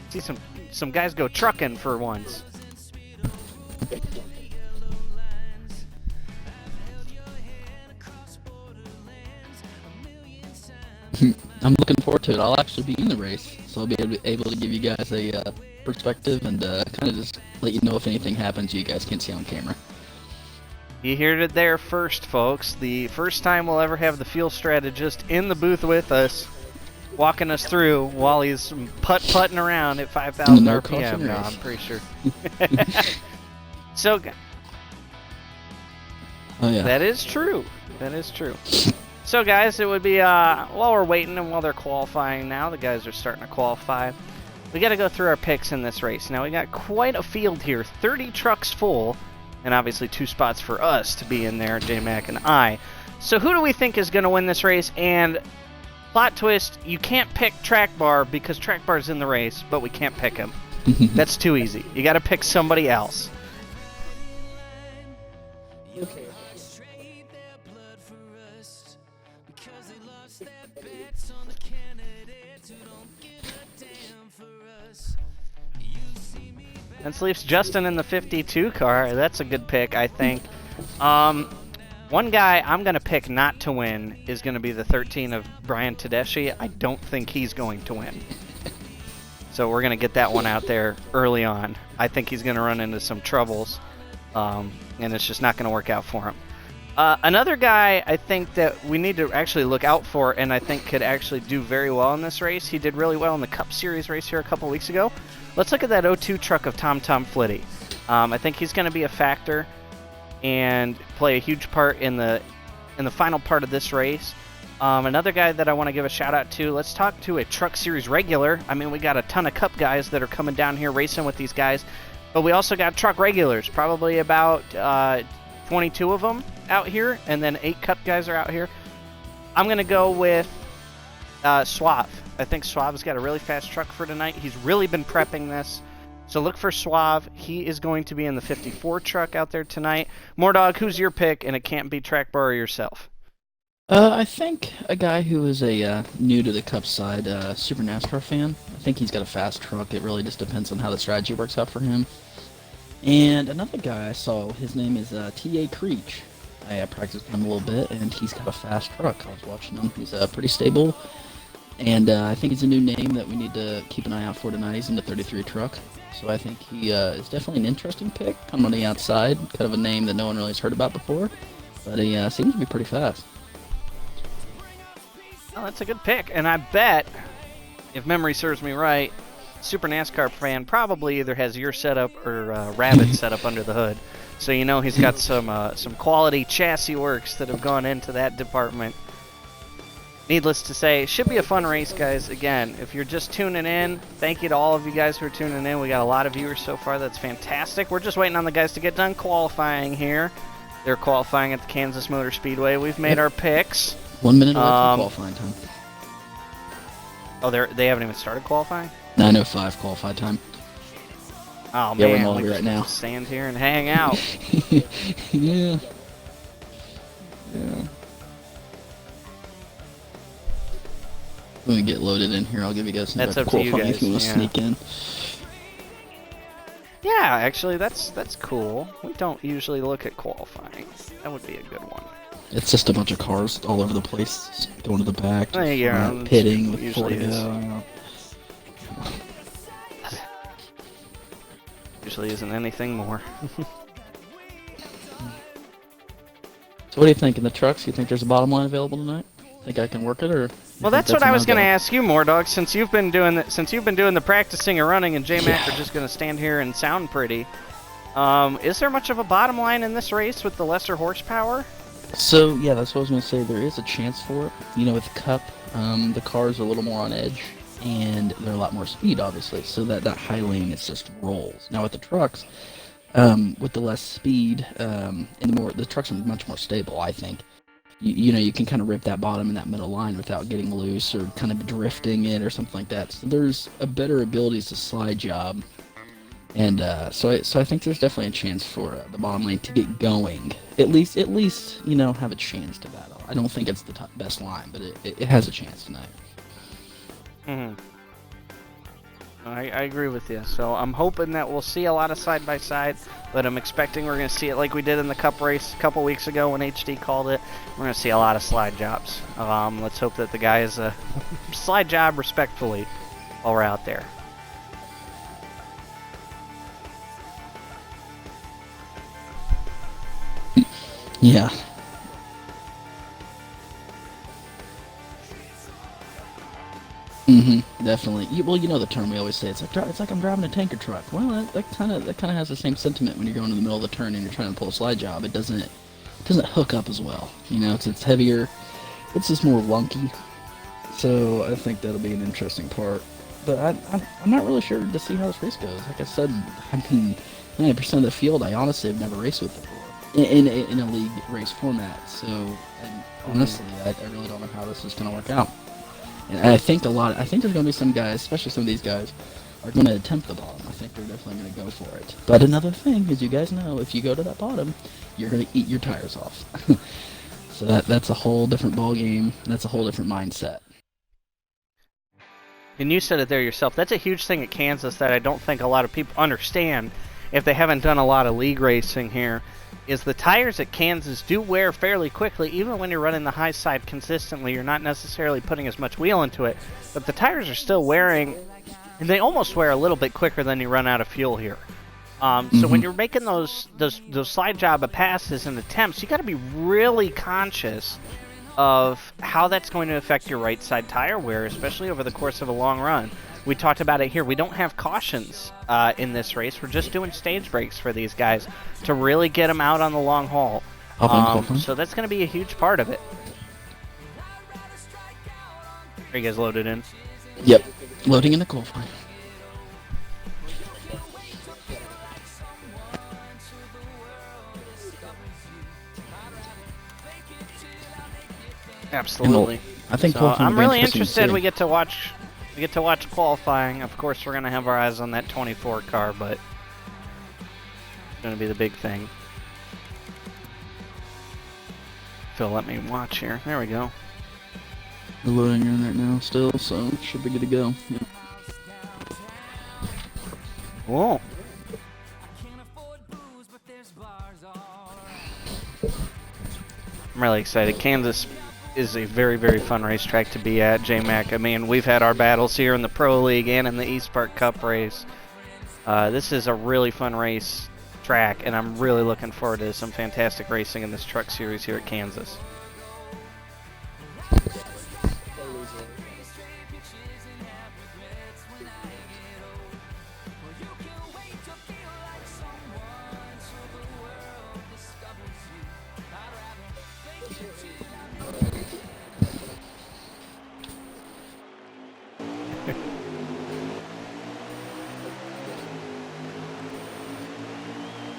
See some guys go trucking for once. I'm looking forward to it. I'll actually be in the race, so I'll be able to give you guys a perspective and kind of just let you know if anything happens you guys can't see on camera. You heard it there first, folks. The first time we'll ever have the field strategist in the booth with us, walking us through while he's putting around at 5,000 RPM. No, I'm pretty sure. So, oh yeah, that is true. That is true. So, guys, it would be while we're waiting and while they're qualifying now, the guys are starting to qualify. We got to go through our picks in this race. Now, we got quite a field here, 30 trucks full, and obviously 2 spots for us to be in there, J-Mac and I. So, who do we think is going to win this race? And plot twist, you can't pick Track Bar because Track Bar's in the race, but we can't pick him. That's too easy. You got to pick somebody else. okay. That leaves Justin in the 52 car. That's a good pick, I think. One guy I'm going to pick not to win is going to be the 13 of Brian Tedeschi. I don't think he's going to win. So we're going to get that one out there early on. I think he's going to run into some troubles, and it's just not going to work out for him. Another guy I think that we need to actually look out for and I think could actually do very well in this race. He did really well in the Cup Series race here a couple weeks ago. Let's look at that 02 truck of Tom Flitty. I think he's going to be a factor and play a huge part in the final part of this race. Another guy that I want to give a shout out to, let's talk to a Truck Series regular. I mean, we got a ton of Cup guys that are coming down here racing with these guys, but we also got truck regulars, probably about 22 of them out here, and then 8 Cup guys are out here. I'm going to go with Suave. I think Suave's got a really fast truck for tonight. He's really been prepping this. So look for Suave. He is going to be in the 54 truck out there tonight. Mordog, who's your pick? And it can't be Track Bar or yourself. I think a guy who is a new to the Cup side, Super NASCAR fan. I think he's got a fast truck. It really just depends on how the strategy works out for him. And another guy I saw, his name is T.A. Creech. I practiced him a little bit, and he's got a fast truck. I was watching him. He's pretty stable. And I think he's a new name that we need to keep an eye out for tonight. He's in the 33 truck. So I think he is definitely an interesting pick. Coming on the outside. Kind of a name that no one really has heard about before. But he seems to be pretty fast. Oh, that's a good pick. And I bet, if memory serves me right, Super NASCAR fan probably either has your setup or Rabbit's setup under the hood. So you know he's got some quality chassis works that have gone into that department. Needless to say, should be a fun race, guys. Again, if you're just tuning in, thank you to all of you guys who are tuning in. We got a lot of viewers so far. That's fantastic. We're just waiting on the guys to get done qualifying here. They're qualifying at the Kansas Motor Speedway. We've made our picks. 1 minute left for qualifying time. Oh, they haven't even started qualifying? 9:05 qualify time. Oh, yeah, man. we're in right now. Stand here and hang out. Yeah. When we get loaded in here, I'll give you guys some That's up to qualifying you guys. if you want to sneak in. Yeah, actually, that's cool. We don't usually look at qualifying. That would be a good one. It's just a bunch of cars all over the place, going to the back, Yeah, pitting with usually is. Usually isn't anything more. So what do you think in the trucks? You think there's a bottom line available tonight? Think I can work it, or? Well, that's what I was going to ask you, Mordog. Since you've been doing the practicing and running, and J-Mac are just going to stand here and sound pretty. Is there much of a bottom line in this race with the lesser horsepower? So yeah, that's what I was going to say. There is a chance for it. You know, with Cup, the cars are a little more on edge, and they're a lot more speed, obviously. So that high lane is just rolls. Now with the trucks, with the less speed, and the trucks are much more stable, I think. You know, you can kind of rip that bottom in that middle line without getting loose or kind of drifting it or something like that. So there's a better abilities to slide job, and so I think there's definitely a chance for the bottom lane to get going. At least you know, have a chance to battle. I don't think it's the best line, but it has a chance tonight. Mm-hmm. I agree with you. So I'm hoping that we'll see a lot of side-by-side, but I'm expecting we're going to see it like we did in the Cup race a couple weeks ago when HD called it. We're going to see a lot of slide jobs. Let's hope that the guys slide job respectfully while we're out there. Yeah. Definitely. Well, you know the term we always say. It's like I'm driving a tanker truck. Well, that kind of has the same sentiment when you're going in the middle of the turn and you're trying to pull a slide job. It doesn't hook up as well. You know, it's heavier. It's just more lunky. So I think that'll be an interesting part. But I'm not really sure to see how this race goes. Like I said, I mean, 90% of the field I honestly have never raced with before in a league race format. So and honestly, I really don't know how this is going to work out. And I think there's going to be some guys, especially some of these guys, are going to attempt the bottom. I think they're definitely going to go for it. But another thing, as you guys know, if you go to that bottom, you're going to eat your tires off. So that's a whole different ball game. That's a whole different mindset. And you said it there yourself. That's a huge thing at Kansas that I don't think a lot of people understand if they haven't done a lot of league racing here, is the tires at Kansas do wear fairly quickly. Even when you're running the high side consistently, you're not necessarily putting as much wheel into it, but the tires are still wearing, and they almost wear a little bit quicker than you run out of fuel here. So when you're making those slide job passes and attempts, you got to be really conscious of how that's going to affect your right side tire wear, especially over the course of a long run. We talked about it here. We don't have cautions in this race. We're just doing stage breaks for these guys to really get them out on the long haul. So that's going to be a huge part of it. Are you guys loaded in? Yep. Loading in the qualifying. Absolutely. I think so I'm really interesting interested. To we get to watch qualifying. Of course, we're going to have our eyes on that 24 car, but it's going to be the big thing. Phil, let me watch here. There we go. We're loading in right now still, so should be good to go. Yep. Whoa. I'm really excited. Kansas is a very, very fun racetrack to be at, J-Mac. I mean, we've had our battles here in the Pro League and in the eSpark Cup race. This is a really fun race track, and I'm really looking forward to some fantastic racing in this truck series here at Kansas.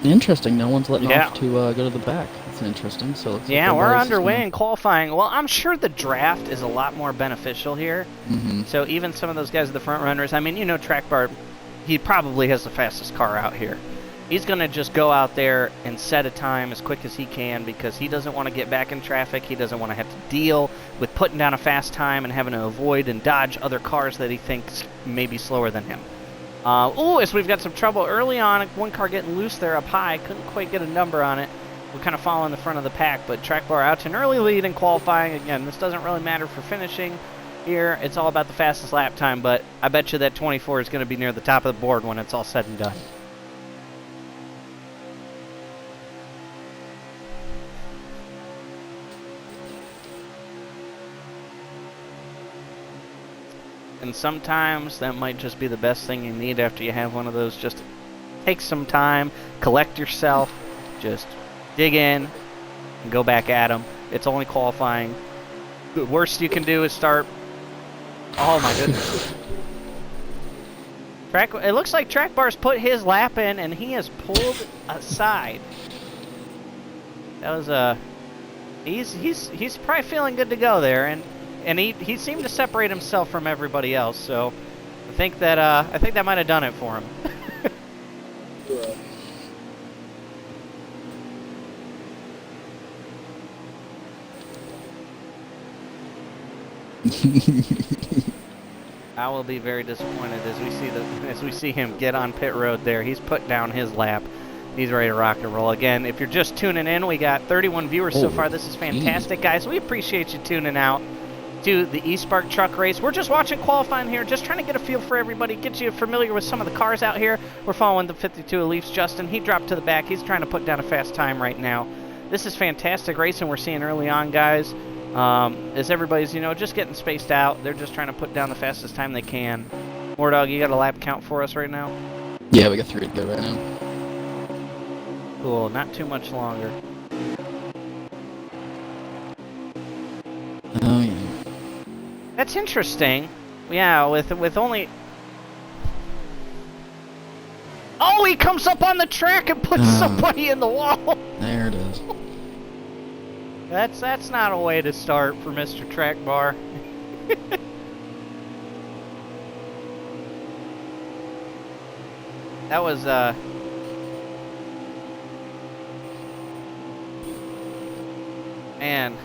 Interesting. No one's letting off to go to the back. That's interesting. So we're underway in qualifying. Well, I'm sure the draft is a lot more beneficial here. So even some of those guys, the front runners. I mean, you know, Track Bar, he probably has the fastest car out here. He's going to just go out there and set a time as quick as he can because he doesn't want to get back in traffic. He doesn't want to have to deal with putting down a fast time and having to avoid and dodge other cars that he thinks may be slower than him. So we've got some trouble early on. One car getting loose there up high. Couldn't quite get a number on it. We're kind of following the front of the pack, but Track Bar out to an early lead in qualifying. Again, this doesn't really matter for finishing here. It's all about the fastest lap time, but I bet you that 24 is going to be near the top of the board when it's all said and done. And sometimes that might just be the best thing you need after you have one of those. Just take some time, collect yourself, just dig in, and go back at them. It's only qualifying. The worst you can do is start... Oh my goodness. It looks like Track Bar's put his lap in, and he has pulled aside. That was he's probably feeling good to go there, and he seemed to separate himself from everybody else. So I think that might have done it for him. I will be very disappointed as we see him get on pit road there. He's put down his lap. He's ready to rock and roll. Again, if you're just tuning in, we got 31 viewers so far. This is fantastic, guys. We appreciate you tuning out to the eSpark truck race. We're just watching qualifying here, just trying to get a feel for everybody, get you familiar with some of the cars out here. We're following the 52 Leafs. Justin, he dropped to the back. He's trying to put down a fast time right now. This is fantastic racing we're seeing early on, guys. As everybody's, just getting spaced out. They're just trying to put down the fastest time they can. Mordog, you got a lap count for us right now? Yeah, we got 3 to go right now. Cool, not too much longer. Oh, yeah. That's interesting. Yeah, with only... Oh, he comes up on the track and puts somebody in the wall. There it is. That's not a way to start for Mr. Track Bar. That was man.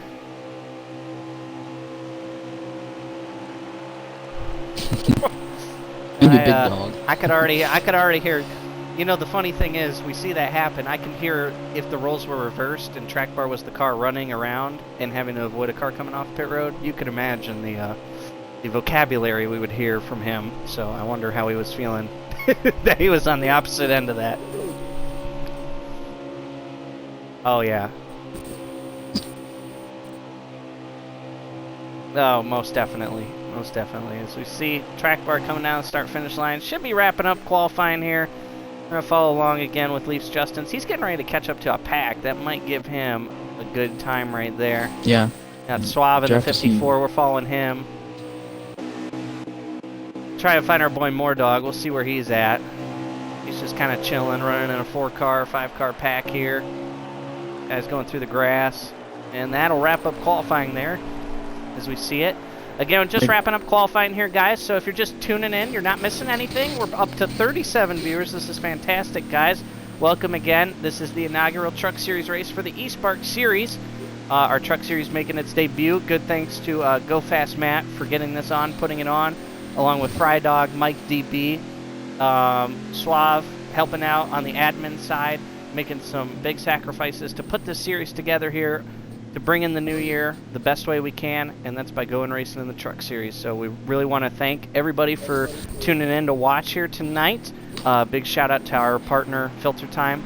Maybe big dog. I could already hear. The funny thing is, we see that happen. I can hear if the roles were reversed and Track Bar was the car running around and having to avoid a car coming off pit road. You could imagine the vocabulary we would hear from him. So I wonder how he was feeling that he was on the opposite end of that. Oh yeah. Oh, most definitely. Most definitely. As we see Track Bar coming down the start-finish line. Should be wrapping up qualifying here. We're going to follow along again with Leafs Justin's. He's getting ready to catch up to a pack. That might give him a good time right there. Yeah. Got Suave in the Jefferson. 54. We're following him. Try to find our boy Mordog. We'll see where he's at. He's just kind of chilling, running in a 4-car, 5-car pack here. Guys going through the grass. And that'll wrap up qualifying there as we see it. Again, just wrapping up qualifying here, guys. So if you're just tuning in, you're not missing anything. We're up to 37 viewers. This is fantastic, guys. Welcome again. This is the inaugural Truck Series race for the eSpark Series. Our Truck Series making its debut. Good thanks to Go Fast Matt for getting this on, putting it on, along with Fry Dog, Mike DB, Suave helping out on the admin side, making some big sacrifices to put this series together here, to bring in the new year the best way we can, and that's by going racing in the Truck Series. So we really want to thank everybody for tuning in to watch here tonight. Big shout out to our partner Filtertime,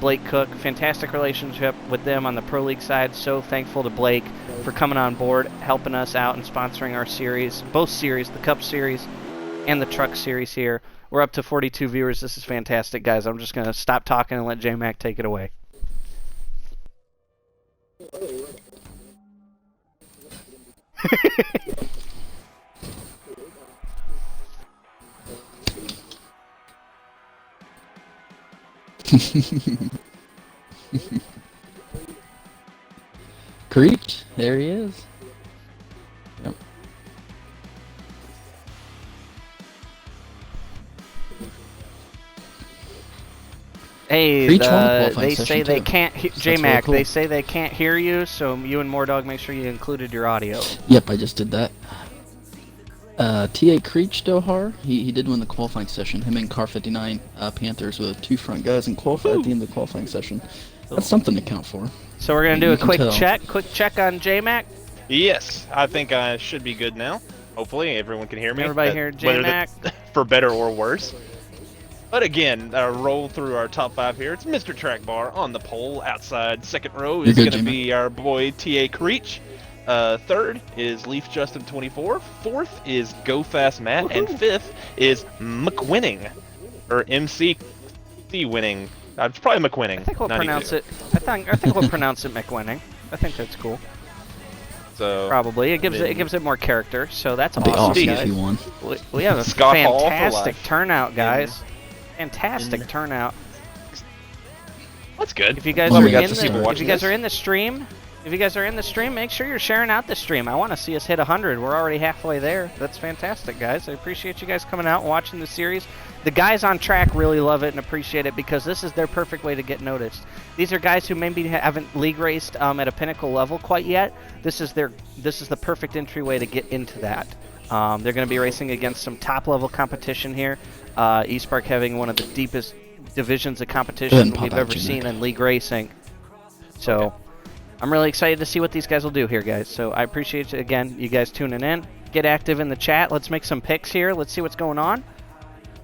Blake Cook. Fantastic relationship with them on the Pro League side. So thankful to Blake for coming on board, helping us out and sponsoring our series, both series, the Cup Series and the Truck Series here. We're up to 42 viewers. This is fantastic, guys. I'm just going to stop talking and let J-Mac take it away. Creeped. There he is. Yep. Hey, Reach one qualifying they say session, they too. can't. That's J-Mac, really cool. they say they can't hear you. So you and Mordog, make sure you included your audio. Yep, I just did that. T.A. Creech Dohar, he did win the qualifying session. Him and Car 59 Panthers with 2 front guys and qualified at the end of the qualifying session. That's something to count for. So we're gonna do a You can quick tell. check on J-Mac. Yes, I think I should be good now. Hopefully, everyone can hear me. Everybody hear whether J-Mac? for better or worse. But again, roll through our top 5 here. It's Mr. Track Bar on the pole. Outside, second row is You're good, going to J-Mac. be our boy T.A. Creech. Third is Leaf Justin 24. Fourth is Go Fast Matt. And fifth is McWinning. Or MC Winning. It's probably McWinning. I think we'll not pronounce easy. it. I think we'll pronounce it McWinning. I think that's cool. So Probably it gives it more character. So that's That'd be awesome, awesome guys. if he won. We have a Scott Hall for fantastic life. turnout, guys. Fantastic turnout. That's good. If you guys Well, are we got in some the, people if watching you guys this. are in the stream, make sure you're sharing out the stream. I want to see us hit 100. We're already halfway there. That's fantastic, guys. I appreciate you guys coming out and watching the series. The guys on track really love it and appreciate it because this is their perfect way to get noticed. These are guys who maybe haven't league raced at a pinnacle level quite yet. This is the perfect entryway to get into that. They're going to be racing against some top-level competition here. eSpark having one of the deepest divisions of competition we've ever seen in league racing. So I'm really excited to see what these guys will do here, guys. So I appreciate, again, you guys tuning in. Get active in the chat. Let's make some picks here. Let's see what's going on.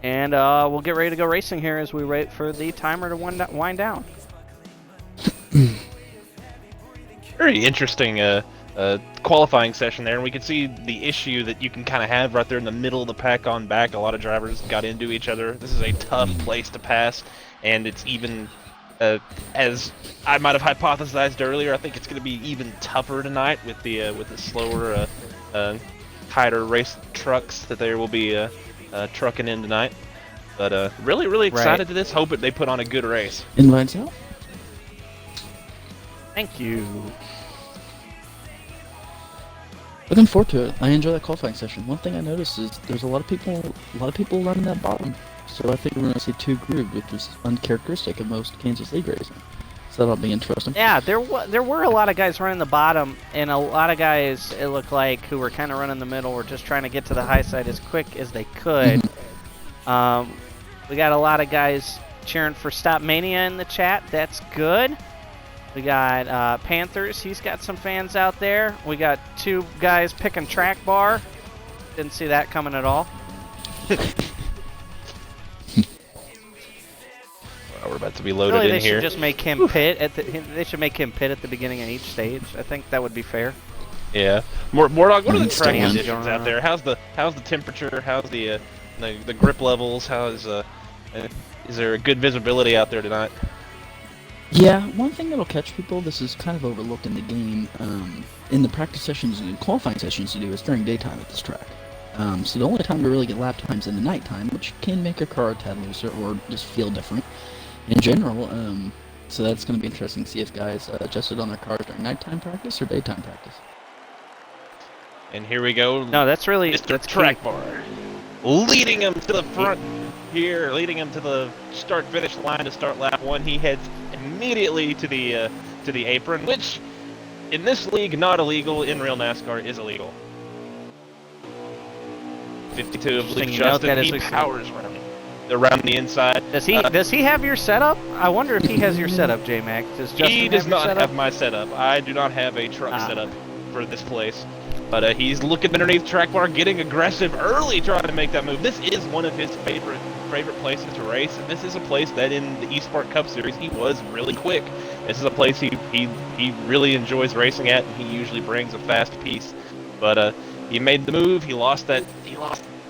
And we'll get ready to go racing here as we wait for the timer to wind down. Very interesting qualifying session there, and we can see the issue that you can kind of have right there in the middle of the pack on back. A lot of drivers got into each other. This is a tough place to pass, and it's even, as I might have hypothesized earlier, I think it's going to be even tougher tonight with the slower, tighter race trucks that there will be trucking in tonight. But really, really excited to this. Hope that they put on a good race. Invites out. Thank you. Looking forward to it. I enjoy that qualifying session. One thing I noticed is there's a lot of people running that bottom. So I think we're going to see two grooved, which is uncharacteristic of most Kansas League racing. So that'll be interesting. Yeah, there were a lot of guys running the bottom, and a lot of guys, it looked like, who were kind of running the middle, were just trying to get to the high side as quick as they could. We got a lot of guys cheering for Stop Mania in the chat. That's good. We got Panthers. He's got some fans out there. We got two guys picking track bar. Didn't see that coming at all. Well, we're about to be loaded really, in they here. Should just make him pit at the. They should make him pit at the beginning of each stage. I think that would be fair. Yeah, Mordog, what are the track Stand. conditions out there? How's the temperature? How's the grip levels? Is there a good visibility out there tonight? Yeah, one thing that'll catch people, this is kind of overlooked in the game, in the practice sessions and qualifying sessions to do is during daytime at this track. So the only time to really get lap times in the nighttime, which can make a car a tad looser or just feel different in general. So that's going to be interesting to see if guys adjusted on their cars during nighttime practice or daytime practice. And here we go. No, that's really Mr. Track Bar, leading him to the front here, leading him to the start-finish line to start lap one. He heads immediately to the apron, which in this league not illegal, in real NASCAR is illegal. 52 of Luke Justin, he powers around the inside. Does he have your setup? I wonder if he has your setup, J-Mac. He does not have my setup. I do not have a truck setup for this place. But he's looking underneath track bar, getting aggressive early, trying to make that move. This is one of his favorite places to race, and this is a place that in the eSpark Cup Series he was really quick. This is a place he really enjoys racing at, and he usually brings a fast piece. But he made the move. He lost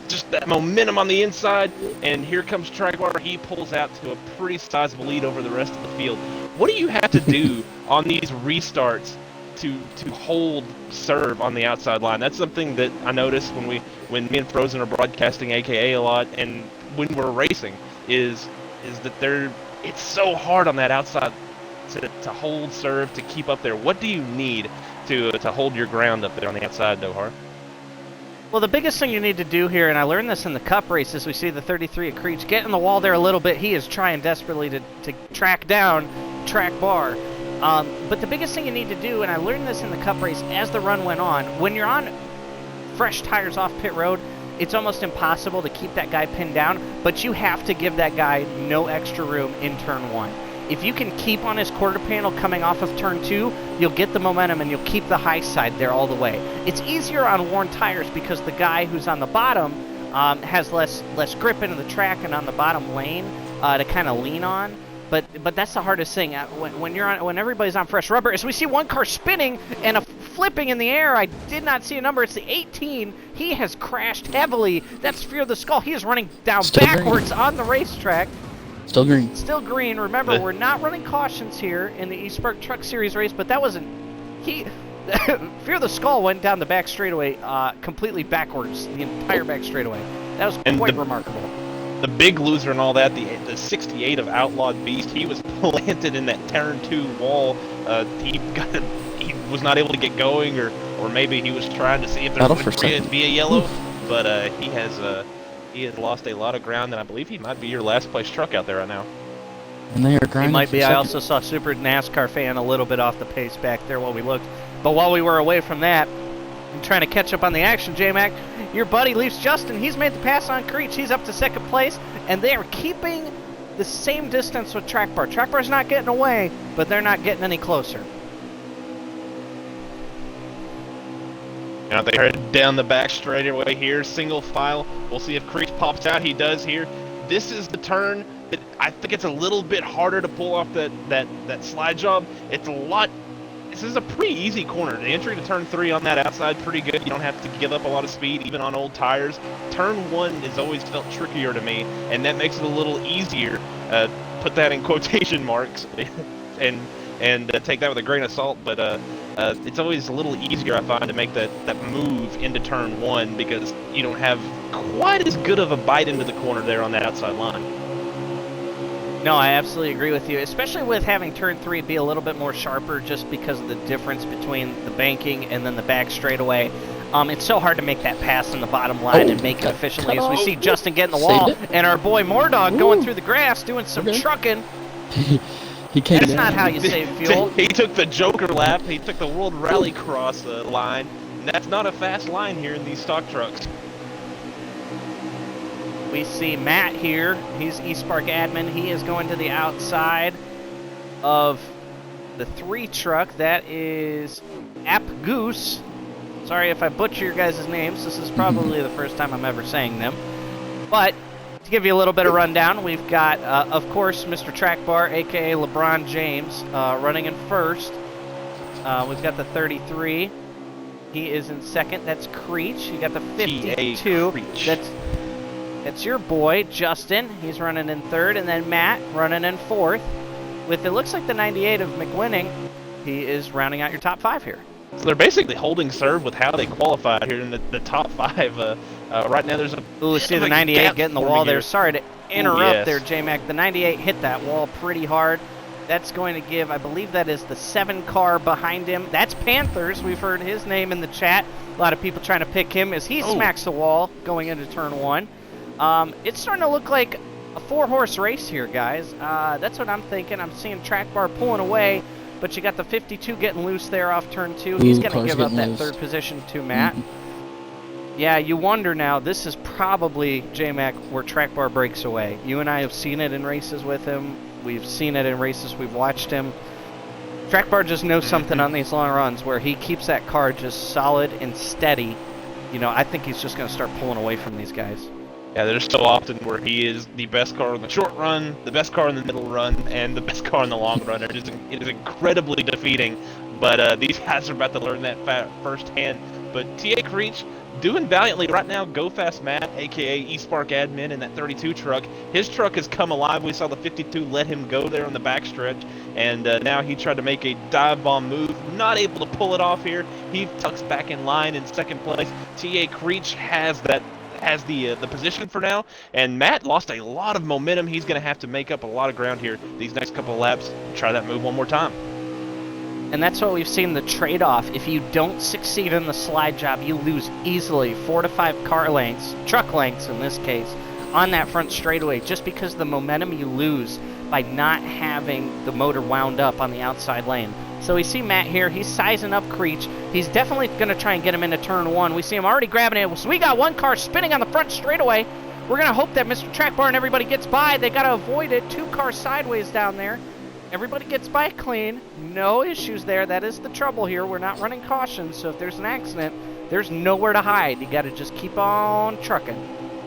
just that momentum on the inside, and here comes track bar. He pulls out to a pretty sizable lead over the rest of the field. What do you have to do on these restarts to hold serve on the outside line? That's something that I noticed when me and Frozen are broadcasting AKA a lot, and when we're racing, is that it's so hard on that outside to hold serve, to keep up there. What do you need to hold your ground up there on the outside, Dohar? Well, the biggest thing you need to do here, and I learned this in the Cup races, we see the 33 at Creech get in the wall there a little bit. He is trying desperately to track down track bar. But the biggest thing you need to do, and I learned this in the Cup race as the run went on, when you're on fresh tires off pit road, it's almost impossible to keep that guy pinned down, but you have to give that guy no extra room in turn one. If you can keep on his quarter panel coming off of turn two, you'll get the momentum and you'll keep the high side there all the way. It's easier on worn tires because the guy who's on the bottom has less grip into the track and on the bottom lane to kind of lean on. But that's the hardest thing when everybody's on fresh rubber. As we see one car spinning and a flipping in the air, I did not see a number. It's the 18. He has crashed heavily. That's Fear the Skull. He is running down backwards on the racetrack. Still green. Still green. Remember, we're not running cautions here in the eSpark Truck Series race, but that wasn't Fear the Skull went down the back straightaway completely backwards, the entire back straightaway. That was quite remarkable. The big loser in all that, the 68 of Outlawed Beast, he was planted in that turn 2 wall. He was not able to get going, or maybe he was trying to see if there would be a yellow. But he has lost a lot of ground, and I believe he might be your last place truck out there right now. And they are grinding. He might be. I also saw Super NASCAR fan a little bit off the pace back there while we looked. But while we were away from that, and trying to catch up on the action, J-Mac. Your buddy Leafs Justin, he's made the pass on Creech. He's up to second place, and they are keeping the same distance with Track Bar. Track Bar's not getting away, but they're not getting any closer. Now they head down the back straightaway here, single file. We'll see if Creech pops out. He does here. This is the turn that I think it's a little bit harder to pull off that slide job. It's a lot. This is a pretty easy corner. The entry to turn 3 on that outside, pretty good. You don't have to give up a lot of speed, even on old tires. Turn 1 has always felt trickier to me, and that makes it a little easier. Put that in quotation marks, and take that with a grain of salt. But it's always a little easier, I find, to make that move into turn 1 because you don't have quite as good of a bite into the corner there on that outside line. No, I absolutely agree with you, especially with having turn 3 be a little bit more sharper just because of the difference between the banking and then the back straightaway. It's so hard to make that pass in the bottom line and make it efficiently as we see Justin get in the wall and our boy Mordog going through the grass doing some trucking. He came That's down. not how you save fuel. He took the Joker lap. He took the World Rallycross line. And that's not a fast line here in these stock trucks. We see Matt here. He's eSpark admin. He is going to the outside of the 3 truck. That is App Goose. Sorry if I butcher your guys' names. This is probably the first time I'm ever saying them. But to give you a little bit of rundown, we've got, of course, Mr. Track Bar, a.k.a. LeBron James, running in first. We've got the 33. He is in second. That's Creech. You got the 52. That's your boy, Justin. He's running in third. And then Matt running in fourth. With, it looks like the 98 of McWinning. He is rounding out your top 5 here. So they're basically holding serve with how they qualified here in the top 5. Right now there's a... Ooh, see the 98 getting the wall there. Sorry to interrupt there, J-Mac. The 98 hit that wall pretty hard. That's going to give, I believe that is the 7 car behind him. That's Panthers. We've heard his name in the chat. A lot of people trying to pick him as he smacks the wall going into turn 1. It's starting to look like a 4-horse race here, guys. That's what I'm thinking. I'm seeing Track Bar pulling away, but you got the 52 getting loose there off turn 2. He's going to give up that third position to Matt. Yeah, you wonder now, this is probably, J-Mac, where Track Bar breaks away. You and I have seen it in races with him. We've seen it in races. We've watched him. Track Bar just knows something on these long runs where he keeps that car just solid and steady. You know, I think he's just going to start pulling away from these guys. Yeah, there's so often where he is the best car in the short run, the best car in the middle run, and the best car in the long run. It is incredibly defeating, but these guys are about to learn that firsthand. But T.A. Creech doing valiantly right now. Go Fast Matt, a.k.a. eSpark admin, in that 32 truck. His truck has come alive. We saw the 52 let him go there on the backstretch, and now he tried to make a dive bomb move. Not able to pull it off here. He tucks back in line in second place. T.A. Creech has the position for now, and Matt lost a lot of momentum. He's going to have to make up a lot of ground here these next couple of laps. Try that move one more time. And that's what we've seen, the trade-off. If you don't succeed in the slide job, you lose easily 4 to 5 car lengths, truck lengths in this case, on that front straightaway, just because the momentum you lose by not having the motor wound up on the outside lane. So we see Matt here. He's sizing up Creech. He's definitely going to try and get him into turn 1. We see him already grabbing it. So we got one car spinning on the front straightaway. We're going to hope that Mr. Track Bar and everybody gets by. They got to avoid it. 2 cars sideways down there. Everybody gets by clean. No issues there. That is the trouble here. We're not running caution, so if there's an accident, there's nowhere to hide. You got to just keep on trucking.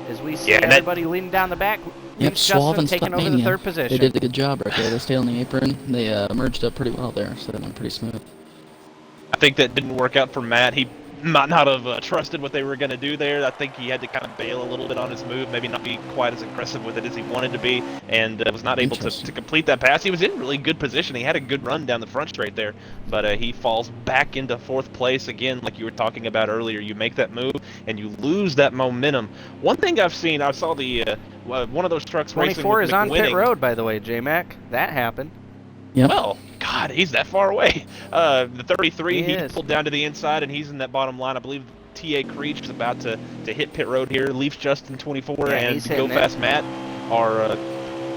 As we see everybody leading down the back. Yep, Suave and taking over the third position. They did a good job right there. They stayed on the apron. They merged up pretty well there, so that went pretty smooth. I think that didn't work out for Matt. He might not have trusted what they were going to do there. I think he had to kind of bail a little bit on his move, maybe not be quite as aggressive with it as he wanted to be, and was not able to complete that pass. He was in really good position. He had a good run down the front straight there, but he falls back into 4th place again, like you were talking about earlier. You make that move, and you lose that momentum. One thing I've seen, I saw the one of those trucks 24 racing is on McWinning. pit road, by the way, J-Mac. That happened. Yep. Well, God, he's that far away. The 33, he is. pulled down to the inside, and he's in that bottom line. I believe T.A. Creech is about to hit pit road here. Leafs Justin 24 and Go Fast Matt are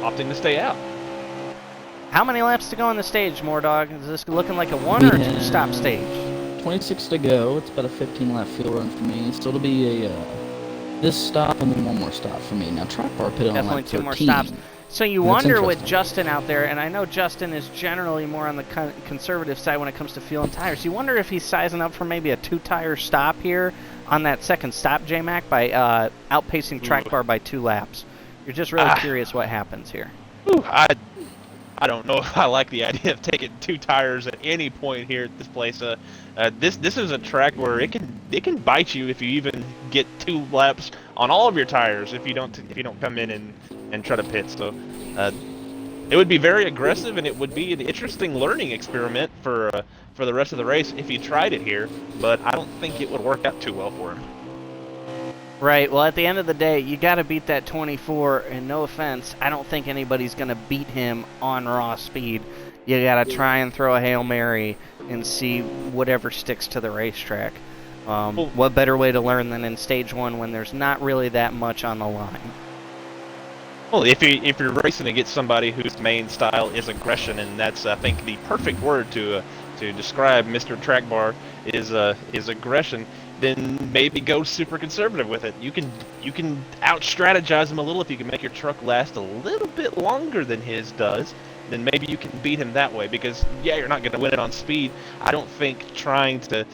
opting to stay out. How many laps to go on the stage, Mordog? Is this looking like a 1 or a 2-stop stage? 26 to go. It's about a 15-lap fuel run for me. So it'll be a this stop and then one more stop for me. Now, Track Bar pitted on Definitely lap 13. two more stops. So you That's wonder with interesting. Justin out there, and I know Justin is generally more on the conservative side when it comes to fuel and tires. You wonder if he's sizing up for maybe a 2-tire stop here on that second stop, J-Mac, by outpacing Track Bar by 2 laps. You're just really curious what happens here. I don't know if I like the idea of taking 2 tires at any point here at this place. This is a track where it can bite you if you even get 2 laps on all of your tires if you don't come in and try to pit. So it would be very aggressive, and it would be an interesting learning experiment for the rest of the race if he tried it here. But I don't think it would work out too well for him. Right. Well, at the end of the day, you got to beat that 24, and no offense, I don't think anybody's going to beat him on raw speed. You got to try and throw a Hail Mary and see whatever sticks to the racetrack. What better way to learn than in stage 1 when there's not really that much on the line? Well, if you're racing against somebody whose main style is aggression, and that's, I think, the perfect word to describe Mr. Track Bar is aggression, then maybe go super conservative with it. You can out-strategize him a little if you can make your truck last a little bit longer than his does. Then maybe you can beat him that way, because yeah, you're not going to win it on speed. I don't think trying to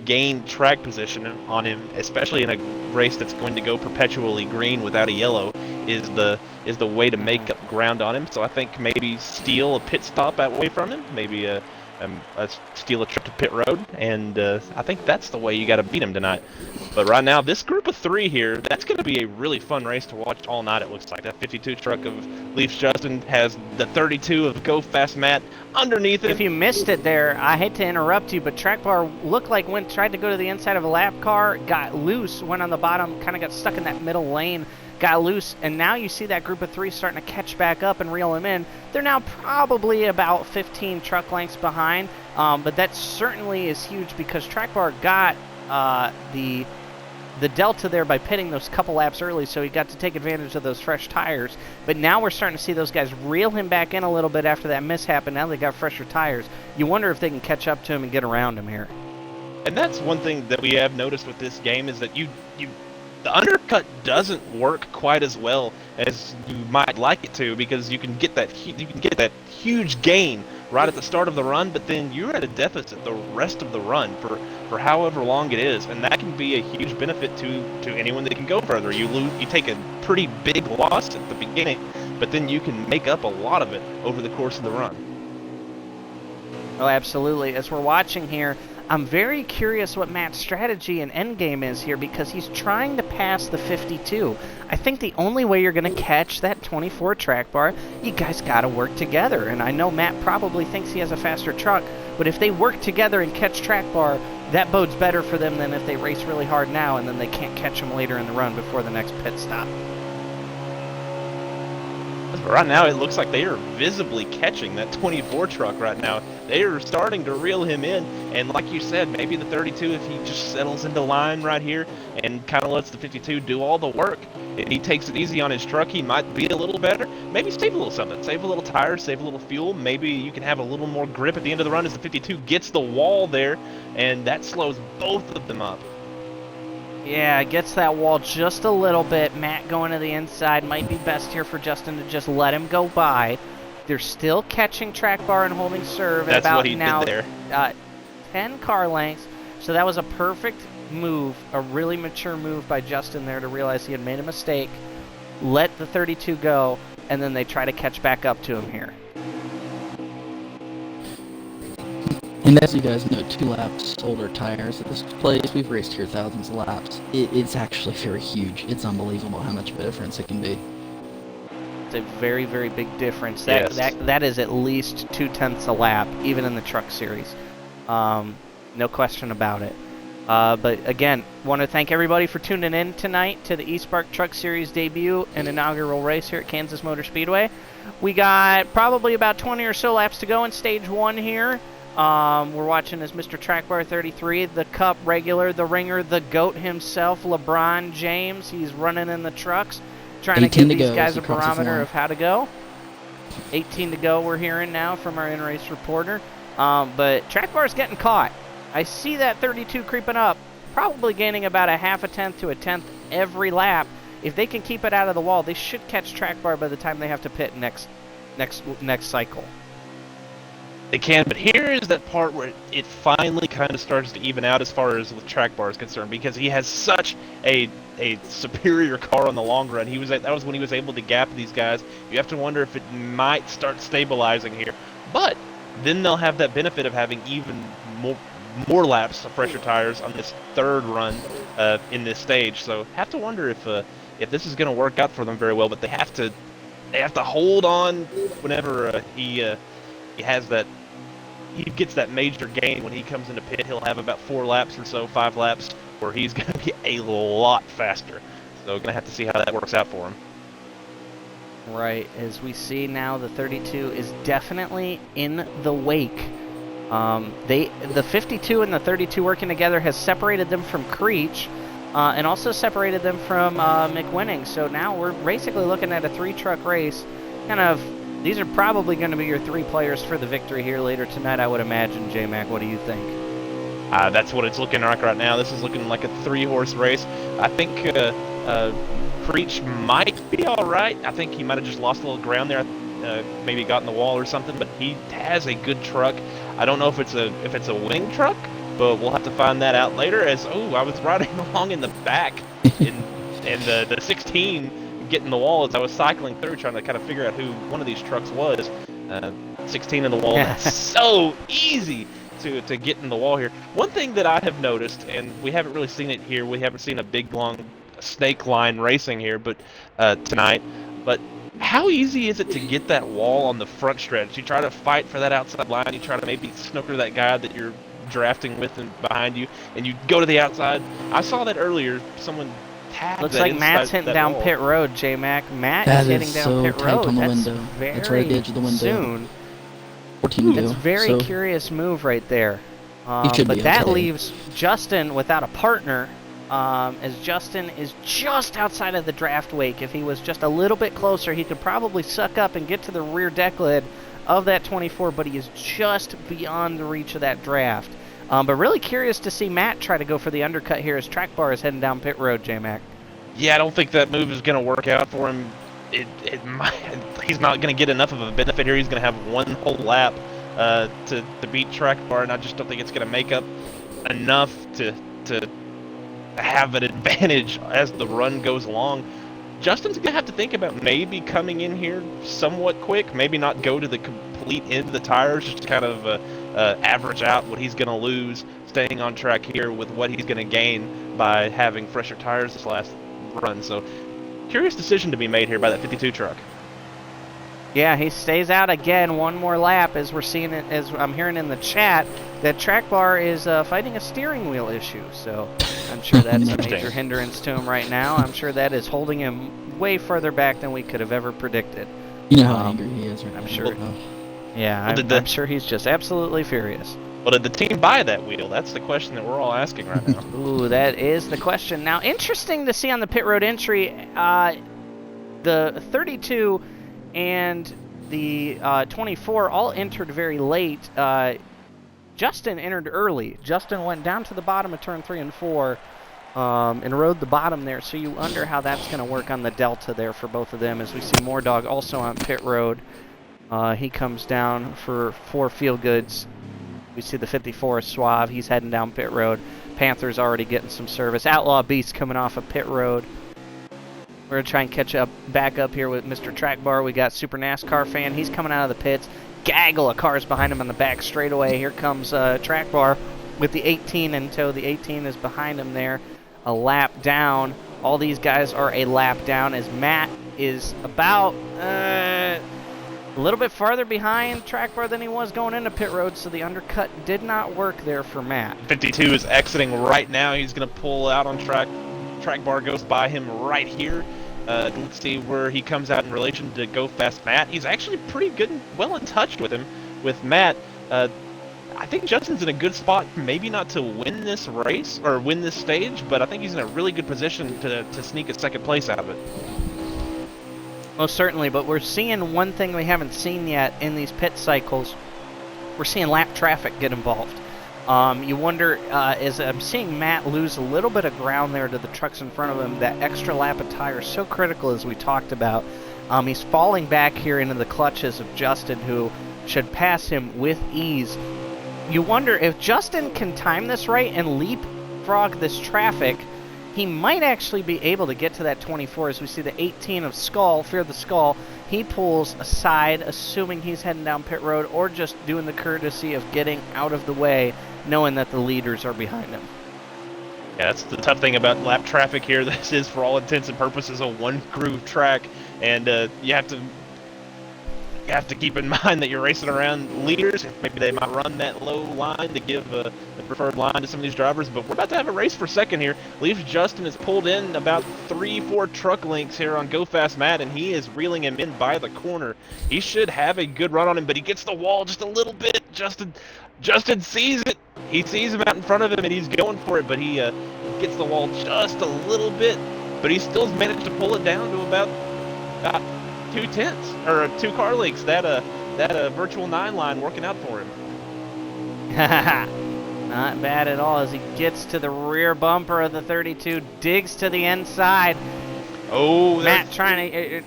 gain track position on him, especially in a race that's going to go perpetually green without a yellow, is the way to make up ground on him. So I think maybe steal a pit stop away from him, maybe steal a trip to pit road, and I think that's the way you got to beat him tonight. But right now, this group of 3 here, that's going to be a really fun race to watch all night, it looks like. That 52 truck of Leafs Justin has the 32 of Go Fast Matt underneath it. If you missed it there, I hate to interrupt you, but Track Bar looked like tried to go to the inside of a lap car, got loose, went on the bottom, kind of got stuck in that middle lane, got loose, and now you see that group of 3 starting to catch back up and reel him in. They're now probably about 15 truck lengths behind, but that certainly is huge because Track Bar got the delta there by pitting those couple laps early, so he got to take advantage of those fresh tires. But now we're starting to see those guys reel him back in a little bit after that mishap, and now they got fresher tires. You wonder if they can catch up to him and get around him here. And that's one thing that we have noticed with this game is that the undercut doesn't work quite as well as you might like it to, because you can get that huge gain right at the start of the run, but then you're at a deficit the rest of the run for however long it is, and that can be a huge benefit to anyone that can go further. You take a pretty big loss at the beginning, but then you can make up a lot of it over the course of the run. Oh, absolutely. As we're watching here, I'm very curious what Matt's strategy and endgame is here, because he's trying to pass the 52. I think the only way you're going to catch that 24 Track Bar, you guys got to work together. And I know Matt probably thinks he has a faster truck, but if they work together and catch Track Bar, that bodes better for them than if they race really hard now and then they can't catch him later in the run before the next pit stop. Right now, it looks like they are visibly catching that 24 truck right now. They are starting to reel him in, and like you said, maybe the 32, if he just settles into line right here and kind of lets the 52 do all the work, and he takes it easy on his truck, he might be a little better. Maybe save a little something. Save a little tire, save a little fuel. Maybe you can have a little more grip at the end of the run as the 52 gets the wall there, and that slows both of them up. Yeah, gets that wall just a little bit. Matt going to the inside. Might be best here for Justin to just let him go by. They're still catching Track Bar and holding serve. That's about what he now, did there. 10 car lengths. So that was a perfect move, a really mature move by Justin there to realize he had made a mistake. Let the 32 go, and then they try to catch back up to him here. And as you guys know, 2 laps, older tires at this place. We've raced here thousands of laps. It's actually very huge. It's unbelievable how much of a difference it can be. It's a very, very big difference. Yes. That is at least 0.2 a lap, even in the truck series. No question about it. But again, want to thank everybody for tuning in tonight to the eSpark Truck Series debut and inaugural race here at Kansas Motor Speedway. We got probably about 20 or so laps to go in stage 1 here. We're watching as Mr. Track Bar 33, the Cup regular, the ringer, the GOAT himself, LeBron James. He's running in the trucks, trying to give these guys a barometer of how to go. 18 to go, we're hearing now from our in-race reporter. But Track Bar's getting caught. I see that 32 creeping up, probably gaining about a half a tenth to a tenth every lap. If they can keep it out of the wall, they should catch track bar by the time they have to pit next cycle. They can, but here is that part where it finally kind of starts to even out as far as with track bar is concerned, because he has such a superior car on the long run. That was when he was able to gap these guys. You have to wonder if it might start stabilizing here, but then they'll have that benefit of having even more laps of pressure tires on this third run in this stage. So have to wonder if this is going to work out for them very well. But they have to hold on whenever he gets that major gain. When he comes into pit, he'll have about 4 laps or so, 5 laps, where he's going to be a lot faster. So going to have to see how that works out for him. Right, as we see now, the 32 is definitely in the wake. The 52 and the 32 working together has separated them from Creech, and also separated them from McWinning. So now we're basically looking at a 3-truck race. These are probably going to be your 3 players for the victory here later tonight, I would imagine. J-Mac, what do you think? That's what it's looking like right now. This is looking like a 3-horse race. I think Creech might be all right. I think he might have just lost a little ground there, maybe got in the wall or something. But he has a good truck. I don't know if it's a winning truck, but we'll have to find that out later. I was riding along in the back in the 16. Getting the wall as I was cycling through, trying to kind of figure out who one of these trucks was. 16 in the wall. That's so easy to get in the wall here. One thing that I have noticed, and we haven't really seen it here, we haven't seen a big long snake line racing here, but tonight. But how easy is it to get that wall on the front stretch? You try to fight for that outside line. You try to maybe snooker that guy that you're drafting with and behind you, and you go to the outside. I saw that earlier. Someone. Looks like Matt's hitting down pit road, J-Mac. Matt is hitting down pit road. On the That's window. very That's right at the edge of the window. soon. 14 That's a very curious move right there. But that leaves Justin without a partner, as Justin is just outside of the draft wake. If he was just a little bit closer, he could probably suck up and get to the rear deck lid of that 24, but he is just beyond the reach of that draft. But really curious to see Matt try to go for the undercut here as track bar is heading down pit road, J-Mac. Yeah, I don't think that move is going to work out for him. He's not going to get enough of a benefit here. He's going to have one whole lap to beat track bar, and I just don't think it's going to make up enough to have an advantage as the run goes along. Justin's going to have to think about maybe coming in here somewhat quick, maybe not go to the complete end of the tires, just kind of average out what he's going to lose, staying on track here with what he's going to gain by having fresher tires this last run. So, curious decision to be made here by that 52 truck. Yeah, he stays out again one more lap, as we're seeing it, as I'm hearing in the chat, that track bar is fighting a steering wheel issue. So I'm sure that's a major hindrance to him right now. I'm sure that is holding him way further back than we could have ever predicted. You know how angry he is right now. I'm sure. Yeah, I'm sure he's just absolutely furious. Well, did the team buy that wheel? That's the question that we're all asking right now. Ooh, that is the question. Now, interesting to see on the pit road entry, the 32 and the 24 all entered very late. Justin entered early. Justin went down to the bottom of turn 3 and 4 and rode the bottom there. So you wonder how that's going to work on the delta there for both of them, as we see Moordog also on pit road. He comes down for 4 field goods. We see the 54 Suave. He's heading down pit road. Panther's already getting some service. Outlaw Beast coming off of pit road. We're going to try and catch up back up here with Mr. Track Bar. We got Super NASCAR Fan. He's coming out of the pits. Gaggle of cars behind him on the back straightaway. Here comes Track Bar with the 18 in tow. The 18 is behind him there, a lap down. All these guys are a lap down, as Matt is about a little bit farther behind Track Bar than he was going into pit road, so the undercut did not work there for Matt. 52 is exiting right now. He's going to pull out on track. Track Bar goes by him right here. Let's see where he comes out in relation to Go Fast Matt. He's actually pretty good and well in touch with him. With Matt, I think Justin's in a good spot, maybe not to win this race or win this stage, but I think he's in a really good position to sneak a second place out of it. Most certainly, but we're seeing one thing we haven't seen yet in these pit cycles. We're seeing lap traffic get involved. You wonder, as I'm seeing Matt lose a little bit of ground there to the trucks in front of him, that extra lap of tire is so critical, as we talked about. He's falling back here into the clutches of Justin, who should pass him with ease. You wonder if Justin can time this right and leapfrog this traffic, he might actually be able to get to that 24. As we see the 18 of Skull, Fear the Skull, he pulls aside, assuming he's heading down pit road, or just doing the courtesy of getting out of the way, knowing that the leaders are behind him. Yeah, that's the tough thing about lap traffic here. This is, for all intents and purposes, a one-groove track, and you have to keep in mind that you're racing around leaders. Maybe they might run that low line to give the preferred line to some of these drivers, but we're about to have a race for second here. Leaf Justin has pulled in about 3-4 truck lengths here on Go Fast Matt, and he is reeling him in by the corner. He should have a good run on him, but he gets the wall just a little bit. Justin sees it. He sees him out in front of him, and he's going for it, but he gets the wall just a little bit, but he still has managed to pull it down to about 2/10 or 2 car lengths. That virtual 9 line working out for him. Not bad at all as he gets to the rear bumper of the 32, digs to the inside. Oh, Matt trying to.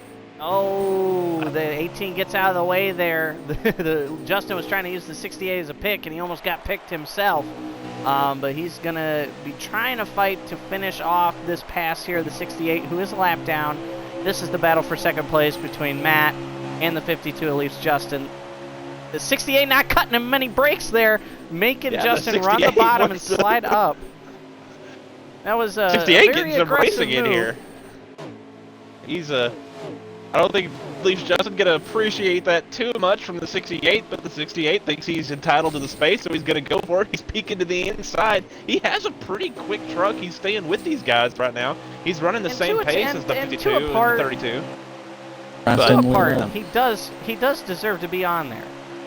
The 18 gets out of the way there. Justin was trying to use the 68 as a pick, and he almost got picked himself. But he's going to be trying to fight to finish off this pass here, the 68, who is a lap down. This is the battle for second place between Matt and the 52 Leafs Justin. The 68 not cutting him many breaks there, making Justin run the bottom and slide up. That was a 68 very getting some racing move. in here. He's I don't think Leafs Justin gonna appreciate that too much from the 68, but the 68 thinks he's entitled to the space, so he's gonna go for it. He's peeking to the inside. He has a pretty quick truck. He's staying with these guys right now. He's running the same pace as the 52 and the 32. He does deserve to be on there.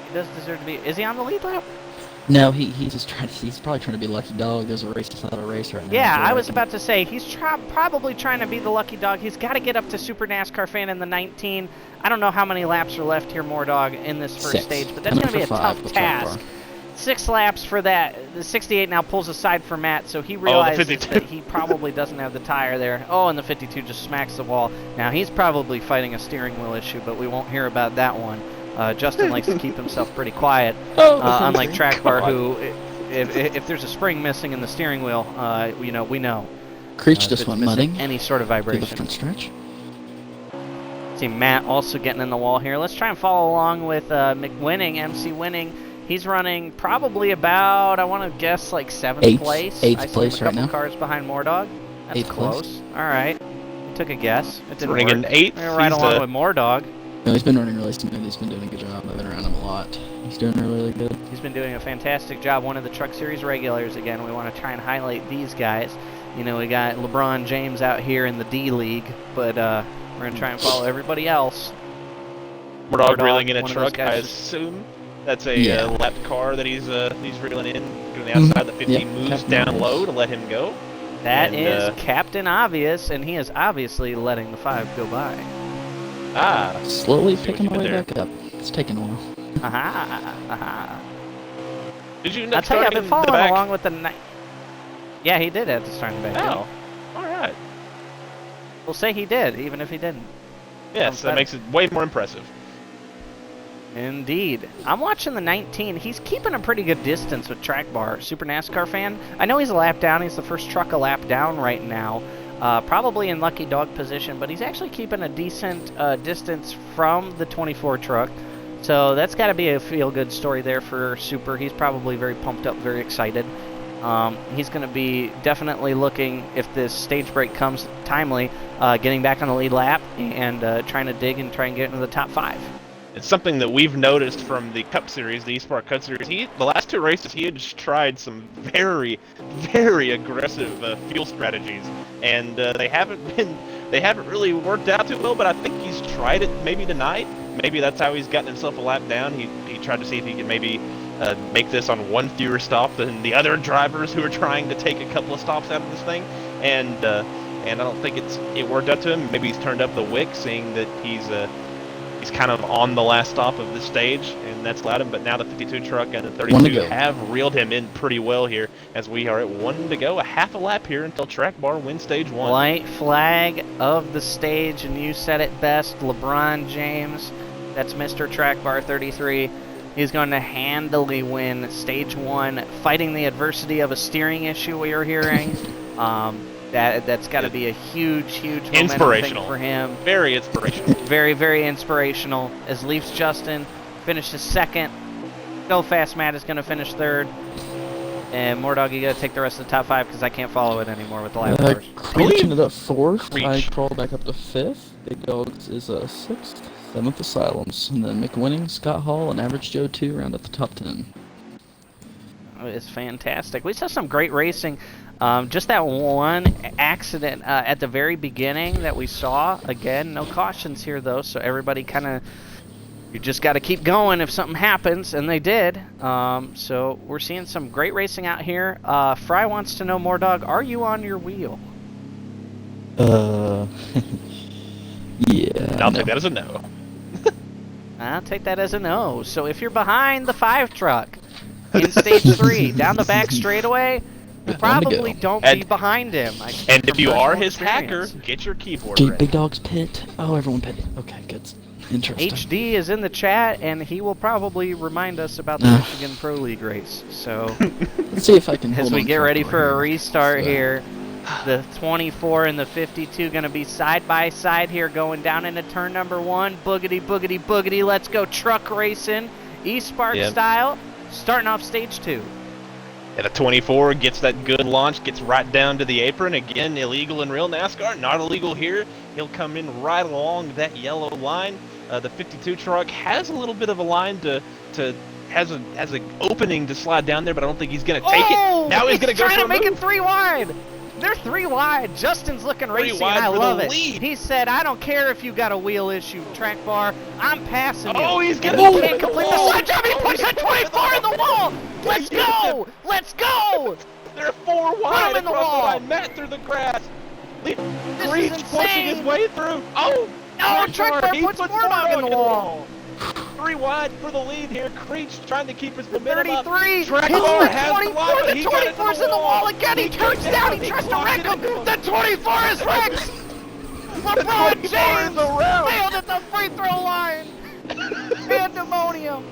He does deserve to be. Is he on the lead lap? No, he's probably trying to be lucky dog. There's a race without a race right now. Yeah, I was about to say, he's probably trying to be the lucky dog. He's got to get up to Super NASCAR Fan in the 19. I don't know how many laps are left here, Dog, in this first 6. stage, but that's going to be a tough task. 6 laps for that. The 68 now pulls aside for Matt, so he realizes that he probably doesn't have the tire there. Oh, and the 52 just smacks the wall. Now, he's probably fighting a steering wheel issue, but we won't hear about that one. Justin likes to keep himself pretty quiet, unlike Track Bar, who, if there's a spring missing in the steering wheel, we know. Creech just went mudding. Any sort of vibration. The front stretch. See Matt also getting in the wall here. Let's try and follow along with McWinning, MC Winning. He's running probably about, I want to guess, like 7th place. 8th place right now. A couple cars behind Mordog. That's 8th close. place. All right. Took a guess. It didn't running work. in 8th. We're right along with Mordog. No, he's been running really smooth. He's been doing a good job. I've been around him a lot. He's doing really good. He's been doing a fantastic job. One of the Truck Series regulars again. We want to try and highlight these guys. You know, we got LeBron James out here in the D League, but we're going to try and follow everybody else. Mordog reeling in a truck, I assume. That's a lap car that he's reeling in. Going the outside, the 50 moves down low to let him go. That is Captain Obvious, and he is obviously letting the 5 go by. Slowly picking my way back up. It's taking a while. Did you I'll tell you, I've been following along with the... Yeah, he did have to start in the back. Oh, alright. We'll say he did, even if he didn't. Yes, that makes it way more impressive. Indeed. I'm watching the 19. He's keeping a pretty good distance with Track Bar. Super NASCAR Fan. I know he's a lap down. He's the first truck a lap down right now. Probably in lucky dog position, but he's actually keeping a decent distance from the 24 truck. So that's got to be a feel-good story there for Super. He's probably very pumped up, very excited. He's going to be definitely looking, if this stage break comes timely, getting back on the lead lap and trying to dig and try and get into the top 5. It's something that we've noticed from the Cup Series, the eSpark Cup Series. The last 2 races, he had just tried some very, very aggressive fuel strategies, and they haven't really worked out too well. But I think he's tried it maybe tonight. Maybe that's how he's gotten himself a lap down. He tried to see if he could maybe make this on 1 fewer stop than the other drivers who are trying to take a couple of stops out of this thing, and I don't think it worked out to him. Maybe he's turned up the wick, seeing that He's kind of on the last stop of this stage, and that's allowed him. But now the 52 truck and the 1 to 32 go. have reeled him in pretty well here, as we are at 1 to go, a half a lap here until Track Bar wins stage 1. White flag of the stage, and you said it best, LeBron James. That's Mr. Track Bar 33. He's going to handily win stage 1, fighting the adversity of a steering issue we are hearing. That's got to be a huge momentum Inspirational thing for him. Very inspirational. Very inspirational. As Leafs Justin finishes second, Go Fast Matt is going to finish third. And Mordog, you got to take the rest of the top 5 because I can't follow it anymore with the lap numbers. Creech ended up 4th. Creech. I crawled back up to 5th. Big Dogs is 6th. 7th Asylums. And then McWinning, Scott Hall, and Average Joe 2 round at the top 10. It's fantastic. We saw some great racing. Just that one accident at the very beginning that we saw. Again, no cautions here, though, so everybody kind of... You just got to keep going if something happens, and they did. So we're seeing some great racing out here. Fry wants to know, Mordog, are you on your wheel? Yeah. I'll take that as a no. I'll take that as a no. So if you're behind the 5 truck in stage 3, down the back straightaway, you probably don't be behind him. And if you are his experience. hacker, get your keyboard Okay, ready. Big Dog's pit. Oh, everyone pitted. Okay, good. Interesting. HD is in the chat, and he will probably remind us about the Michigan Pro League race. So Let's see if I can as hold we on get to ready it for a here. restart So, here, the 24 and the 52 going to be side by side here, going down into turn number 1. Boogity. Let's go truck racing, eSpark style, starting off stage 2. And a 24 gets that good launch, gets right down to the apron. Again, illegal in real NASCAR, not illegal here. He'll come in right along that yellow line. The 52 truck has a little bit of a line has an opening to slide down there, but I don't think he's going to take it. Now he's going to go trying for to a make move. it 3 wide. They're 3 wide. Justin's looking Three racing, wide and I for the love it. lead. He said, I don't care if you got a wheel issue, Track Bar. I'm passing you. Oh, he's And gonna he put it can't in the complete the wall. side job. He Oh, puts he's that 24 in the wall. Let's go. Let's go. They're 4 wide in the across wall. the line. Matt through the grass. This Creech is pushing his insane. way through. Oh, No, Track Track Bar he puts puts Mordog in the wall. 3 wide for the lead here. Creech trying to keep his momentum up. 33. Track Hits Bar the has 24. line, but The he got it to 24's in the wall again. He turns goes down. He tries to clocks wreck it him. in. The 24 is wrecked. LeBron 24 is James around. failed at the free throw line. Pandemonium.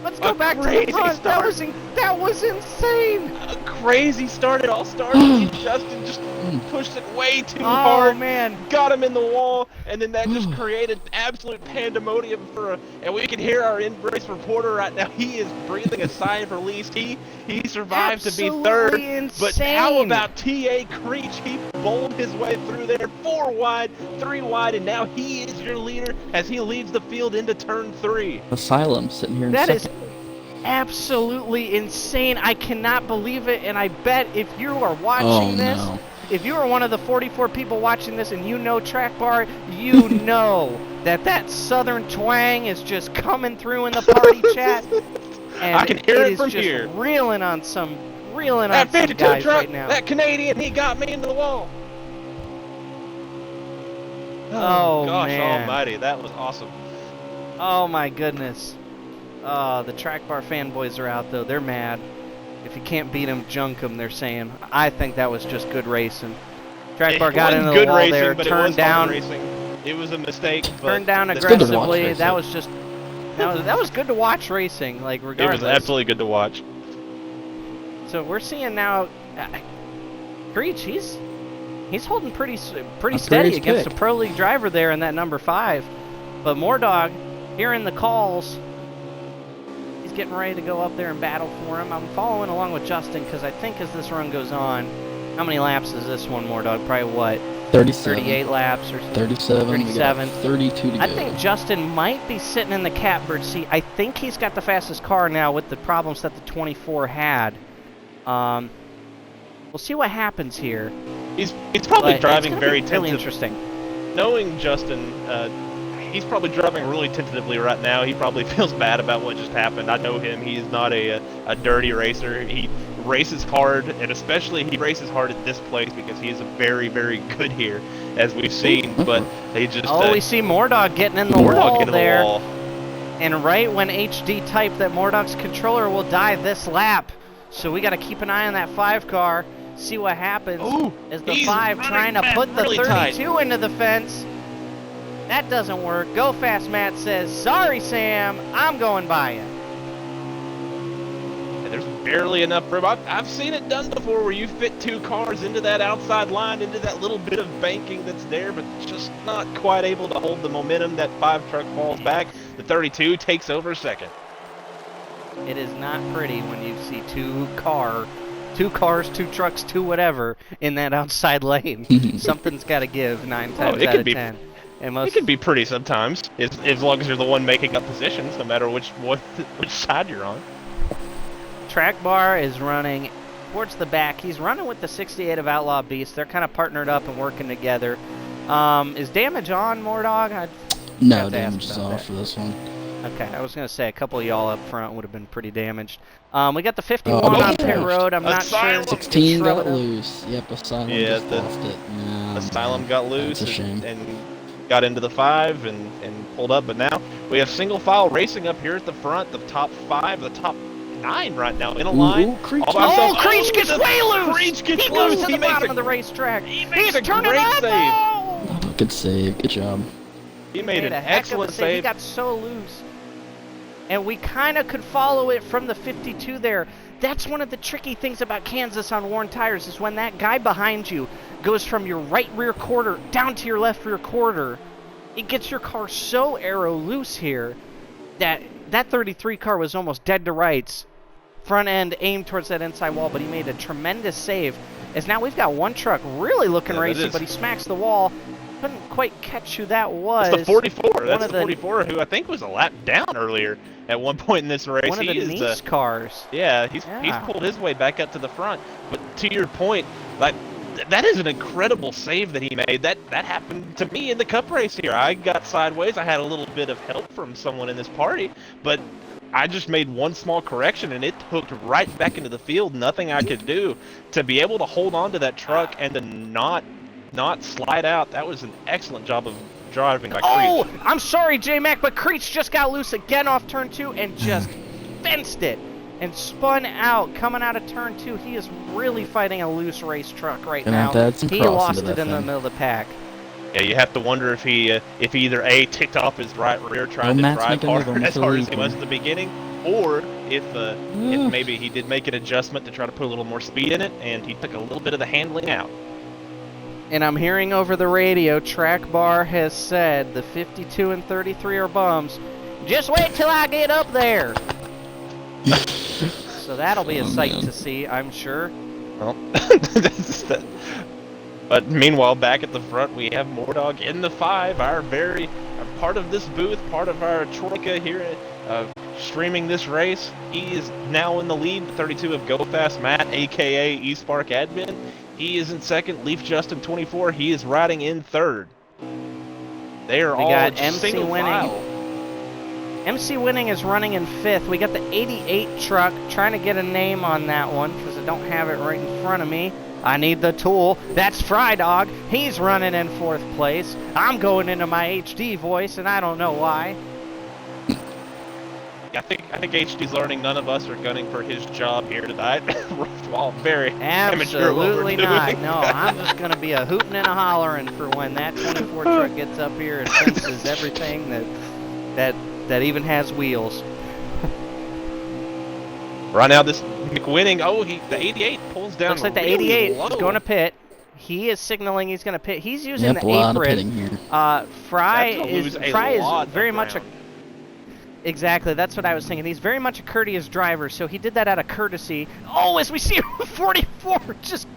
Let's go A back to the crazy front. start. That was insane. A crazy start. It all started. Justin just pushed it way too hard. Oh man. Got him in the wall, and then that just created absolute pandemonium and we can hear our in-race reporter right now. He is breathing a sigh of release. He survived to be third. Absolutely But how insane. about T.A. Creech? He bowled his way through there, 4 wide, 3 wide, and now he is your leader as he leads the field into turn 3. Asylum sitting here in That is second. absolutely insane. I cannot believe it, and I bet if you are watching this, no. if you are one of the 44 people watching this and you know Track Bar, you know that southern twang is just coming through in the party chat. And I can hear it is from just here. reeling on some That 52 guys truck, right now. that Canadian, he got me into the wall. Oh, gosh man. almighty, that was awesome. Oh my goodness. The Track Bar fanboys are out though. They're mad. If you can't beat them, junk them, they're saying. I think that was just good racing. Track Bar got into the good wall racing, there, but turned it was hard down, racing. It was a mistake. turned down but good to watch aggressively. racing. That was just that was good to watch racing. Like It regardless. was absolutely good to watch. So we're seeing now, Creech. He's holding pretty A steady great against pick. a pro league driver there in that number 5. But Mordog, hearing the calls, he's getting ready to go up there and battle for him. I'm following along with Justin because I think as this run goes on, how many laps is this one, Mordog? Probably what? 37. 38 laps or 37. We got 37. 32 to go. I think Justin might be sitting in the catbird seat. I think he's got the fastest car now with the problems that the 24 had. We'll see what happens here. He's probably But driving it's gonna very be really tentative. interesting. Knowing Justin, he's probably driving really tentatively right now. He probably feels bad about what just happened. I know him. He's not a dirty racer. He races hard, and especially he races hard at this place because he is very, very good here. as we've seen, but they just Oh, we see Mordog getting in the Mordog wall into there. the wall. And right when HD typed that Mordog's controller will die this lap. So we got to keep an eye on that 5 car, see what happens. Ooh, as the he's 5 running trying to Matt put the really 32 tight. into the fence. That doesn't work. Go Fast Matt says, sorry Sam, I'm going by you. There's barely enough room. I've seen it done before where you fit 2 cars into that outside line, into that little bit of banking that's there, but just not quite able to hold the momentum. That 5 truck falls back. The 32 takes over second. It is not pretty when you see 2 cars, 2 trucks, 2 whatever in that outside lane. Something's got to give 9 times out of 10. It can be pretty sometimes, as long as you're the one making up positions, no matter which side you're on. Track Bar is running towards the back. He's running with the 68 of Outlaw Beast. They're kind of partnered up and working together. Is damage on, Mordog? No, damage is off for this one. Okay, I was going to say a couple of y'all up front would have been pretty damaged. We got the 51 on pit road. I'm not sure. 16 got loose. Yep, Asylum just lost it. Asylum got loose That's a shame. and got into the 5 and pulled up. But now we have single file racing up here at the front. The top 5, the top 9 right now in a line. Creech. Oh, Creech gets way loose! Creech gets he goes loose. to the bottom of the racetrack. He's a turning great up. save. Oh! Good save. Good job. He made an a heck of excellent a save. He save. got so loose. And we kind of could follow it from the 52 there. That's one of the tricky things about Kansas on worn tires is when that guy behind you goes from your right rear quarter down to your left rear quarter, it gets your car so aero loose here that 33 car was almost dead to rights. Front end aimed towards that inside wall, but he made a tremendous save. As now we've got one truck really looking racy, but he smacks the wall. Couldn't quite catch who that was. It's the 44. That's the 44 who I think was a lap down earlier at one point in this race. One of the Nice cars. Yeah, he's pulled his way back up to the front. But to your point, like that is an incredible save that he made. That happened to me in the Cup race here. I got sideways. I had a little bit of help from someone in this party, but I just made one small correction and it hooked right back into the field. Nothing I could do to be able to hold on to that truck and to not slide out. That was an excellent job of driving by Creech. Oh, I'm sorry, J-Mac, but Creech just got loose again off turn 2 and just fenced it and spun out coming out of turn 2. He is really fighting a loose race truck right now. He lost it in the middle of the pack. Yeah, you have to wonder if he either A, ticked off his right rear trying to drive as hard as he was at the beginning, or if maybe he did make an adjustment to try to put a little more speed in it, and he took a little bit of the handling out. And I'm hearing over the radio, Track Bar has said the 52 and 33 are bums. Just wait till I get up there. So that'll be a sight to see, I'm sure. Well, but meanwhile, back at the front, we have Mordog in the 5, our part of this booth, part of our troika here, streaming this race. He is now in the lead, 32 of Go Fast Matt, aka eSpark Admin. He is in second. Leaf Justin 24. He is riding in third. They are all got just MC single winning. file. MC Winning is running in 5th. We got the 88 truck. Trying to get a name on that one because I don't have it right in front of me. I need the tool. That's Fry Dog. He's running in 4th place. I'm going into my HD voice, and I don't know why. I think HD's learning none of us are gunning for his job here tonight. We're all very amateur what we're Absolutely doing. not. No, I'm just going to be a hooting and a hollering for when that 24 truck gets up here and fences everything that even has wheels. Right now, this McWinning, the 88 pulls down. Looks like the really 88 low. is going to pit. He is signaling he's going to pit. He's using the a lot of apron. pitting here. Fry is very much ground. Exactly, that's what I was thinking. He's very much a courteous driver, so he did that out of courtesy. Oh, as we see 44 just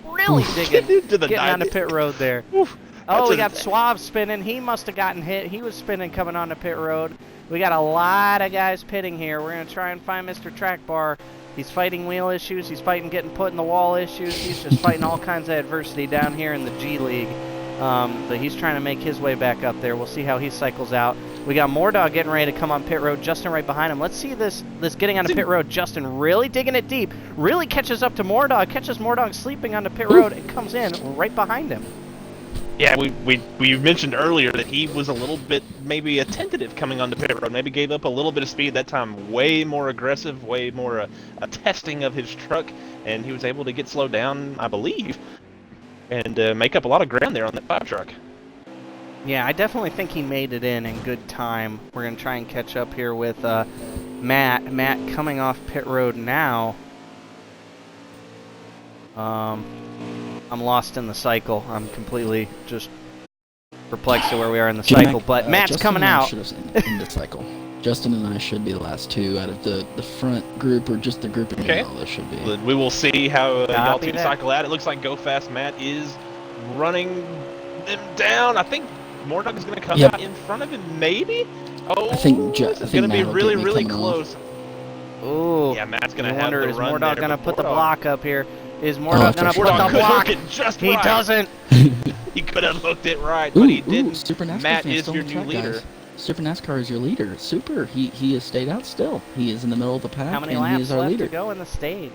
really getting onto pit road there. Oof. Oh, we got Suave spinning. He must have gotten hit. He was spinning coming onto pit road. We got a lot of guys pitting here. We're going to try and find Mr. Track Bar. He's fighting wheel issues. He's fighting getting put in the wall issues. He's just fighting all kinds of adversity down here in the G League. But he's trying to make his way back up there. We'll see how he cycles out. We got Mordog getting ready to come on pit road. Justin right behind him. Let's see this getting onto pit road. Justin really digging it deep. Really catches up to Mordog. Catches Mordog sleeping onto pit road and comes in right behind him. Yeah, we mentioned earlier that he was a little bit maybe tentative coming on the pit road. Maybe gave up a little bit of speed that time. Way more aggressive, way more a testing of his truck, and he was able to get slowed down, I believe, and make up a lot of ground there on that 5 truck. Yeah, I definitely think he made it in good time. We're going to try and catch up here with Matt. Matt coming off pit road now. I'm lost in the cycle. I'm completely just perplexed at where we are in the cycle. But Matt's Justin coming and I out. should have in the cycle. Justin and I should be the last 2 out of the front group, or just the group in Okay. general. That should be. We will see how y'all Copy two that. cycle out. It looks like Go Fast Matt is running them down. I think Mordog is going to come Yep. out in front of him, maybe? Oh, I think this is going to be Matt will really, get me really coming close. Ooh. Yeah, Matt's going I to have wonder, the is run Mordog there, going to but put the Mordog- block up here? Is I Mordog going to for put sure. the Mordog could block? hook it just He right. doesn't. He could have hooked it right, but he didn't. Super NASCAR Matt fan is still your on the new track, leader. guys. Super NASCAR is your leader. Super. He has stayed out still. He is in the middle of the pack, How many and he laps is our left leader. to go in the stage?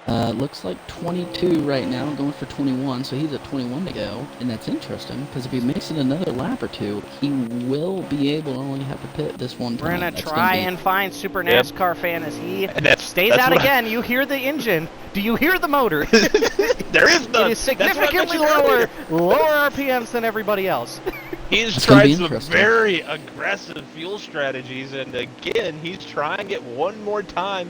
Looks like 22 right now, going for 21, so he's at 21 to go, and that's interesting, because if he makes it another lap or 2, he will be able to only have to pit this one time. We're going to That's try be- and find Super Yep. NASCAR fan as he And that's- stays that's out what I- again. You hear the engine. Do you hear the motor? There is none. It is That's what I significantly mentioned earlier. lower RPMs than everybody else. He's It's gonna tried be some interesting. very aggressive fuel strategies, and again, he's trying it one more time.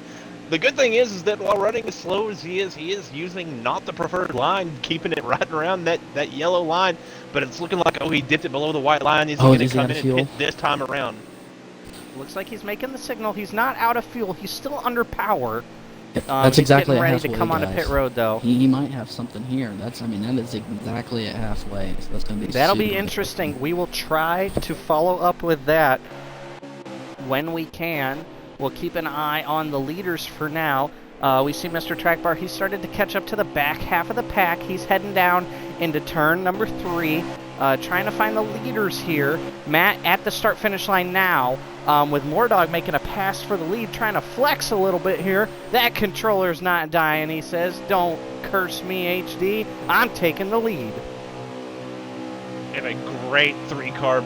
The good thing is that while running as slow as he is using not the preferred line, keeping it right around that yellow line. But it's looking like, oh, he dipped it below the white line. Is he going to is he come out in of and fuel? pit this time around? Looks like he's making the signal. He's not out of fuel. He's still under power. That's He's exactly getting at ready to halfway, come onto guys. pit road, though. He might have something here. That is exactly at halfway. So that's going to be That'll be super interesting. We will try to follow up with that when we can. We'll keep an eye on the leaders for now. We see Mr. Trackbar. He started to catch up to the back half of the pack. He's heading down into turn number 3, trying to find the leaders here. Matt at the start-finish line now, with Mordog making a pass for the lead, trying to flex a little bit here. That controller's not dying, he says. Don't curse me, HD. I'm taking the lead. And a great three-truck,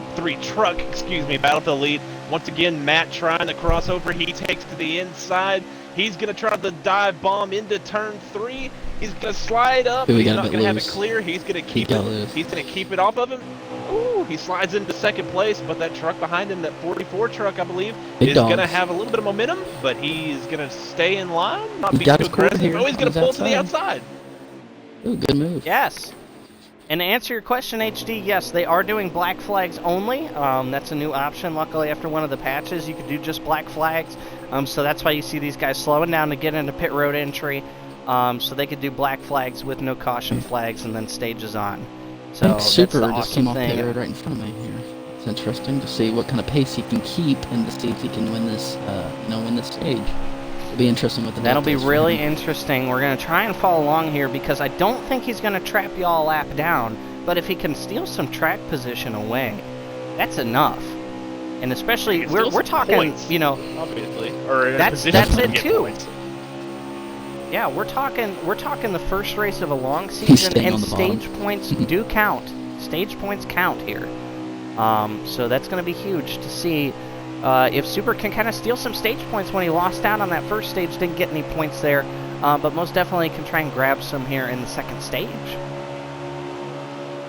battle for the lead. Once again, Matt trying to cross over. He takes to the inside. He's going to try the dive bomb into turn 3. He's going to slide up. Ooh, he He's got a not bit going to have it loose. clear. He's going to keep got it. loose. He's going to keep it off of him. Ooh, he slides into second place, but that truck behind him, that 44 truck, I believe, Big is going to dogs. have a little bit of momentum, but he's going to stay in line, not He be got too his corner aggressive. here. Oh, he's going to He's pull to the outside. outside. Ooh, good move. Yes. And to answer your question, HD, yes, they are doing black flags only. That's a new option. Luckily, after one of the patches, you could do just black flags. So that's why you see these guys slowing down to get into pit road entry. So they could do black flags with no caution flags and then stages on. So I think Super that's the just awesome came off thing. pit road right in front of me here. It's interesting to see what kind of pace he can keep and to see if he can win this, win this stage. It'll be interesting what the That'll delta be is for really him. interesting. We're going to try and follow along here because I don't think he's going to trap y'all a lap down. But if he can steal some track position away, that's enough. And especially, He can we're steal some talking, points. Obviously, or in a That's position to it get too. points. Yeah, we're talking the first race of a long season, staying and on the bottom. stage points do count. Stage points count here. So that's going to be huge to see if Super can kind of steal some stage points when he lost out on that first stage, didn't get any points there, but most definitely can try and grab some here in the second stage.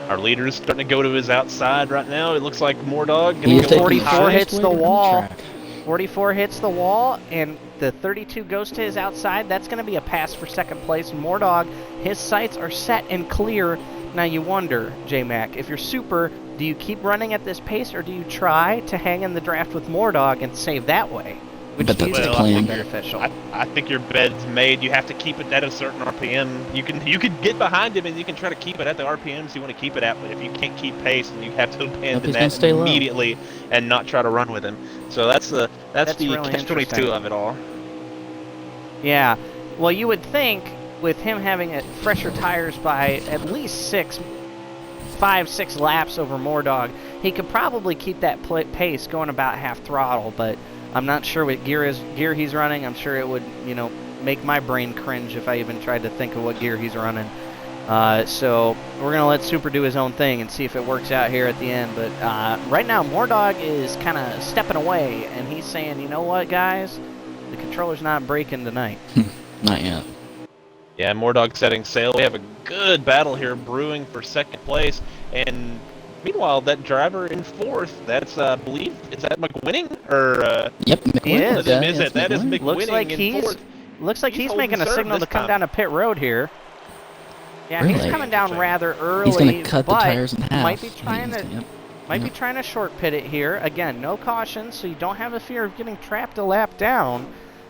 Our leader is starting to go to his outside right now. It looks like Mordog He going is to go taking 44 the high. shortest hits way the around wall. track. 44 hits the wall, and the 32 goes to his outside. That's going to be a pass for second place. Mordog, his sights are set and clear. Now you wonder, J-Mac, if you're Super, do you keep running at this pace, or do you try to hang in the draft with Mordog and save that way? Which But do you that's think the is more plan. beneficial? I think your bed's made. You have to keep it at a certain RPM. You can get behind him and you can try to keep it at the RPMs you want to keep it at. But if you can't keep pace, then you have to abandon he's gonna that stay low. immediately and not try to run with him. So that's the really catch-22 interesting. of it all. Yeah. Well, you would think with him having fresher tires by at least 5-6 laps over Mordog, he could probably keep that pace going about half throttle, but I'm not sure what gear he's running. I'm sure it would, make my brain cringe if I even tried to think of what gear he's running. So we're going to let Super do his own thing and see if it works out here at the end. But right now, Mordog is kind of stepping away, and he's saying, you know what, guys? The controller's not breaking tonight. Not yet. Yeah, Mordog setting sail. We have a good battle here brewing for second place. And meanwhile, that driver in fourth, that's, I believe, is that McWinning? Or, Yep, McWinning. That is McWinning Looks like in fourth. Looks like he's holding making a serve signal to this come time. down to pit road here. Yeah, Really? he's coming down rather early. He's going to cut the but tires in half. might be trying to Yep. Might be trying to short pit it here. Again, no caution, so you don't have a fear of getting trapped a lap down.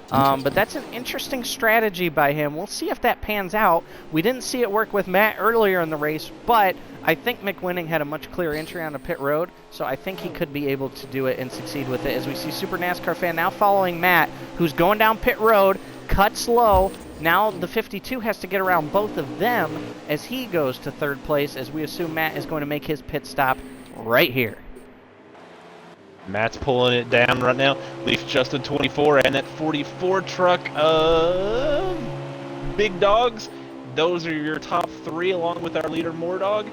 But that's an interesting strategy by him. We'll see if that pans out. We didn't see it work with Matt earlier in the race, but I think McWinning had a much clearer entry on the pit road, so I think he could be able to do it and succeed with it. As we see Super NASCAR fan now following Matt, who's going down pit road, cuts low. Now the 52 has to get around both of them as he goes to third place, as we assume Matt is going to make his pit stop right here. Matt's pulling it down right now. Leaf Justin 24 and that 44 truck of big dogs. Those are your top three along with our leader Mordog.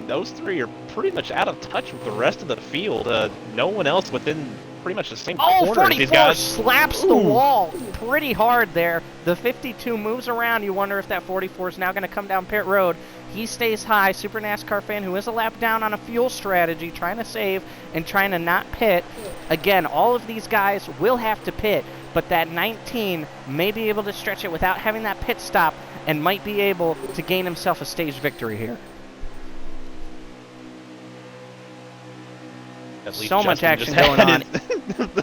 Those three are pretty much out of touch with the rest of the field. No one else within pretty much the same corner as these 44 guys. slaps the wall pretty hard there. The 52 moves around. You wonder if that 44 is now going to come down pit road. He stays high. Super NASCAR fan who is a lap down on a fuel strategy, trying to save and trying to not pit. Again, all of these guys will have to pit, but that 19 may be able to stretch it without having that pit stop and might be able to gain himself a stage victory here. So much action going on.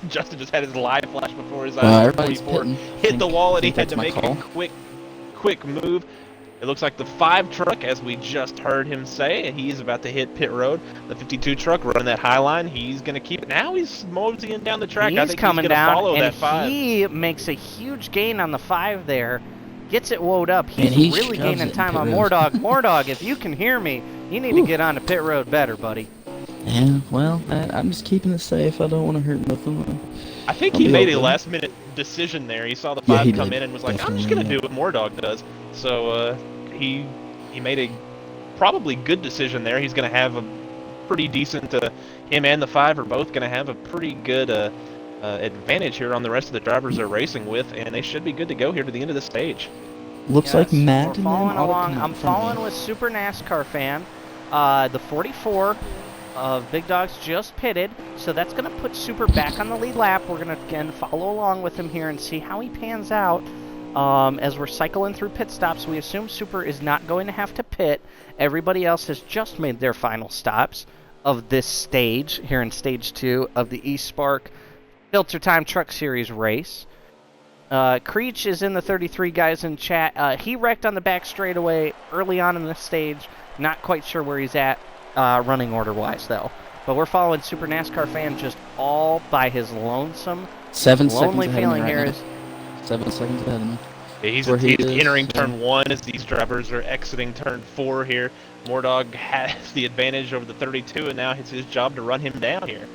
Justin just had his live flash before his eyes. Everybody's pitting. Hit the wall and he think had to that's make my a call. quick move. It looks like the 5 truck, as we just heard him say, and he's about to hit pit road. The 52 truck running that high line, he's going to keep it. Now he's moseying down the track. I He's think coming he's going to down, follow and that 5. he makes a huge gain on the 5 there. Gets it woed up. He's And he really shoves gaining it time in on pit road. Mordog. Mordog, if you can hear me, you need to get on the pit road better, buddy. Yeah, well, I'm just keeping it safe. I don't want to hurt nothing. I think I'll he be made okay. a last-minute decision there. He saw the Yeah, 5 he come did. in and was like, I'm Definitely, just going to yeah. do what Mordog does. So he made a probably good decision there. He's going to have a pretty decent, him and the 5 are both going to have a pretty good advantage here on the rest of the drivers they're racing with, and they should be good to go here to the end of the stage. Looks like Yes, Matt we're and them following ought to along. come I'm up front. following with Super NASCAR fan. The 44 of Big Dogs just pitted, so that's going to put Super back on the lead lap. We're going to, again, follow along with him here and see how he pans out. As we're cycling through pit stops, we assume Super is not going to have to pit. Everybody else has just made their final stops of this stage, here in Stage 2 of the eSpark Filtertime Truck Series race. Creech is in the 33 guys in chat. He wrecked on the back straightaway early on in the stage. Not quite sure where he's at running order-wise, though. But we're following Super NASCAR fan just all by his lonesome, 7 seconds lonely ahead feeling of me here. right now. 7 seconds ahead of me. Yeah, he's Where he is, entering yeah. turn 1 as these drivers are exiting turn 4 here. Mordog has the advantage over the 32, and now it's his job to run him down here.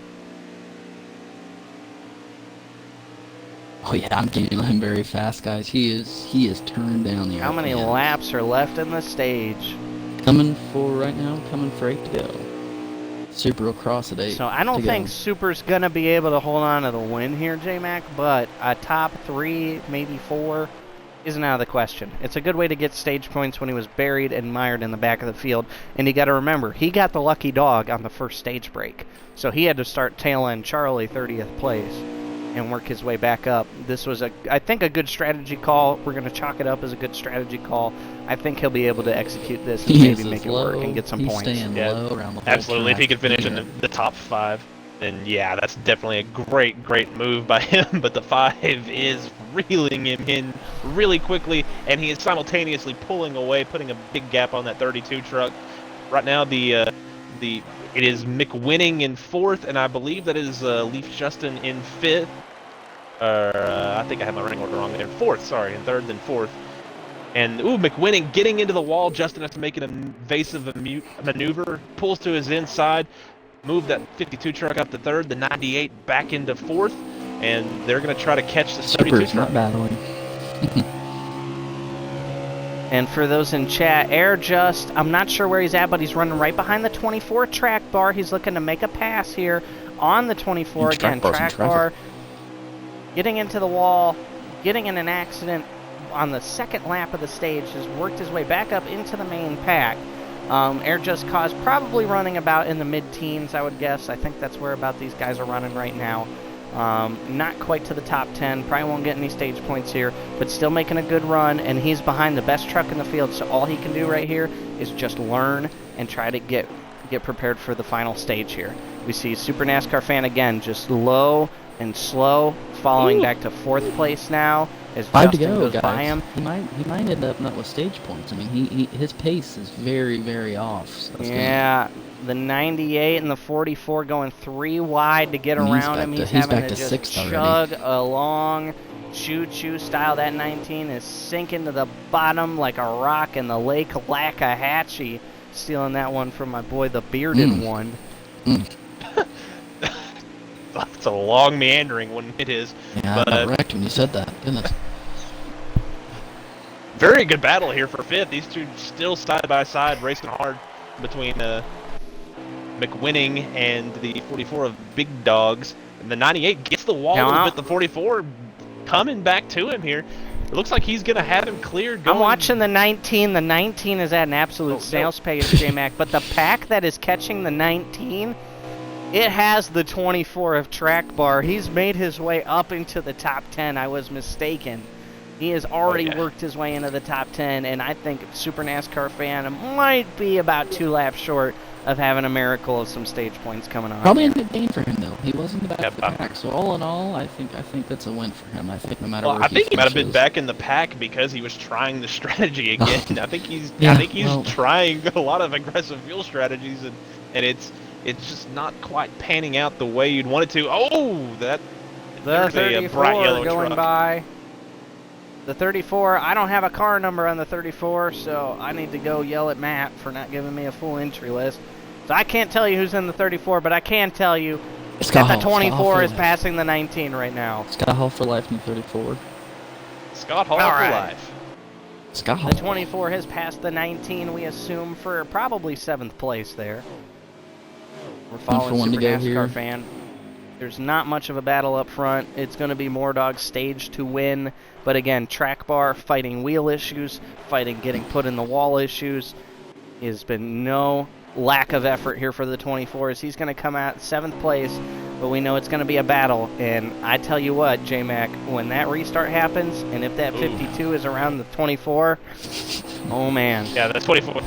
Oh yeah, I'm getting him very fast, guys. He is turned down the How many RPMs. laps are left in the stage? Coming for right now, coming for 8 to go. Super across at 8. So I don't to think go. Super's going to be able to hold on to the win here, J-Mac, but a top 3, maybe 4, isn't out of the question. It's a good way to get stage points when he was buried and mired in the back of the field. And you got to remember, he got the lucky dog on the first stage break. So he had to start tail end Charlie 30th place and work his way back up. This was, I think, a good strategy call. We're going to chalk it up as a good strategy call. I think he'll be able to execute this and He maybe is make it low. work and get some He's points. staying Yeah, low around the whole Absolutely, if he track. could finish Yeah. in the top 5, then yeah, that's definitely a great move by him. But the 5 is reeling him in really quickly, and he is simultaneously pulling away, putting a big gap on that 32 truck. Right now, it is McWinning in 4th, and I believe that is Leaf Justin in 5th. I think I have my running order wrong there. 4th, sorry, in 3rd, then 4th. And, McWinning getting into the wall. Justin has to make an evasive maneuver. Pulls to his inside. Move that 52 truck up to 3rd. The 98 back into 4th. And they're going to try to catch the 32 Super's truck. not battling. And for those in chat, Air Just, I'm not sure where he's at, but he's running right behind the 24 track bar. He's looking to make a pass here on the 24. Again, track bar, getting into the wall, getting in an accident on the second lap of the stage, has worked his way back up into the main pack. Air Just Cause probably running about in the mid-teens, I would guess. I think that's where about these guys are running right now. Not quite to the top 10, probably won't get any stage points here, but still making a good run, and he's behind the best truck in the field, so all he can do right here is just learn and try to get prepared for the final stage here. We see Super NASCAR Fan again, just low and slow, following back to 4th place now as 5 Justin to go, goes guys. by him. He might end up not with stage points. I mean, his pace is very, very off. So Yeah, the 98 and the 44 going 3 wide to get around him. He's having back to just 6th chug along, choo-choo style. That 19 is sinking to the bottom like a rock in the Lake Lackahatchee. Stealing that one from my boy, the bearded one. It's a long meandering one, it is. Yeah, but, I got wrecked when you said that. Goodness. Very good battle here for 5th. These two still side by side, racing hard between McWinning and the 44 of Big Dogs. And the 98 gets the wall a little bit. The 44 coming back to him here. It looks like he's going to have him cleared. I'm watching the 19. The 19 is at an absolute snail's pace, J-Mac. But the pack that is catching the 19, it has the 24 of track bar. He's made his way up into the top 10. I was mistaken. He has already worked his way into the top 10, and I think Super NASCAR Fan might be about 2 laps short of having a miracle of some stage points coming on. Probably a good gain for him though. He was in the back of the pack, so all in all, I think that's a win for him. I think no matter where I think he might have been finishes- back in the pack because he was trying the strategy again. I think he's well, trying a lot of aggressive fuel strategies, and it's just not quite panning out the way you'd want it to. Oh, The there's a bright 34 yellow going truck. by. The 34, I don't have a car number on the 34, so I need to go yell at Matt for not giving me a full entry list. So I can't tell you who's in the 34, but I can tell you that the 24 is passing the 19 right now. Scott Hall for life in the 34. Scott Hall All for right. life. Scott Hall. The 24 has passed the 19, we assume, for probably 7th place there. We're following one to Super go NASCAR here. Fan. There's not much of a battle up front. It's going to be Moordog's stage to win. But again, track bar fighting wheel issues, fighting getting put in the wall issues. There's been no lack of effort here for the 24s. He's going to come out 7th place, but we know it's going to be a battle. And I tell you what, J-Mac, when that restart happens, and if that 52 is around the 24, oh man. Yeah, that's 24.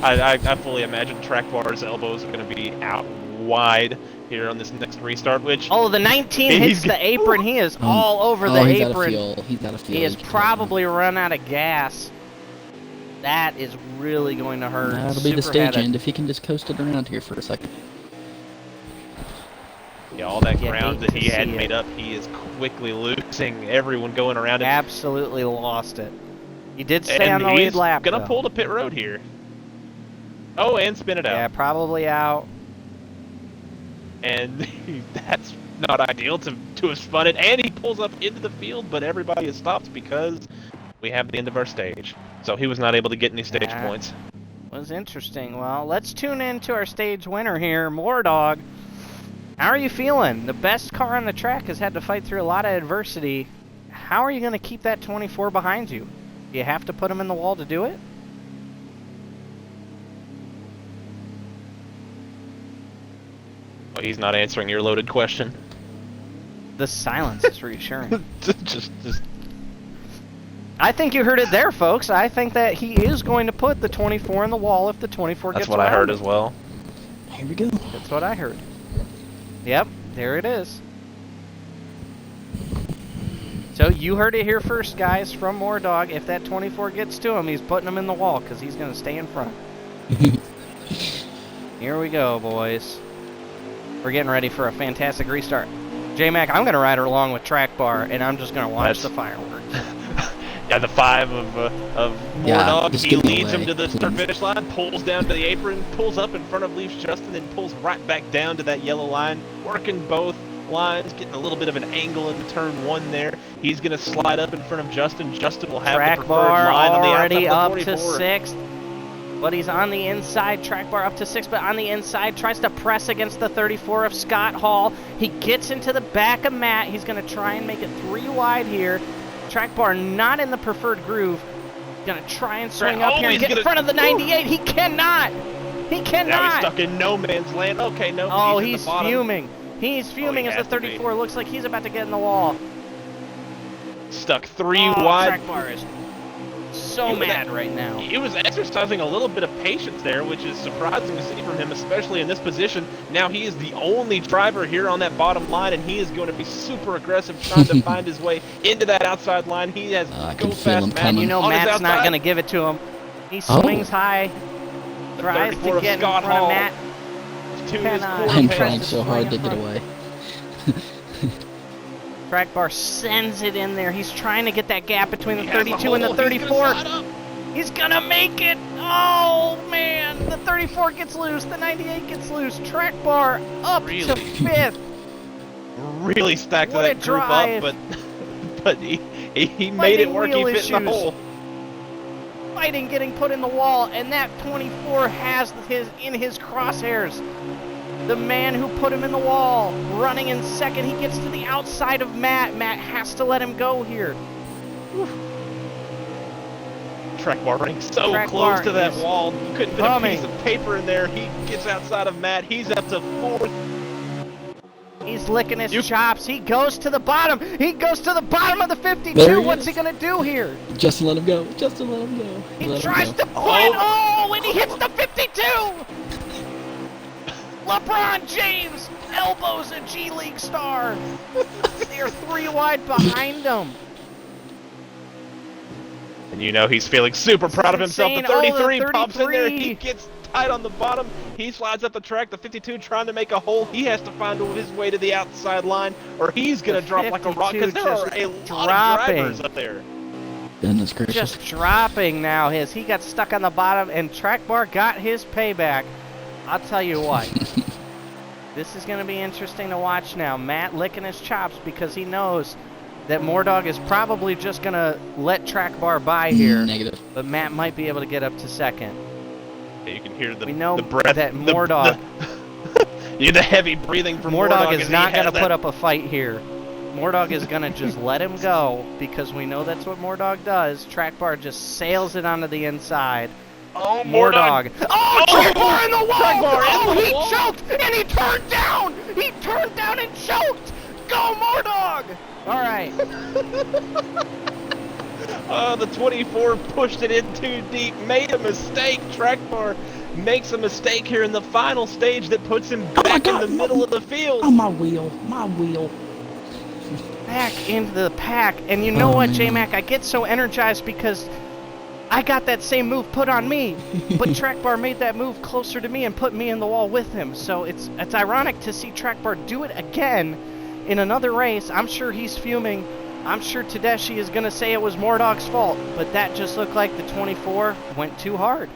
I fully imagine track bar's elbows are going to be out wide here on this next restart, which... Oh, the 19 hits the apron. He is all over the he's apron. He's got a feel. He has probably run out of gas. That is really going to hurt. That'll be the stage end if he can just coast it around here for a second. Yeah, all that You ground hate that he to had see made it. up, he is quickly losing everyone going around him. Absolutely lost it. He did stay And on the lead he's lap, gonna though. pull to pit road here. Oh, and spin it out. Yeah, probably out. And that's not ideal to have spun it. And he pulls up into the field, but everybody is stopped because we have the end of our stage. So he was not able to get any stage points. Was interesting. Well, let's tune in to our stage winner here, Moordog. How are you feeling? The best car on the track has had to fight through a lot of adversity. How are you going to keep that 24 behind you? Do you have to put him in the wall to do it? Well, he's not answering your loaded question. The silence is reassuring. just I think you heard it there, folks. I think that he is going to put the 24 in the wall if the 24 that's gets what I around heard him. as well. Here we go. That's what I heard. Yep, there it is. So you heard it here first, guys, from Moordog. If that 24 gets to him, he's putting him in the wall because he's going to stay in front. Here we go, boys. We're getting ready for a fantastic restart. J-Mac, I'm going to ride along with track bar, and I'm just going to watch the fireworks. Yeah, the 5 of Moordog. just He give me leads him away, to the please. start-finish line, pulls down to the apron, pulls up in front of Leafs Justin, and pulls right back down to that yellow line, working both lines, getting a little bit of an angle in turn 1 there. He's going to slide up in front of Justin. Justin will have Track the preferred bar line on the already outside up of the to 44. 6th. But he's on the inside. Track bar up to 6th, but on the inside. Tries to press against the 34 of Scott Hall. He gets into the back of Matt. He's going to try and make it 3 wide here. Track bar not in the preferred groove. Gonna try and swing up here and get in front of the 98. He cannot. He cannot. Now he's stuck in no man's land. Okay, no. Oh, he's he's fuming. He's fuming as the has to be. 34 looks like he's about to get in the wall. Stuck 3 Oh, wide. Track bar is so mad right now. He was exercising a little bit of patience there, which is surprising to see from him, especially in this position. Now he is the only driver here on that bottom line, and he is going to be super aggressive trying to find his way into that outside line. He has can go feel him fast Matt. coming. You know on his Matt's not outside. going to give it to him. He swings high, tries 34 to of get in Scott front Hall. of Matt. To his Cannot. quarter I'm pace. trying so hard to Swing get in away. Track bar sends it in there. He's trying to get that gap between the He has a 32 and the hole. He's gonna 34. slide up. He's gonna make it! Oh man! The 34 gets loose, the 98 gets loose. Track bar up to Really? 5th. Really stacked What a that group drive. up, but he made it Fighting work. He wheel fit in the issues. hole. Fighting getting put in the wall, and that 24 has his in his crosshairs. The man who put him in the wall, running in second. He gets to the outside of Matt. Matt has to let him go here. Track bar running so Track close bar to that is wall. You couldn't fit coming. a piece of paper in there. He gets outside of Matt. He's up to 4th. He's licking his chops. He goes to the bottom. He goes to the bottom of the 52. There he What's is. he gonna do here? Justin, let him go. Justin, let him go. He Let him tries go. to put it. Oh, and he hits the 52. LeBron James elbows a G League star. They're 3 wide behind him. And you know he's feeling super proud of himself. The insane. Oh, the 33 pops in there. 33. He gets tight on the bottom. He slides up the track. The 52 trying to make a hole. He has to find his way to the outside line, or he's going to The drop like a rock because 52 there are just a lot of dropping. drivers up there. Goodness gracious. Just dropping now. He got stuck on the bottom, and Track Bar got his payback. I'll tell you what. This is going to be interesting to watch now. Matt licking his chops because he knows that Moordog is probably just going to let Track Bar by here. Negative. But Matt might be able to get up to second. You can hear the, We know the breath. that Moordog, The heavy breathing from Moordog as is he not has going to that- put up a fight here. Moordog is going to just let him go because we know that's what Moordog does. Track Bar just sails it onto the inside. Oh, Moordog. Oh, Track Bar in the wall! Track Bar in Oh, the he wall. choked and he turned down! He turned down and choked! Go, Moordog! All right. The 24 pushed it in too deep, made a mistake. Track Bar makes a mistake here in the final stage that puts him back in the middle of the field. Oh, my wheel. My wheel. Back into the pack. And you know Oh, what, man. J-Mac? I get so energized because I got that same move put on me. But Track Bar made that move closer to me and put me in the wall with him. So it's ironic to see Track Bar do it again in another race. I'm sure he's fuming. I'm sure Tedeschi is going to say it was Moordog's fault. But that just looked like the 24 went too hard.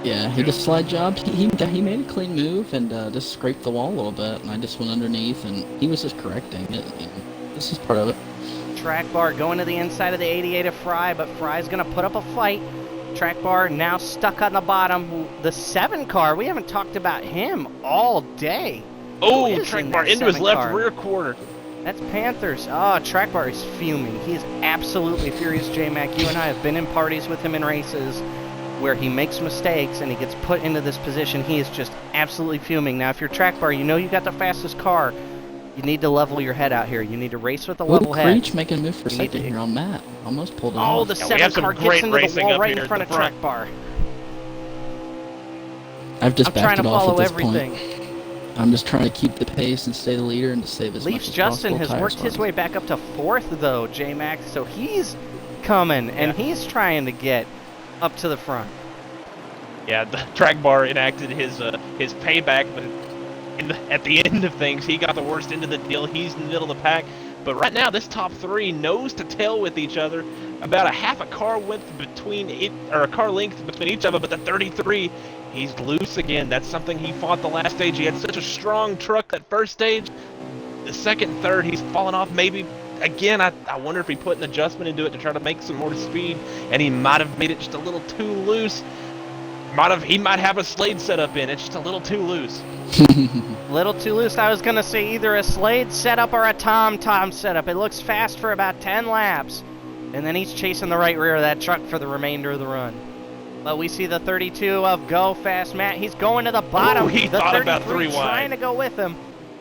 Yeah, he just slide jobbed. He made a clean move and just scraped the wall a little bit, and I just went underneath, and he was just correcting it. You know, this is part of it. Track Bar going to the inside of the 88 of Fry, but Fry's going to put up a fight. Track Bar now stuck on the bottom. The 7 car, we haven't talked about him all day. Who Oh, is Track in Bar that into his 7 left car? rear quarter. That's Panthers. Oh, Track Bar is fuming. He is absolutely furious, J-Mac. You and I have been in parties with him in races where he makes mistakes and he gets put into this position. He is just absolutely fuming. Now, if you're Track Bar, you know you got the fastest car. You need to level your head out here. You need to race with a level head. Creech making a move for You need second to- here on Matt. Almost pulled it Oh, off. the Yeah, we 7 have some car great gets into the racing wall up right here in at front the of Track front. Bar. I've just I'm trying backed to it off follow at this everything. point. I'm just trying to keep the pace and stay the leader and to save as much Leafs as Justin possible has tire worked his spots. way back up to 4th, though, J-Mac. So he's coming, and he's trying to get up to the front. Yeah, the Track Bar enacted his payback, but at the end of things, he got the worst end of the deal. He's in the middle of the pack. But right now, this top 3 nose to tail with each other. About a half a car length between each of them. But the 33, he's loose again. That's something he fought the last stage. He had such a strong truck that first stage. the second and third, he's fallen off. Maybe, again, I wonder if he put an adjustment into it to try to make some more speed, and he might have made it just a little too loose. He might have a Slade setup in. It's just a little too loose. Little too loose. I was going to say either a Slade setup or a Tom setup. It looks fast for about 10 laps. And then he's chasing the right rear of that truck for the remainder of the run. But we see the 32 of Go Fast Matt. He's going to the bottom. Oh, he the thought about 33 3 wide. trying to go with him.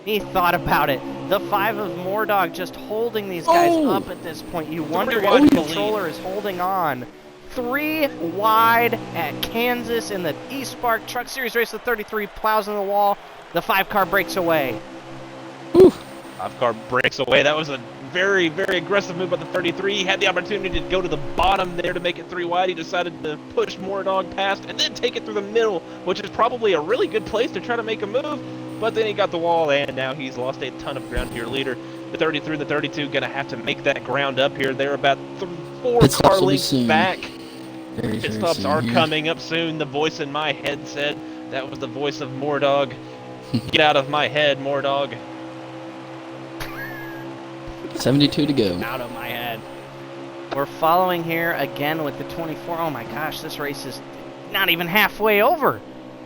He thought about it. The 5 of Mordog just holding these guys up at this point. You wonder why the controller is holding on. 3 wide at Kansas in the eSpark Truck Series race. The 33 plows in the wall. The 5 car breaks away. 5 car breaks away. That was a very, very aggressive move by the 33. He had the opportunity to go to the bottom there to make it 3 wide. He decided to push Mordog past and then take it through the middle, which is probably a really good place to try to make a move. But then he got the wall, and now he's lost a ton of ground to your leader. The 33 and the 32 going to have to make that ground up here. They're about 4 car lengths back. Pit stops are coming up soon. The voice in my head said, that was the voice of Mordog. Get out of my head, Mordog. 72 to go. Out of my head. We're following here again with the 24. Oh my gosh, this race is not even halfway over.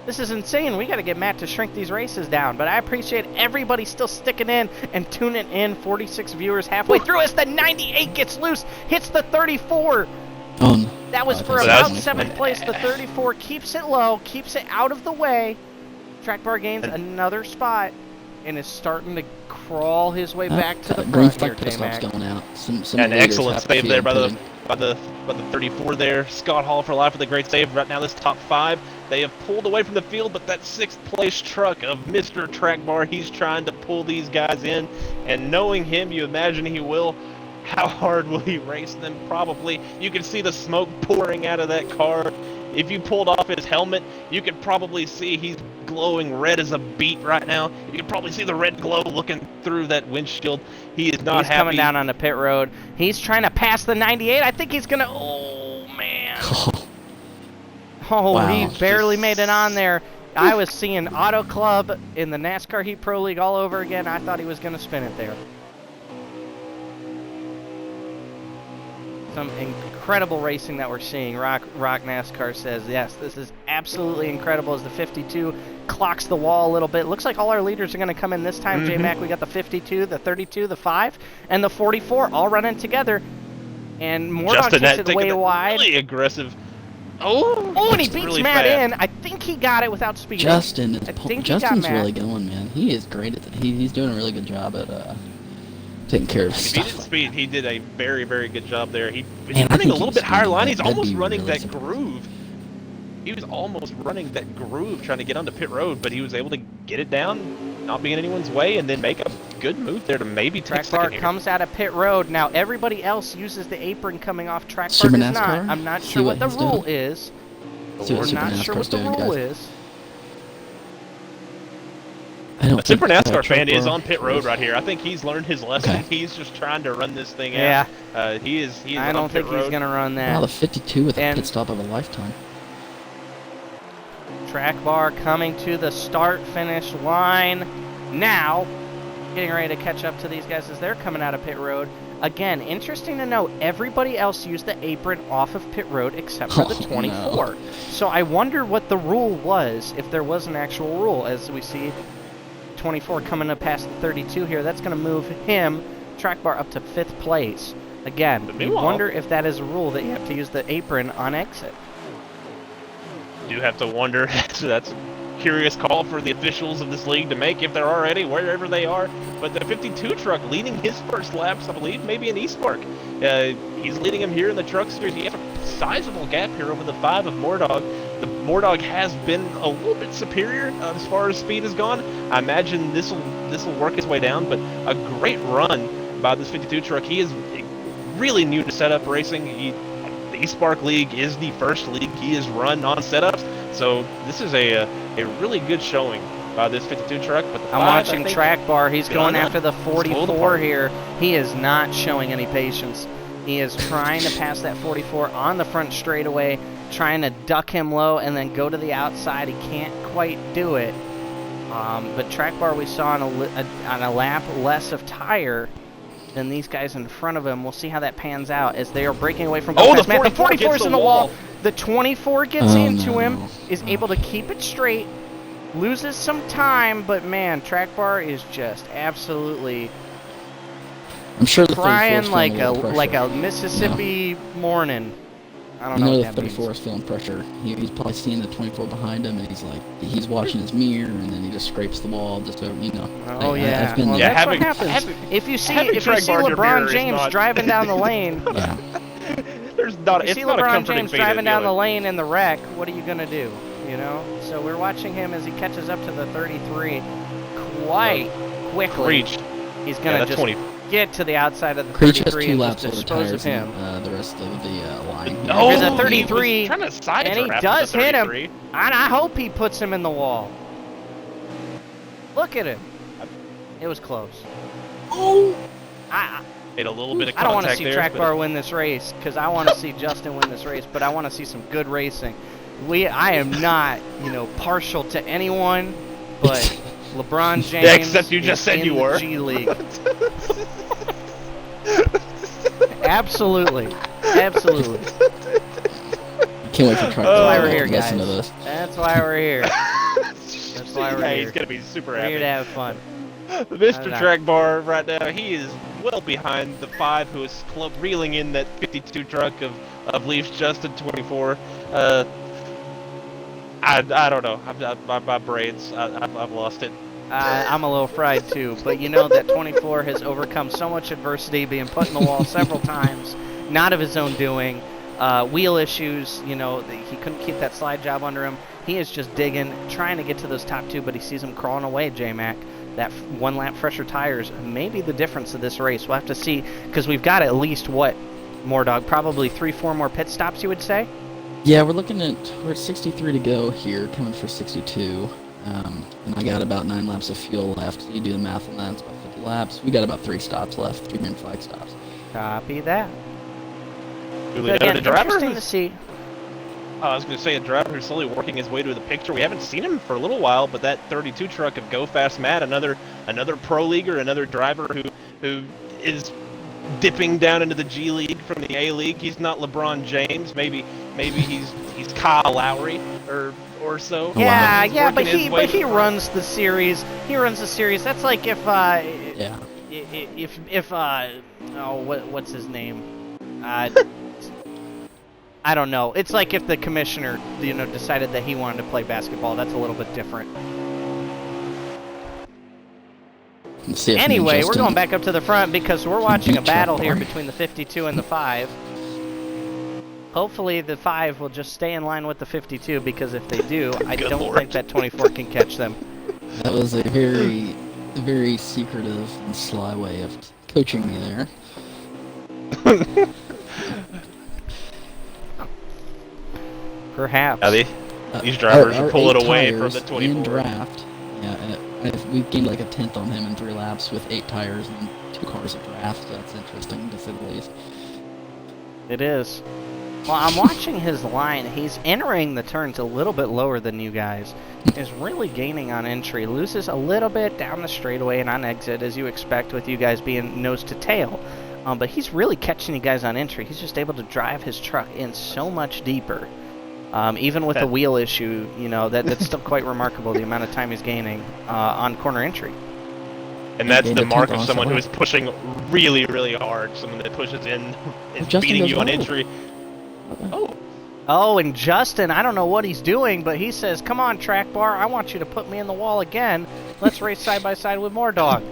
This is insane. We got to get Matt to shrink these races down. But I appreciate everybody still sticking in and tuning in. 46 viewers halfway through as the 98 gets loose. Hits the 34. That was for about 7th place. The 34 keeps it low, keeps it out of the way. Track bar gains another spot and is starting to crawl his way back to the green front flag here, pit stop's going out. Some An leaders excellent have to save feel there by the included. 34 there. Scott Hall for life with a great save. Right now this top 5, they have pulled away from the field, but that 6th place truck of Mr. Track Bar, he's trying to pull these guys in, and knowing him, you imagine he will. How hard will he race them? Probably. You can see the smoke pouring out of that car. If you pulled off his helmet, you could probably see he's glowing red as a beet right now. You can probably see the red glow looking through that windshield. He is not happy. He's coming down on the pit road. He's trying to pass the 98. I think he's going to... Oh, man. Oh, Wow. he barely made it on there. I was seeing Auto Club in the NASCAR Heat Pro League all over again. I thought he was going to spin it there. Some incredible racing that we're seeing. Rock NASCAR says, yes, this is absolutely incredible as the 52 clocks the wall a little bit. Looks like all our leaders are going to come in this time, J-Mac. We got the 52, the 32, the 5, and the 44 all running together. And Mordog takes it way wide. Really aggressive. And he beats really Matt fast. in. I think he got it without speeding. Justin's Matt. really going, man. He is great at he's doing a really good job at taking care of If he stuff. didn't speed, he did a very, very good job there. He's Man, I running think a little he's bit higher speeding. line. He's That'd almost be running really that surprising. groove. He was almost running that groove trying to get onto pit road, but he was able to get it down, not be in anyone's way, and then make a good move there to maybe take Track bar second here. comes out of pit road. Now everybody else uses the apron coming off. Track bar Super does not. NASCAR? I'm not See sure what what the he's rule doing? is. See what We're Super not sure what NASCAR's the doing, rule guys. is. I don't A Super think NASCAR fan Track is Bar on pit road right here. I think he's learned his lesson. Okay. He's just trying to run this thing Yeah. out. He is I on don't pit think he's road. going to run that. Wow, the 52 with a And- pit stop of a lifetime. Track bar coming to the start-finish line now. Getting ready to catch up to these guys as they're coming out of pit road. Again, interesting to note, everybody else used the apron off of pit road except for the Oh, 24. no. So I wonder what the rule was, if there was an actual rule. As we see 24 coming up past the 32 here, that's going to move him, track bar, up to 5th place. Again, Could be you wrong. wonder if that is a rule that you have to use the apron on exit. Do have to wonder. That's a curious call for the officials of this league to make if they're already wherever they are. But the 52 truck leading his first laps, I believe, maybe an eSpark. He's leading him here in the truck series. He has a sizable gap here over the 5 of Mordog. The Mordog has been a little bit superior as far as speed has gone. I imagine this will work its way down, but a great run by this 52 truck. He is really new to setup racing. The eSpark League is the first league he has run on setups, so this is a really good showing by this 52 truck. But the I'm 5, I watching think, track bar. He's Good going on after the that. Just hold 44 apart. here. He is not showing any patience. He is trying to pass that 44 on the front straightaway, trying to duck him low and then go to the outside. He can't quite do it. But track bar we saw on a lap less of tire than these guys in front of him. We'll see how that pans out as they are breaking away from Oh, the Matt. The 44 is in the wall. wall. The 24 gets into him, no. is able to keep it straight, loses some time, but man, track bar is just absolutely I'm sure the 34 crying is feeling a little like a pressure. Mississippi morning. I don't You know know what the that 34 means. is feeling pressure. He's probably seeing the 24 behind him, and he's watching his mirror, and then he just scrapes the wall just over, you know. Oh yeah, I've been well, there. that's having- what happens. having- If you see having track bar in your mirror LeBron is James not- driving down the lane, Yeah. There's not. you It's see not a LeBron comforting James feeling, driving down the feeling. lane in the wreck, what are you gonna do? You know. So we're watching him as he catches up to the 33 quite quickly. Creech. He's Yeah, gonna that's just 20. get to the outside of the Creech has 33 2 and laps just over dispose of tires him. and the rest of the line. Oh, There's a he was 33, trying to side and he draft does the hit him. 33. And I hope he puts him in the wall. Look at him. It was close. Oh! Made a little bit of I don't want to contact see there, Track but- Bar win this race because I want to see Justin win this race, but I want to see some good racing. I am not, partial to anyone, but LeBron James. Yeah, except you just is said in you the were. G League. Absolutely, absolutely. Can't wait for Truck That's why to we're here, listen guys. to this. That's why we're here. That's why we're Yeah, here. he's gonna be super We're here to happy. have fun. Mr. know. Track Bar right now, he is well behind the 5 who is reeling in that 52 truck of Leafs Justin 24. I don't know. My brains, I've lost it. I'm a little fried too, but you know that 24 has overcome so much adversity, being put in the wall several times, not of his own doing. Wheel issues, he couldn't keep that slide job under him. He is just digging, trying to get to those top 2, but he sees him crawling away, J-Mac. That 1 lap fresher tires may be the difference of this race. We'll have to see, because we've got at least, Mordog, probably 3-4 more pit stops, you would say? Yeah, we're at 63 to go here, coming for 62. And I got about 9 laps of fuel left. So you do the math on that, it's about 50 laps. We got about 3 stops left, 3 green flag stops. Copy that. Really Again, the driver interesting to who's- see. I was going to say a driver who's slowly working his way to the picture. We haven't seen him for a little while, but that 32 truck of Go Fast Matt, another pro leaguer, another driver who is dipping down into the G League from the A League. He's not LeBron James. Maybe he's Kyle Lowry or so. Yeah, He's yeah, working but his way to he the front. runs the series. He runs the series. That's like if Yeah. what's his name? I don't know. It's like if the commissioner, decided that he wanted to play basketball. That's a little bit different. Let's see if me and Anyway, we're Justin- going back up to the front because we're watching a beat battle Track here Bar. between the 52 and the 5. Hopefully the 5 will just stay in line with the 52 because if they do, I Good don't Lord. think that 24 can catch them. That was a very, very secretive and sly way of coaching me there. Perhaps. Yeah, these drivers are pulling 8 away from tires the 24. in draft. Yeah, we gained like a 10th on him in 3 laps with 8 tires and 2 cars of draft. That's interesting to say the least. It is. Well, I'm watching his line. He's entering the turns a little bit lower than you guys. Is really gaining on entry. Loses a little bit down the straightaway and on exit, as you expect with you guys being nose to tail. But he's really catching you guys on entry. He's just able to drive his truck in so much deeper. Even with the wheel issue, that's still quite remarkable, the amount of time he's gaining on corner entry. And that's gained the a mark 10th of on someone who is Sawyer. pushing really, really hard. Someone that pushes in, is Justin beating goes you on low. entry. Oh, Oh, and Justin, I don't know what he's doing, but he says, come on, Track Bar, I want you to put me in the wall again. Let's race side by side with Mordog.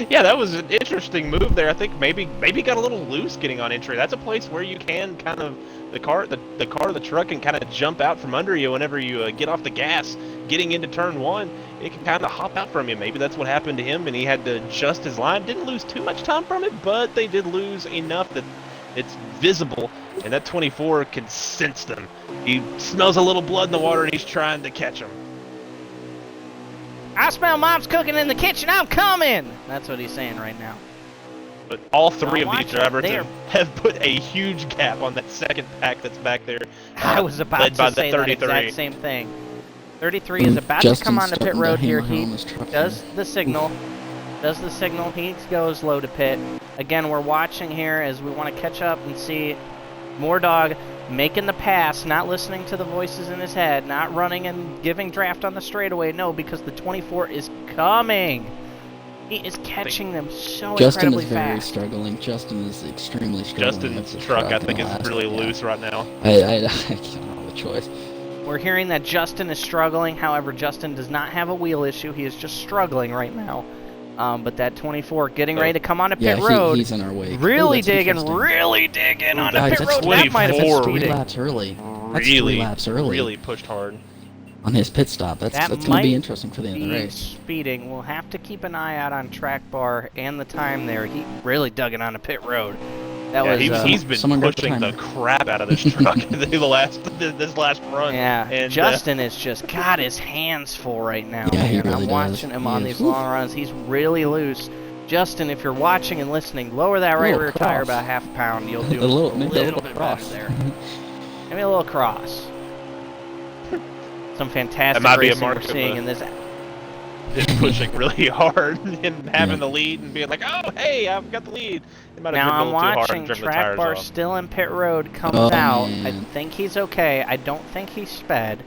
yeah, that was an interesting move there. I think maybe got a little loose getting on entry. That's a place where you can kind of the car, the truck can kind of jump out from under you whenever you get off the gas. Getting into turn 1, it can kind of hop out from you. Maybe that's what happened to him, and he had to adjust his line. Didn't lose too much time from it, but they did lose enough that it's visible, and that 24 can sense them. He smells a little blood in the water, and he's trying to catch them. I smell Mom's cooking in the kitchen, I'm coming! That's what he's saying right now. But all 3 Now of these watch it. drivers They are- have put a huge gap on that second pack that's back there. I was about led by to the say that 33. exact same thing. 33 is about to come on the pit Justin's road starting to here. hammer He on this truck does here. the signal. He goes low to pit. Again, we're watching here as we want to catch up and see Moordog making the pass, not listening to the voices in his head, not running and giving draft on the straightaway. No, because the 24 is coming. He is catching them so Justin incredibly is very fast. struggling. Justin is extremely struggling. with Justin's this truck, I in think, the is last really lap. loose right now. I don't have a choice. We're hearing that Justin is struggling. However, Justin does not have a wheel issue. He is just struggling right now. But that 24 getting ready to come on a pit road. He's in our wake. Really Ooh, that's digging interesting. on Guys, a pit that's road. That might have been 24. 3 speeding. laps early. That's 3 laps early Really pushed hard. on his pit stop. That's That going to might be interesting for the end of the Be race. speeding. We'll have to keep an eye out on track bar and the time there. He really dug it on a pit road. That Yeah, was he's been someone grab the pushing the timer. crap out of this truck this last run. yeah. And, Justin is just got his hands full right now. Yeah, he man. really I'm does. watching him He on is. these long runs. He's really loose. Justin, if you're watching and listening, lower that right Little rear tire cross. about half a pound. You'll do maybe a a little little bit cross. better there. Maybe a little cross. Some fantastic might be a racing mark we're of seeing a- in this. just pushing really hard and having Yeah. the lead and being like, oh, hey, I've got the lead. It might have Now driven a I'm little too hard watching and driven the track tires bar off. still in pit road comes Oh, out. I man. think he's okay. I don't think he sped.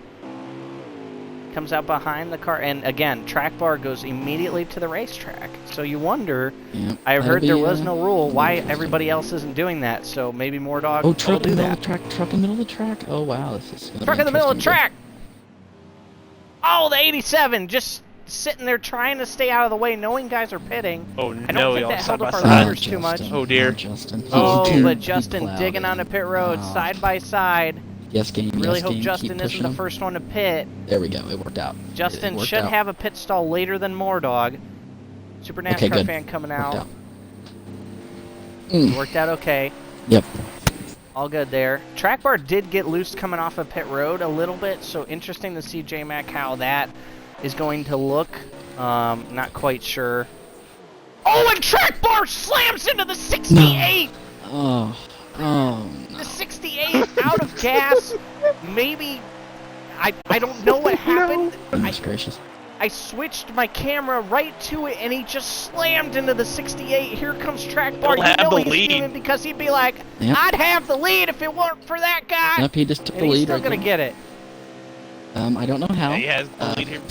Comes out behind the car, and again, track bar goes immediately to the racetrack. So you wonder. Yep. I've That'll heard there be, was no rule. that'll Why be interesting. everybody else isn't doing that? So maybe more dog Oh, will truck do in the middle that. of the track. Truck in the middle of the track. Oh wow, this is gonna Truck be in the middle of the interesting. track. Oh, the 87 just sitting there trying to stay out of the way, knowing guys are pitting. Oh, I don't no, think y'all that side held up by our side. leaders too much. Oh, dear. Justin. Oh, He- but he Justin plowed digging it. on the pit road, Oh. side by side. Yes, game. Really yes, hope game. Justin Keep isn't pushing the him. first one to pit. There we go. It worked out. Justin It worked should out. have a pit stall later than Moordog. Super NASCAR Okay, good. fan coming Worked out. out. Mm. Worked out okay. Yep. All good there. Track bar did get loose coming off of pit road a little bit, so interesting to see J-Mac how that is going to look. Not quite sure. Oh, and track bar slams into the 68! Oh. Oh. No. The 68 out of gas. Maybe I don't know what happened. Goodness gracious. I switched my camera right to it, and he just slammed into the 68. Here comes track bar. He'll You have know the he's lead. doing it because he'd be like, Yep. I'd have the lead if it weren't for that guy. Yep. He just took And the he's lead still right gonna there. get it. I don't know how. Yeah, he has the lead here.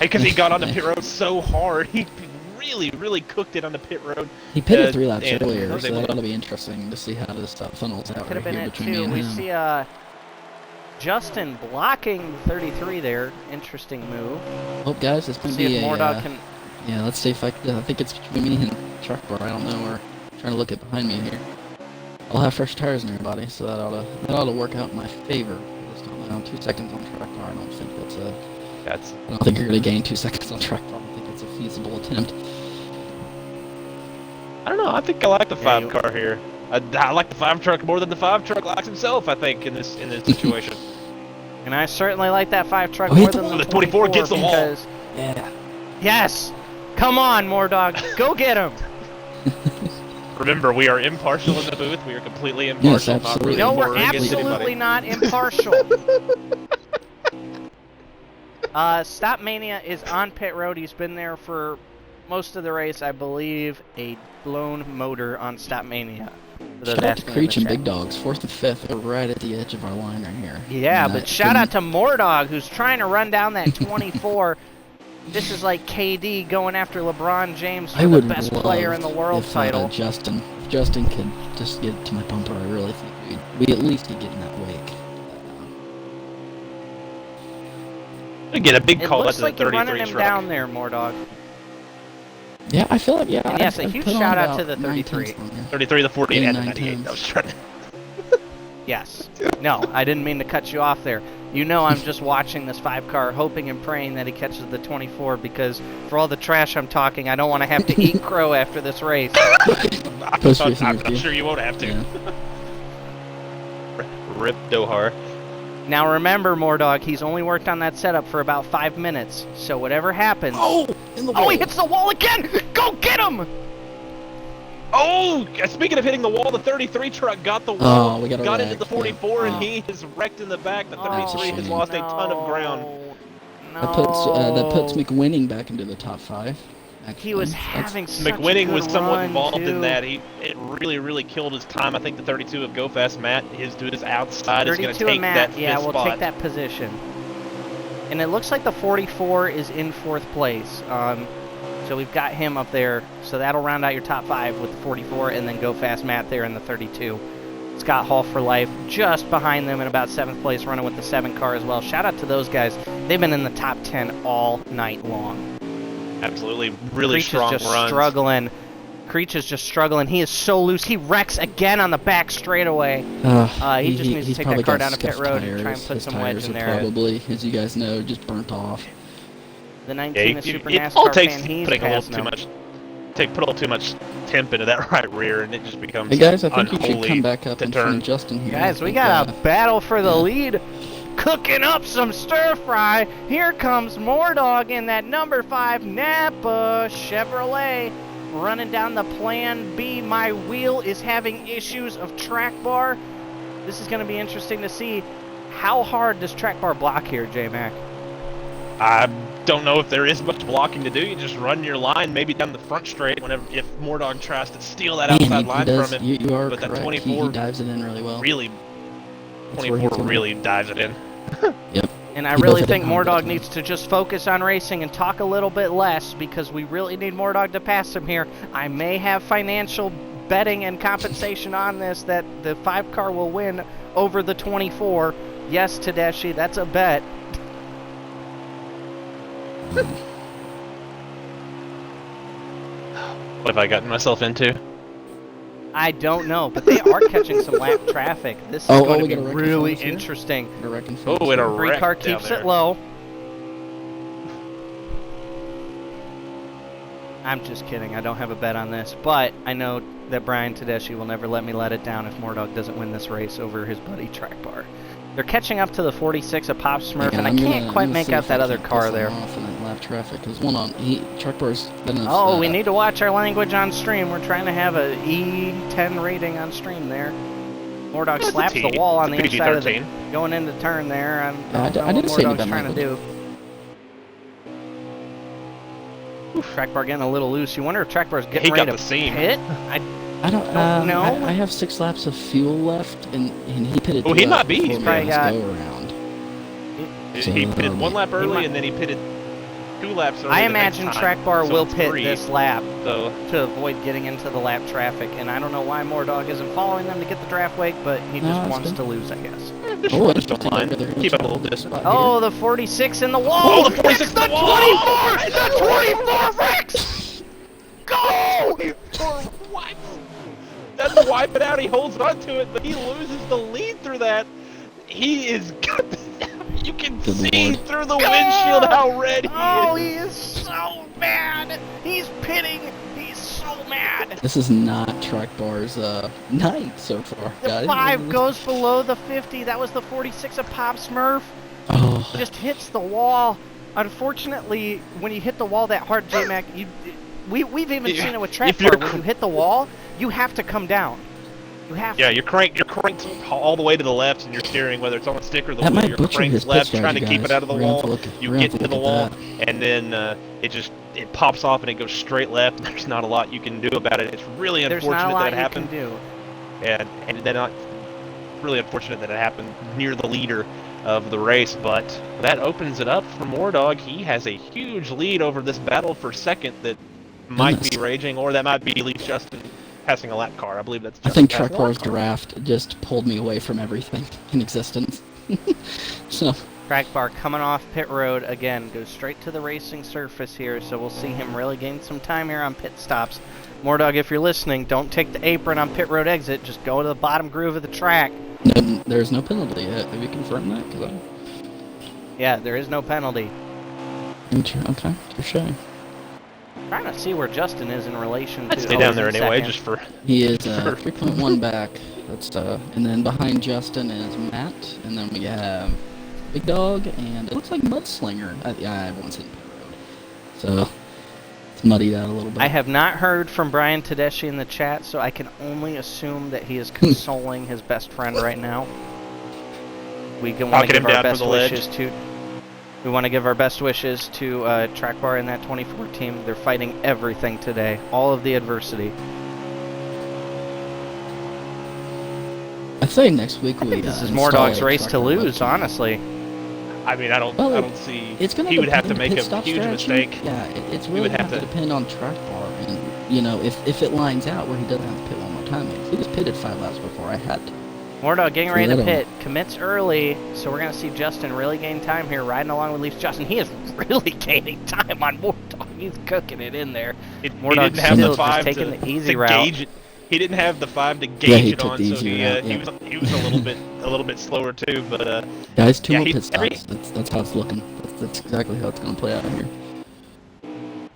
Because he got on the pit road so hard. He really cooked it on the pit road. He pitted 3 laps and earlier, was so able that to- ought to be interesting to see how this stuff funnels out Could have right been here it between me too. and We him. see Justin blocking 33 there. Interesting move. Oh, guys, this might See be if a. Moordog can. Yeah, let's see if I think it's between me and truck bar. I don't know. We're trying to look at behind me here. I'll have fresh tires in everybody, so that ought to work out in my favor. This time around, 2 seconds on track bar. I don't think that's a. That's I don't think you're gonna gain 2 seconds on track bar. I don't think it's a feasible attempt. I don't know. I think I like the Yeah, 5 you- car here. I like the 5 truck more than the 5 truck likes himself. I think in this situation. And I certainly like that 5 truck Oh, more hit the than wall. the The 24 gets the wall. because Yeah. yes, come on, Moordog, go get him. Remember, we are impartial in the booth. We are completely impartial. Not absolutely. really No, we're more against absolutely anybody. not impartial. Stop Mania is on pit road. He's been there for most of the race, I believe. A blown motor on Stop Mania. For those Shout out to asking in Creech the and chat. Big Dogs, 4th and 5th. They're right at the edge of our line right here. Yeah, And but I shout out couldn't- to Moordog, who's trying to run down that 24. This is like KD going after LeBron James I for the would best love player in the world if, title. if Justin could just get to my bumper. I really think we at least could get in that wake. Again, a big It call. looks That's like a you're 33 running him truck. down there, Moordog. Yeah, I feel like And yes, a I've huge put on shout out to about the 9 33. tenths on you. 33, the 48, and the 89 98. tons. I was trying to. Yes. No, I didn't mean to cut you off there. You know I'm just watching this 5 car, hoping and praying that he catches the 24, because for all the trash I'm talking, I don't want to have to eat crow after this race. Post-race I'm interview. sure you won't have to. Yeah. Rip Dohar. Now remember, Moordog, he's only worked on that setup for about 5 minutes, so whatever happens... Oh, in the Oh, wall. he hits the wall again! Go get him! Oh, speaking of hitting the wall, the 33 truck got the wall, Oh, we got a got into wreck, the 44, yeah. and he is wrecked in the back. The That's a 33 has shame. lost a ton of ground. That puts McWinning back into the top 5. Actually. He was having such a McWinning good was somewhat run, involved too. in that. It really killed his time. I think the 32 of Go Fast Matt, his dude is outside. Is going to 32 take and Matt, that yeah, fifth we'll spot. take that position. And it looks like the 44 is in 4th place. So we've got him up there. So that'll round out your top 5 with the 44, and then Go Fast Matt there in the 32. Scott Hall for life just behind them in about 7th place, running with the 7 car as well. Shout out to those guys. They've been in the top 10 all night long. Absolutely, really Creech strong is just runs. struggling. Creech is just struggling. He is so loose. He wrecks again on the back straightaway. He just needs to take that car down to pit road and try and put some wedge in there. Probably, as you guys know, just burnt off. The 19 is Super it all NASCAR takes fan. He's putting a little passing too him. much. Put a little too much temp into that right rear, and it just becomes Hey guys, I think you unholy should come back up to in front turn. of Justin here. Guys, we got a battle for the lead. Cooking up some stir fry. Here comes Mordog in that number 5 Napa Chevrolet. Running down the Plan B. My wheel is having issues of track bar. This is going to be interesting to see. How hard does track bar block here, J-Mac? I don't know if there is much blocking to do. You just run your line maybe down the front straight if Mordog tries to steal that outside line from him. You are but correct. that 24 he dives it in really well. really, That's where 24 he's really dives it in. Yep. And I He really does it think at home, Mordog doesn't he? needs to just focus on racing and talk a little bit less because we really need Mordog to pass him here. I may have financial betting and compensation on this that the 5 car will win over the 24. Yes, Tedeschi, that's a bet. What have I gotten myself into? I don't know, but they are catching some lap traffic. This is going we to got be a wreck in really front of us here? interesting. Got a wreck in Oh, front of and a us here. 3 car wreck down keeps there. it low. I'm just kidding. I don't have a bet on this, but I know that Brian Tedeschi will never let me let it down if Mordog doesn't win this race over his buddy Track Bar. They're catching up to the 46 of Pop Smurf, Yeah, and I I'm can't gonna- quite I'm gonna make see out if that I other can car piss him there. off in that lap traffic. There's one on. Truck bar's been in Oh, we need to watch our language on stream. We're trying to have a E10 rating on stream there. Mordog It's a slaps T. the wall on It's the a inside of the PG-13. going into turn there. I Yeah, I don't know didn't what say any Mordog's bad trying to do. Track bar getting a little loose. You wonder if Track bar's getting He ready got to the seam. pit. I don't know. I have 6 laps of fuel left, and he pitted. Oh, 2 he laps might be. before He's me probably on got- his go around. He pitted 1 lap early, might- and then he pitted 2 laps early. I the next imagine time. Track bar So will it's pit 3. this lap So to avoid getting into the lap traffic, and I don't know why Mordog isn't following them to get the draft wake, but he No, just that's wants good. to lose, I guess. just Oh, run it's the line. they're gonna Keep up a try little to distance. spot Oh, the 46 in the wall! Oh, the 46 the in the wall! 24! The 24 Rex! Go! What? Doesn't wipe it out. He holds on to it, but he loses the lead through that. He is. You can Good see Lord. through the windshield how red he Oh, is. he is so mad! He's pitting! He's so mad! This is not Track bar's night so far, The guys. 5 goes below the 50. That was the 46 of Pop Smurf. Oh, Just hits the wall. Unfortunately, when you hit the wall that hard, J-Mac, we've even Yeah, seen it with Track if you're Bar. When you hit the wall, you have to come down. You have Yeah, to. you're cranked all the way to the left, and you're steering whether it's on the stick or the that wheel. might You're butcher cranked his pit left, trying to strategy, keep it guys. out of the We're gonna wall. have to look- You we're gonna get have to into the look wall, at and then it pops off, and it goes straight left. There's not a lot you can do about it. It's really There's unfortunate not a lot that it you happened. can do. And then not really unfortunate that it happened near the leader of the race, but that opens it up for Mordog. He has a huge lead over this battle for second that might be raging, or that might be Leaf Justin passing a lap car. I believe that's I Justin think passing Track a lap bar's car. draft just pulled me away from everything in existence. So, Track Bar coming off pit road again, goes straight to the racing surface here, so we'll see him really gain some time here on pit stops. Mordog, if you're listening, don't take the apron on pit road exit. Just go to the bottom groove of the track. no, there's no penalty yet. Have you confirmed that? 'Cause Yeah, there is no penalty. okay, touche. Trying to see where Justin is in relation to. I'd stay oh, down he's there in anyway, second. just for He is 3.1 back. That's and then behind Justin is Matt, and then we have Big Dog, and it looks like Mudslinger. I haven't seen pit road, so It's muddied out a little bit. I have not heard from Brian Tedeschi in the chat, so I can only assume that he is consoling his best friend right now. We want to give our best wishes to. We want to give our best wishes to Track Bar and that 24 team. They're fighting everything today, all of the adversity. I say next week we. This is Mordog's race to lose, honestly. I mean, I don't see. It's gonna he would have to depend make on a huge strategy. mistake. Yeah, it's really would have to depend on Track Bar, and you know, if it lines out where he doesn't have to pit one more time. He was pitted 5 laps before I had to. Mordog getting ready to pit, commits early, so we're going to see Justin really gain time here, riding along with Leafs. Justin, he is really gaining time on Mordog. He's cooking it in there. Mordog still just taking the easy route. He didn't have the 5 to gauge it on, so he was a little bit slower too. But guys, 2 more pit stops. That's how it's looking. That's exactly how it's going to play out here.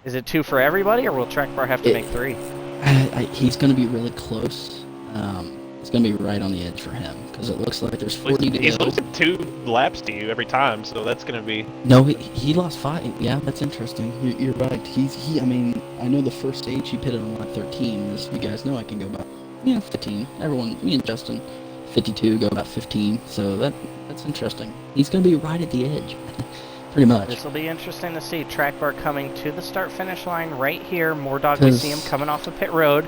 Is it 2 for everybody, or will Track Bar have to make 3? He's going to be really close. It's going to be right on the edge for him, because it looks like there's 40 to go. He's losing 2 laps to you every time, so that's going to be... No, he lost 5. Yeah, that's interesting. You're right. I mean, I know the first stage he pitted on lap 13. As you guys know, I can go about, 15. Me and Justin, 52, go about 15. So that's interesting. He's going to be right at the edge, pretty much. This will be interesting to see. Track Bar coming to the start-finish line right here. Mordog, we see him coming off the pit road.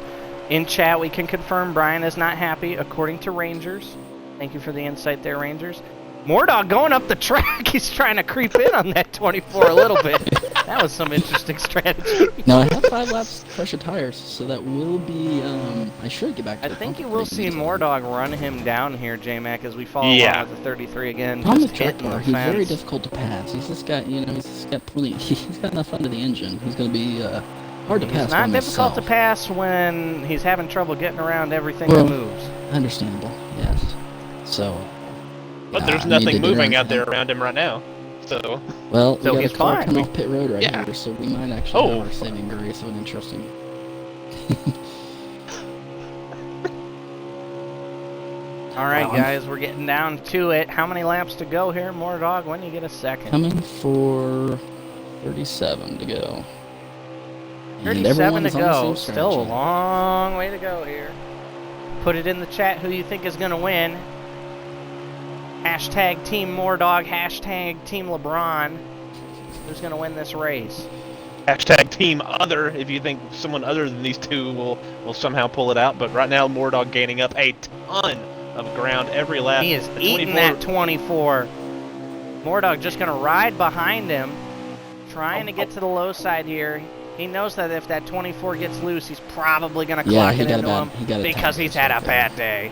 In chat, we can confirm Brian is not happy, according to Rangers. Thank you for the insight there, Rangers. Mordog going up the track. He's trying to creep in on that 24 a little bit. That was some interesting strategy. Now, I have 5 laps fresher tires, so that will be, I should get back to I think you will see Mordog run him down here, J-Mac, as we follow along with the 33 again. Just hitting the fence. He's very difficult to pass. He's just got, he's got enough under the engine. He's going to be, hard to pass. It's not difficult to pass when he's having trouble getting around everything that moves. Understandable, yes. So, but there's nothing moving out there around him right now. So, well, so we he's got a car fine. coming off pit road right here, so we might actually have our saving grace of an interesting. All right, guys, we're getting down to it. How many laps to go here, Mordog? When you get a second? Coming for 37 to go. 37 to go. Still a long way to go here. Put it in the chat who you think is going to win. Hashtag Team Mordog. Hashtag Team LeBron. Who's going to win this race? Hashtag Team Other if you think someone other than these two will somehow pull it out. But right now, Mordog gaining up a ton of ground every lap. He is eating that 24. Mordog just going to ride behind him. Trying to get to the low side here. He knows that if that 24 gets loose, he's probably going to clock it into him because he's had a bad day.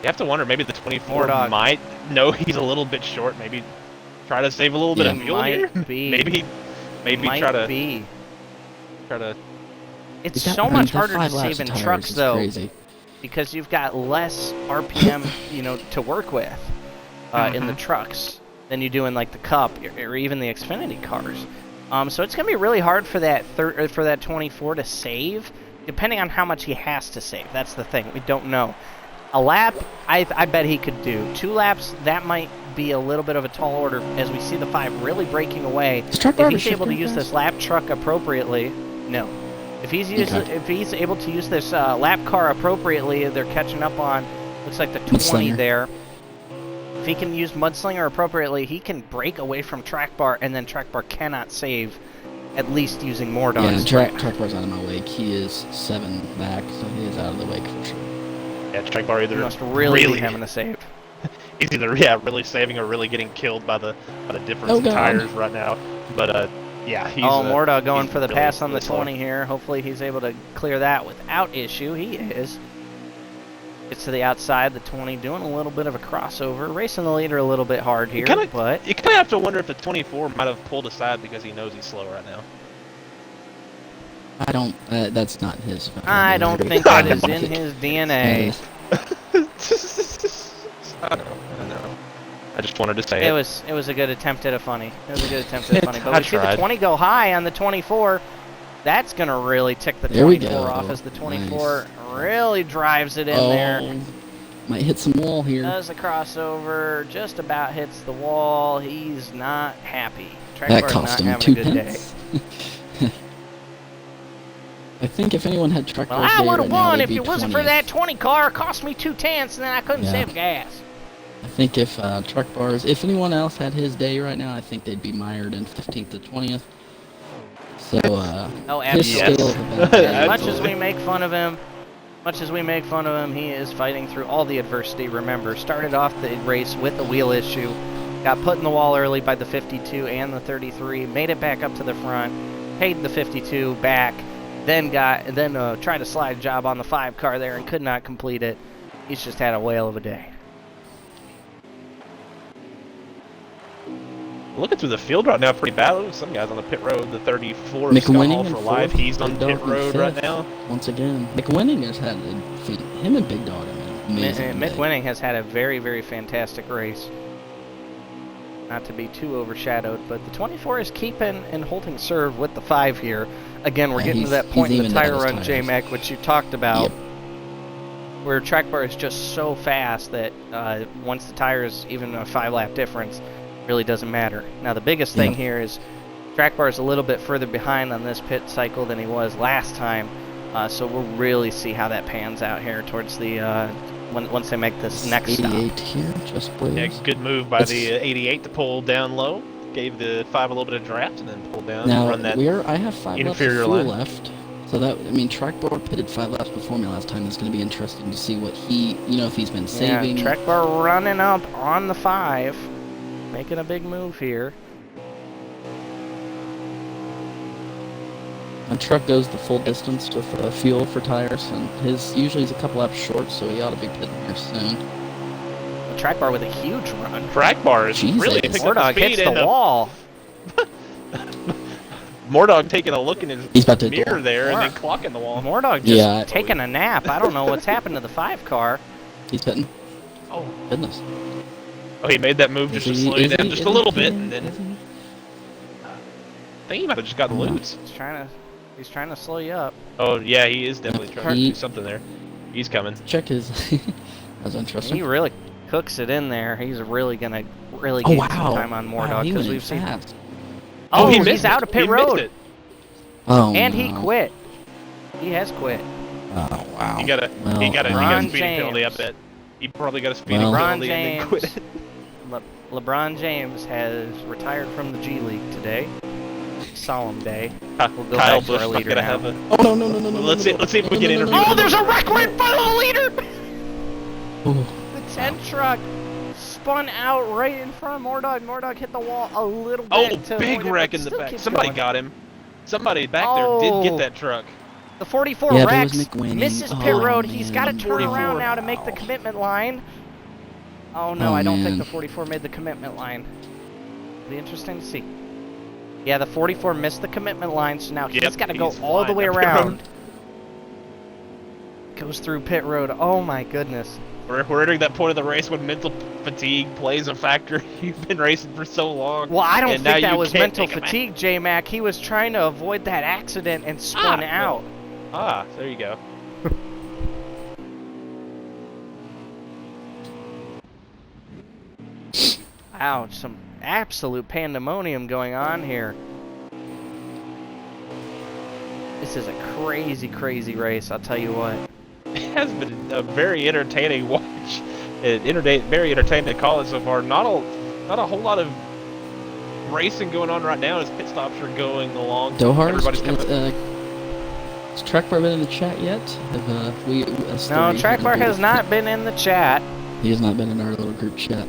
You have to wonder, maybe the 24 might know he's a little bit short. Maybe try to save a little bit of fuel here. maybe try to. It's so much harder to save in trucks though, because you've got less RPM, to work with in the trucks than you do in like the Cup or even the Xfinity cars. So it's going to be really hard for that 24 to save, depending on how much he has to save. That's the thing. We don't know. A lap, I bet he could do. 2 laps, that might be a little bit of a tall order as we see the 5 really breaking away. If he's able to use this lap truck appropriately, no. If he's able to use this lap car appropriately, they're catching up on, looks like the 20 there. If he can use Mudslinger appropriately, he can break away from Track Bar, and then Track Bar cannot save, at least using Mordog's. Yeah, Track Bar's out of my wake. He is 7 back, so he is out of the wake for sure. Yeah, Track Bar either must really be having to save. He's either really saving or really getting killed by the difference in tires right now. But yeah, he's. Mordog going for the pass on the 20 here. Hopefully he's able to clear that without issue. He is. Gets to the outside, the 20 doing a little bit of a crossover, racing the leader a little bit hard here, but you kind of have to wonder if the 24 might have pulled aside because he knows he's slow right now. I don't. That's not his. I don't think that is in his DNA. I know. I just wanted to say it. It was a good attempt at a funny. It was a good attempt at a funny. But we see the 20 go high on the 24. That's gonna really tick the 24 off as the 24 really drives it in there. Might hit some wall here. Does the crossover, just about hits the wall. He's not happy. That cost him 2 pence. I think if anyone had truck Well, bars I day would right have now, won they'd if be it wasn't 20th. for that 20 car. It cost me 2/10, and then I couldn't Yeah. save gas. I think if truck bars, if anyone else had his day right now, I think they'd be mired in 15th to 20th. So Oh, his absolutely. scale of events. As much as Absolutely. we make fun of him, he is fighting through all the adversity. Remember, started off the race with a wheel issue, got put in the wall early by the 52 and the 33, made it back up to the front, paid the 52 back, then tried a slide job on the 5 car there and could not complete it. He's just had a whale of a day. Looking through the field right now, pretty bad. Look at some guys on the pit road. The 34 of McWinning Scott in for life. fourth, He's on Big pit Dog in road right fifth. now. Once again, McWinning has had him and Big Dog. I mean, amazing. Mick day. Winning has had a very, very fantastic race. Not to be too overshadowed, but the 24 is keeping and holding serve with the 5 here. Again, we're Yeah, getting to he's- that point he's in the evened out tire his run, tires. J-Mac, which you talked about, Yep. where track bar is just so fast that once the tires, even a 5-lap difference, really doesn't matter. Now, the biggest thing Yep. here is track bar is a little bit further behind on this pit cycle than he was last time, so we'll really see how that pans out here towards the once they make this next stop. 88 here, just Yeah, Blaze. good move by It's- the 88 to pull down low. Gave the 5 a little bit of draft and then pulled down Now and run that. I have 5 laps of inferior fuel line. left. So that, I mean, track bar pitted 5 laps before me last time. It's going to be interesting to see what if he's been saving. Yeah, track bar running up on the 5, making a big move here. My truck goes the full distance with fuel for tires, and his usually is a couple laps short, so he ought to be pitting here soon. A track bar with a huge run. Track bar is Jesus. really picked up the Mordog speed hits the and wall. Mordog taking a look in his He's about to mirror do- there and then Mark. clocking the wall. Mordog just Yeah. taking a nap. I don't know what's happened to the 5 car. He's pitting. Oh, Goodness. he made that move just to slow you down just a little bit, and then is he? I think he might have just gotten loose. He's trying to slow you up. Oh yeah, he is definitely trying to He- do something there. He's coming. Check his. That's He interesting. really cooks it in there. He's really gonna Oh gain wow! some time on Wow, Mordog he because went in we've seen. fast. Oh, he he's missed out it. of pit He missed road, it. Oh and he no. quit. He has quit. Oh wow. He got a Well, he got a LeBron speeding penalty. I James. bet he probably got a speeding Well- penalty LeBron and then quit. James. LeBron James has retired from the G League today. Solemn day. We'll go Kyle back to Busch our not leader gonna now. have a. Oh no! Let's see if we can interview Oh, him. there's a wreck right in front of the leader! Oh, The 10 truck spun out right in front of Mordog. Mordog hit the wall a little bit. Oh, to big avoid it, wreck but in the still back. keeps Somebody going. got him. Somebody back there did Oh. get that truck. The 44 Yeah, that Rex was McWinning. misses Oh, pit road. He's man. got to turn 44. around now to make the commitment line. Oh no, Oh, I don't think man. the 44 made the commitment line. Be interesting to see. Yeah, the 44 missed the commitment line, so now Yep, he's got to go he's all the flying way up pit road. around. Goes through pit road. Oh my goodness. We're entering that point of the race when mental fatigue plays a factor. You've been racing for so long. Well, I don't and now think that you was can't mental take 'em out. fatigue, J-Mac. He was trying to avoid that accident and spun out. Ah, there you go. Ouch, some absolute pandemonium going on here. This is a crazy, crazy race, I'll tell you what. It has been a very entertaining watch. Very entertaining to call it so far. Not a whole lot of racing going on right now as pit stops are going along. Dohar, Everybody's coming. has Track Bar been in the chat yet? Have No, Track Bar has not been in the chat. He has not been in our little group chat.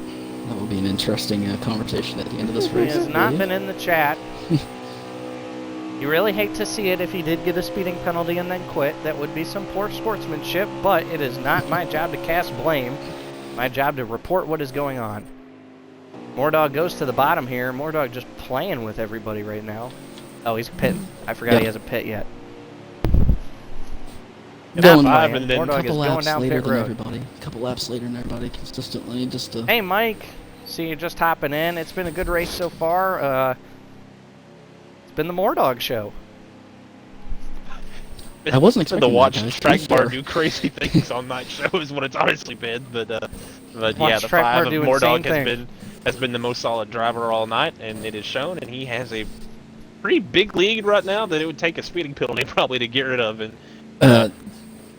That will be an interesting conversation at the end of this He race. has not been in the chat. You really hate to see it if he did get a speeding penalty and then quit. That would be some poor sportsmanship, but it is not my job to cast blame. My job to report what is going on. Mordog goes to the bottom here. Mordog just playing with everybody right now. Oh, he's pitting. I forgot Yeah. he hasn't pit yet. Going Not five playing. and then Mordog is couple going laps down later pit than road. everybody. A couple laps later than everybody consistently. Just to Hey, Mike. See you just hopping in. It's been a good race so far. It's been the Mordog show. I wasn't to expecting watch that, guys. Track Bar Fair. do crazy things on night show is what it's honestly been. But yeah, Watch the Track Bar 5 of do Mordog insane things. has been the most solid driver all night, and it is shown. And he has a pretty big lead right now that it would take a speeding penalty probably to get rid of. And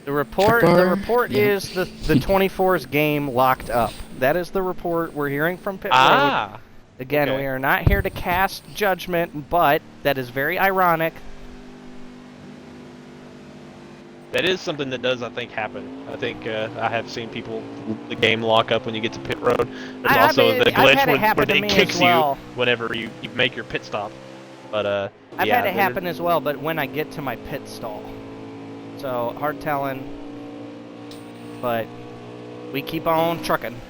The report yeah. is the 24's game locked up. That is the report we're hearing from pit road. ah, Again, okay. we are not here to cast judgment, but that is very ironic. That is something that does, I think, happen. I think I have seen people the game lock up when you get to pit road. There's also the glitch where they kicks you whenever you make your pit stop. But I've yeah, had it happen as well, but when I get to my pit stall. So, hard telling. But we keep on trucking.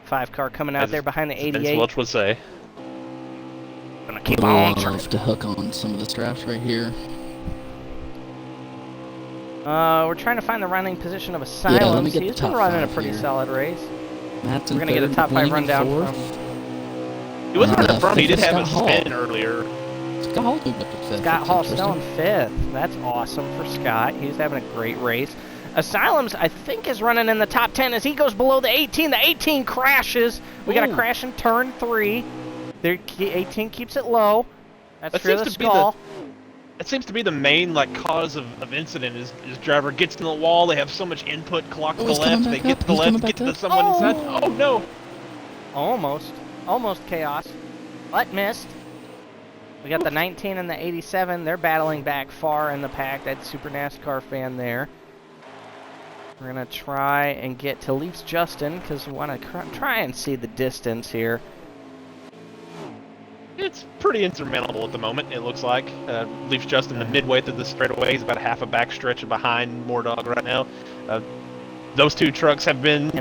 5 car coming out there behind the 88. As Welch would say. Gonna keep on Love trucking. to hook on some of the straps right here. We're trying to find the running position of Asylum. Yeah, let me get He's the been top running a 5 pretty here. solid race. Matt's We're in gonna get a third, top 5 Winning in rundown fourth. from He wasn't in the front. He did fifth have is a Scott spin Hall. earlier. Scott Hall moved up to fifth. Scott That's Hall still in interesting. 5th. That's awesome for Scott. He's having a great race. Asylum's, I think, is running in the top 10 as he goes below the 18. The 18 crashes. We got a Ooh. crash in turn 3. The 18 keeps it low. That's That for the seems to be skull. That seems to be the main cause of incident is driver gets in the wall. They have so much input. Clock to the he's coming left. They back get up, to the he's left. coming Get back to the up. someone's side. Oh no! Almost chaos, but missed. We got the 19 and the 87. They're battling back far in the pack. That Super NASCAR fan there. We're gonna try and get to Leafs Justin because we want to try and see the distance here. It's pretty insurmountable at the moment. It looks like Leafs Justin the midway through the straightaway. He's about half a backstretch behind Moordog right now. Those two trucks have been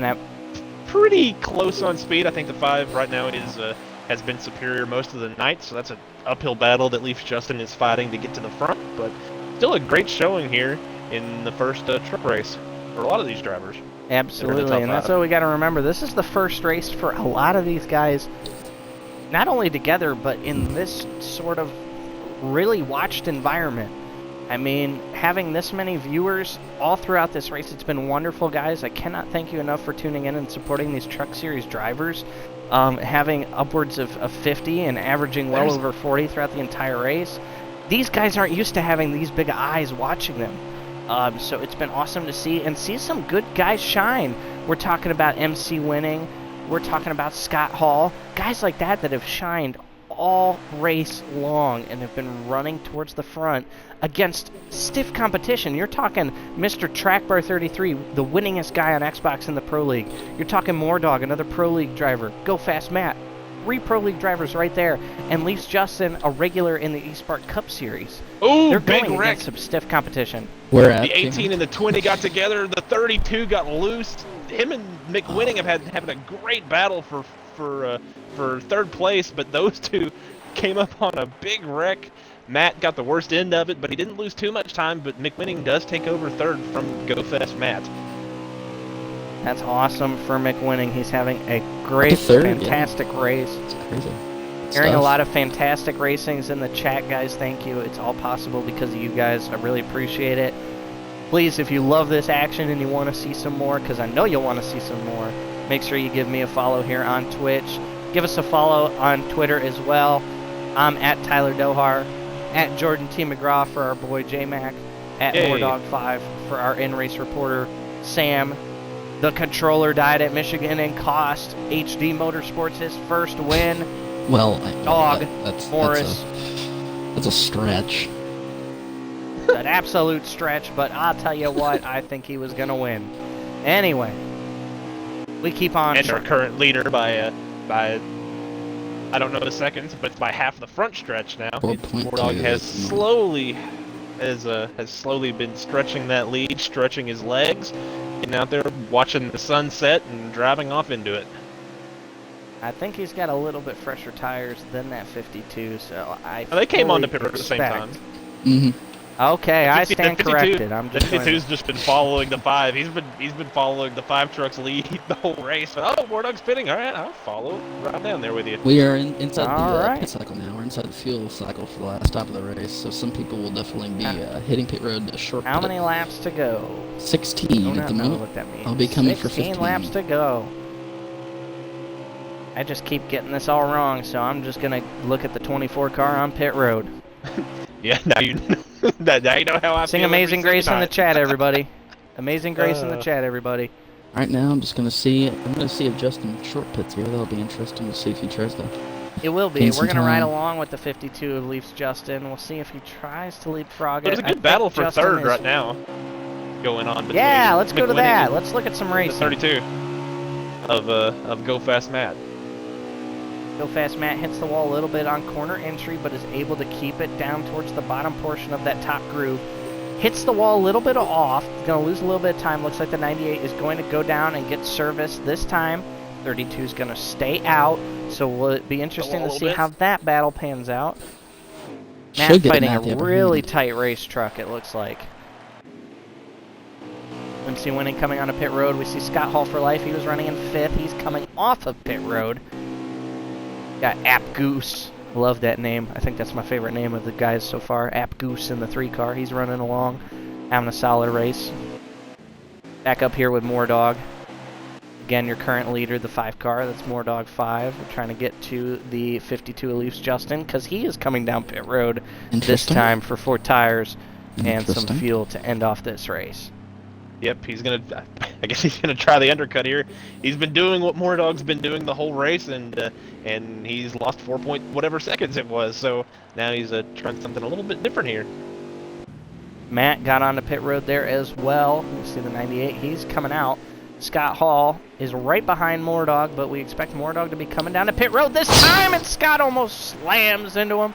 pretty close on speed. I think the 5 right now has been superior most of the night, so that's an uphill battle that Leafs Justin is fighting to get to the front. But still a great showing here in the first truck race for a lot of these drivers. Absolutely, and that's what we got to remember. This is the first race for a lot of these guys, not only together, but in this sort of really watched environment. I mean, having this many viewers all throughout this race, it's been wonderful, guys. I cannot thank you enough for tuning in and supporting these Truck Series drivers. Having upwards of 50 and averaging well over 40 throughout the entire race. These guys aren't used to having these big eyes watching them. So it's been awesome to see some good guys shine. We're talking about MC Winning. We're talking about Scott Hall. Guys like that have shined all race long and have been running towards the front against stiff competition. You're talking Mr. Trackbar 33, the winningest guy on Xbox in the Pro League. You're talking Moordog, another Pro League driver. Go Fast Matt. 3 Pro League drivers right there. And Leafs Justin, a regular in the eSpark Cup Series. Ooh, They're big going wreck. against some stiff competition. We're at The 18 and the 20 got together. The 32 got loose. Him and McWinning have having a great battle for third place, but those two came up on a big wreck. Matt got the worst end of it, but he didn't lose too much time. But McWinning does take over third from Go Fast Matt. That's awesome for McWinning. He's having a great, third, fantastic race. It's crazy. Hearing a lot of fantastic racings in the chat, guys. Thank you. It's all possible because of you guys. I really appreciate it. Please, if you love this action and you want to see some more, because I know you'll want to see some more, make sure you give me a follow here on Twitch. Give us a follow on Twitter as well. I'm at Tyler Dohar, at Jordan T. McGraw for our boy J-Mac, at Moordog5 for our in-race reporter Sam. The controller died at Michigan and cost HD Motorsports his first win. Well, That's Morris. That's a stretch. An absolute stretch, but I'll tell you what, I think he was going to win. Anyway, we keep on. And our current leader by I don't know the seconds, but it's by half the front stretch now. Moordog has slowly been stretching that lead, stretching his legs, getting out there, watching the sunset, and driving off into it. I think he's got a little bit fresher tires than that 52, so they came on to pit road at the same time. Mm-hmm. Okay, I stand corrected. I'm just 52's just been following the 5. He's been following the 5 truck's lead the whole race. Oh, Moordog's pitting. All right, I'll follow right down there with you. We are inside the pit cycle now. We're inside the fuel cycle for the last stop of the race, so some people will definitely be hitting pit road short. How many laps to go? 16 at the moment. What that means. I'll be coming for 15. 16 laps to go. I just keep getting this all wrong, so I'm just gonna look at the 24 car on pit road. Yeah, now you now you know how I Sing feel. Amazing every Grace in the night. chat, everybody. Amazing Grace in the chat, everybody. Right now, I'm just gonna see. I'm gonna see if Justin short pits here. That'll be interesting to see if he tries to. It will be. Gain We're some going to ride time. along with the 52 of Leafs Justin. We'll see if he tries to leapfrog it. There's a I good think battle for Justin third is- right now going on between. Yeah, let's go to McWhinning that. and Let's look at some the racing. 32 of Go Fast Matt. Go Fast Matt hits the wall a little bit on corner entry, but is able to keep it down towards the bottom portion of that top groove. Hits the wall a little bit off. Going to lose a little bit of time. Looks like the 98 is going to go down and get service this time. 32 is going to stay out. So will it be interesting to see how that battle pans out. Matt Should get fighting Matt the a upper really hand. tight race truck, it looks like. MC Winning coming onto pit road. We see Scott Hall for life. He was running in 5th. He's coming off of pit road. Got App Goose. Love that name. I think that's my favorite name of the guys so far. App Goose in the 3 car. He's running along, having a solid race. Back up here with Moordog. Again, your current leader, the 5 car. That's Moordog 5. We're trying to get to the 52 Leafs Justin because he is coming down pit road this Interesting. time for 4 tires and some Interesting. fuel to end off this race. Yep, he's gonna. I guess he's gonna try the undercut here. He's been doing what Moordog's been doing the whole race, and he's lost 4 point whatever seconds it was. So now he's trying something a little bit different here. Matt got onto pit road there as well. You see the 98. He's coming out. Scott Hall is right behind Moordog, but we expect Moordog to be coming down to pit road this time, and Scott almost slams into him.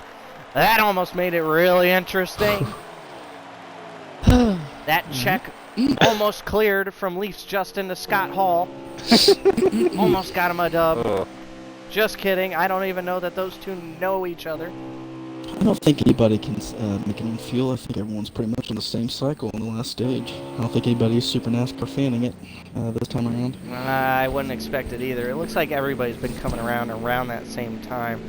That almost made it really interesting. That check almost cleared from Leafs Justin to Scott Hall. Almost got him a dub. Ugh. Just kidding. I don't even know that those two know each other. I don't think anybody can make an fuel. I think everyone's pretty much on the same cycle in the last stage. I don't think anybody's super NASCAR fanning it this time around. I wouldn't expect it either. It looks like everybody's been coming around that same time.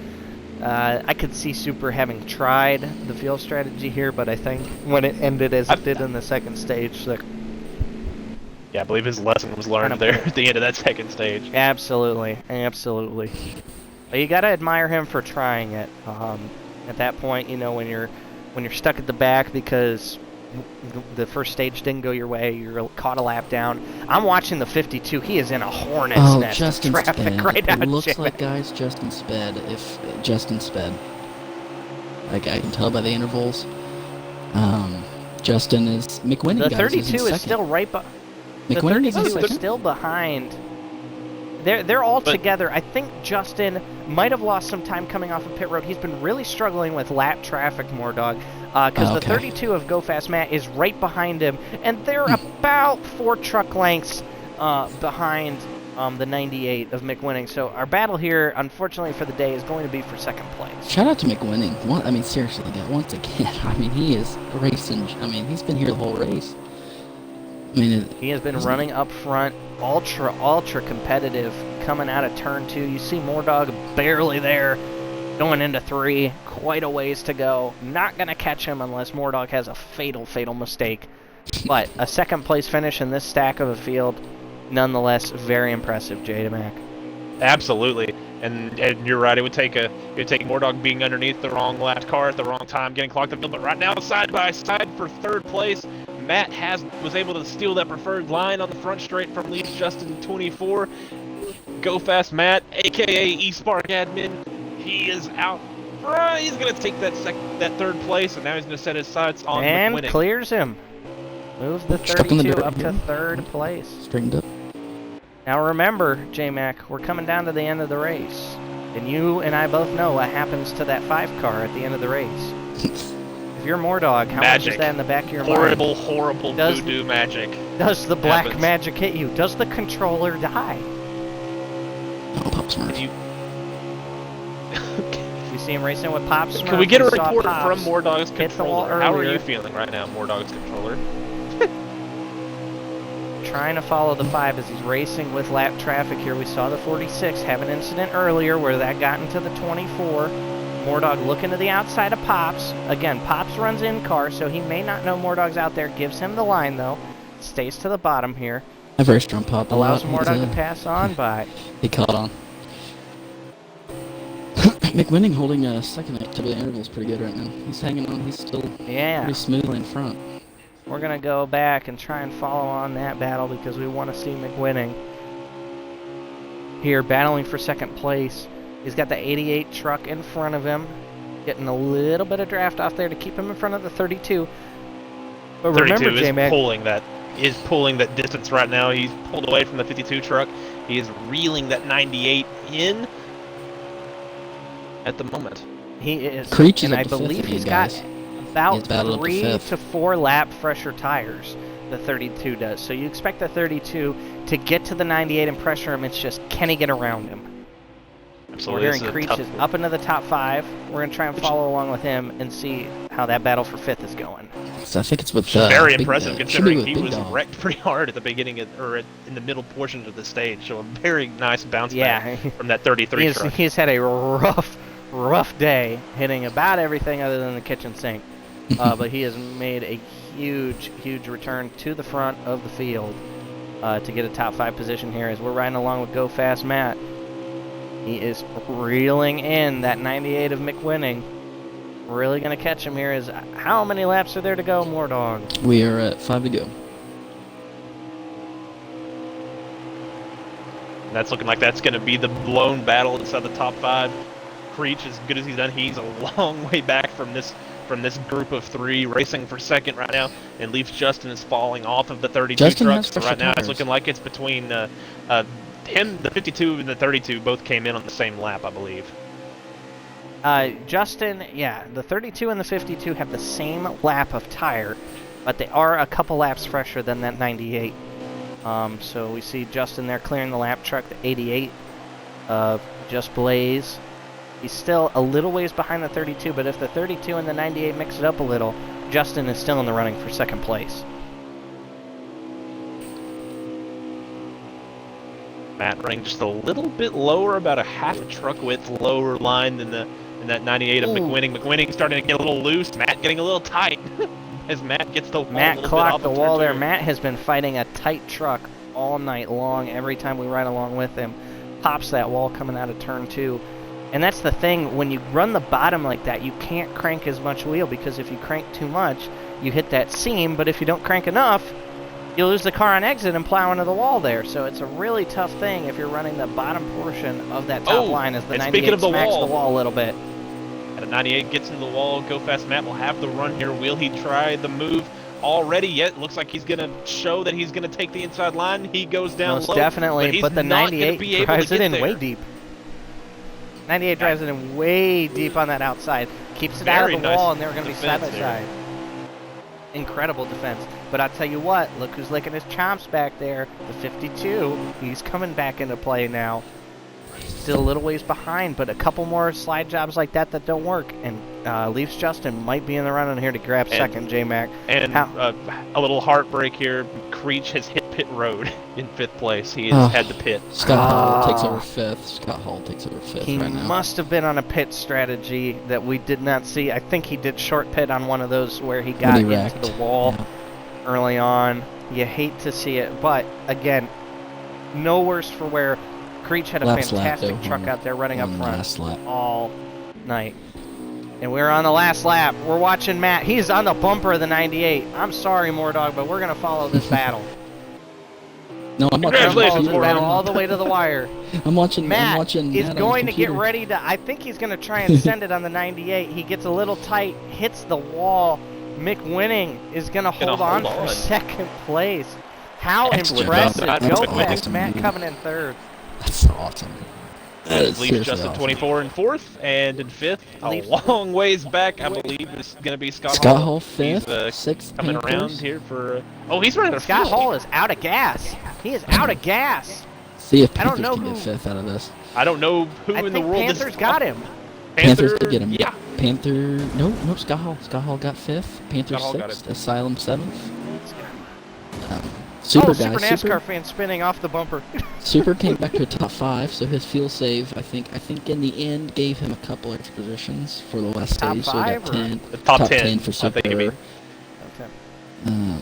I could see Super having tried the fuel strategy here, but I think when it ended as it did in the second stage, like, Yeah, I believe his lesson was learned there at the end of that second stage. absolutely. But you gotta admire him for trying it. At that point, you know, when you're stuck at the back because the first stage didn't go your way, you're caught a lap down. I'm watching the 52. He is in a hornet's nest of Justin traffic sped. right now. It looks Jim. like, guys, Justin sped. If Justin sped, like I can tell by the intervals. Justin is McWhinning. The guys, 32 is, in is second. still right behind. The McWhinning is 32 in is second. still behind. They're all But- together. I think Justin might have lost some time coming off of pit road. He's been really struggling with lap traffic, Moordog, because the Okay. 32 of Go Fast Matt is right behind him, and they're about 4 truck lengths behind the 98 of McWhinning. So our battle here, unfortunately for the day, is going to be for second place. Shout out to McWhinning. I mean, seriously, guys, once again. I mean, he is racing. I mean, he's been here the whole race. I mean, He has been running up front, ultra competitive, coming out of turn 2. You see Moordog barely there, going into 3, quite a ways to go. Not going to catch him unless Moordog has a fatal mistake. But a second place finish in this stack of a field, nonetheless, very impressive, J-Mac. Absolutely, and you're right. It would take Moordog being underneath the wrong lap car at the wrong time, getting clogged up. But right now, side by side for third place, Matt was able to steal that preferred line on the front straight from Leafs Justin 24. Go Fast Matt, aka eSpark admin, he is out front. He's gonna take that third place, and now he's gonna set his sights on And McWhinning. clears him. Moves the Stuck in the 32 dirt up to again. third place. straightened up. Now remember, J-Mac, we're coming down to the end of the race. And you and I both know what happens to that 5 car at the end of the race. If you're Moordog, how much Magic. is that in the back of your Horrible, mind? horrible Does- voodoo magic. Does the black happens. magic hit you? Does the controller die? Oh, Pop Smurf. You- You see him racing with Pop Smurf. Can we get a We saw report Pops from Moordog's hit the wall controller? How are earlier. you feeling right now, Moordog's controller? Trying to follow the 5 as he's racing with lap traffic here. We saw the 46 have an incident earlier where that got into the 24. Moordog looking to the outside of Pops. Again, Pops runs in car, so he may not know Moordog's out there. Gives him the line, though. Stays to the bottom here. A very strong Pop. Allows He's, Moordog to pass on by. He caught on. McWinning holding a second to the interval is pretty good right now. He's hanging on. He's still pretty smoothly in front. We're going to go back and try and follow on that battle because we want to see McWinning here battling for second place. He's got the 88 truck in front of him, getting a little bit of draft off there to keep him in front of the 32. But 32 remember, is J-Mac, pulling that distance right now. He's pulled away from the 52 truck. He is reeling that 98 in at the moment. he is, Creech is and at I the fifth believe again, he's guys. got about He's battled up to 3 fifth. to 4 lap fresher tires. The 32 does. So you expect the 32 to get to the 98 and pressure him. It's just, can he get around him? Absolutely. We're hearing Creech is up into the top 5. We're going to try and follow along with him and see how that battle for 5th is going. So I think it's with very Big- impressive should be considering with he Big was Dog. wrecked pretty hard at the beginning in the middle portions of the stage. So a very nice bounce Yeah. back from that 33 truck. He's had a rough day hitting about everything other than the kitchen sink. But he has made a huge return to the front of the field to get a top 5 position here as we're riding along with Go Fast Matt. He is reeling in that 98 of McWinning. Really going to catch him here is how many laps are there to go, Mordog? We are at 5 to go. And that's looking like that's going to be the blown battle inside the top 5. Creech, as good as he's done, he's a long way back from this group of 3 racing for second right now. And Leafs Justin is falling off of the 32 Justin trucks. has So fresher right now it's tires. looking like it's between him, the 52 and the 32 both came in on the same lap, I believe. Justin, yeah, the 32 and the 52 have the same lap of tire, but they are a couple laps fresher than that 98. So we see Justin there clearing the lap truck, the 88 of Just Blaze. He's still a little ways behind the 32, but if the 32 and the 98 mix it up a little, Justin is still in the running for second place. Matt running just a little bit lower, about a half a truck width lower line than that 98 of Ooh. McWinning. McWinning starting to get a little loose. Matt getting a little tight as Matt gets the wall a Matt little bit off clocked the of wall turn there. 2. Matt has been fighting a tight truck all night long. Every time we ride along with him, pops that wall coming out of turn 2. And that's the thing, when you run the bottom like that, you can't crank as much wheel, because if you crank too much, you hit that seam, but if you don't crank enough, you lose the car on exit and plow into the wall there. So it's a really tough thing if you're running the bottom portion of that top line as the and 98 speaking of the smacks wall, the wall a little bit. And a 98 gets into the wall. Go Fast Matt will have the run here. Will he try the move already yet? Looks like he's going to show that he's going to take the inside line. He goes down Most low. definitely, but the not gonna 98 be able to drives it get in there. way deep. 98 drives it in way deep on that outside. Keeps it out Very of the nice wall, and they're going to be side by defense there. side. Incredible defense. But I'll tell you what, look who's licking his chops back there. The 52. He's coming back into play now. Still a little ways behind, but a couple more slide jobs like that don't work. And Leafs Justin might be in the run on here to grab second, J-Mac. And a little heartbreak here. Creech has hit pit road in 5th place. He has had to pit. Scott Hall takes over 5th. Scott Hall takes over 5th He right now. must have been on a pit strategy that we did not see. I think he did short pit on one of those where he got he into wrecked. the wall Yeah. early on. You hate to see it, but again, no worse for wear. Creech had a Last lap, fantastic though, truck on- out there running up on front last lap. all night. And we're on the last lap. We're watching Matt. He's on the bumper of the 98. I'm sorry, Mordog, but we're going to follow this battle. No, I'm We're watching. going to follow Congratulations, this Mordog. battle all the get wire. I'm watching. Matt I'm watching is Matt on the going to get computer. ready to. I think he's going to try and send it on the 98. He gets a little tight, hits the wall. McWinning is going to hold on for second place. How Excellent impressive! job. Go That's Fast awesome, Matt dude. coming in third. That's awesome. That is Leafs seriously Justin awesome. 24 in 4th, and in 5th, a Leafs- long ways back, I believe, is going to be Scott Scott Hall. Hall He's, 5th, 6th. coming around Panthers. here for. Oh, he's running a Scott fuel. Hall is out of gas. He is out of gas. See if I don't Panthers know can get who- 5th out of this. I don't know who I in the think world Panthers is. got him. Panthers did get him. Yeah. Panther. Nope. Scott Hall. Scott Hall got 5th. Panthers Hall got 6th. it. Asylum 7th. Super Super guy. NASCAR fan spinning off the bumper. Super came back to a top 5, so his fuel save, I think in the end gave him a couple extra positions for the last Top stage. So he five got or- 10. The top 10, for I Super. think you mean. Okay.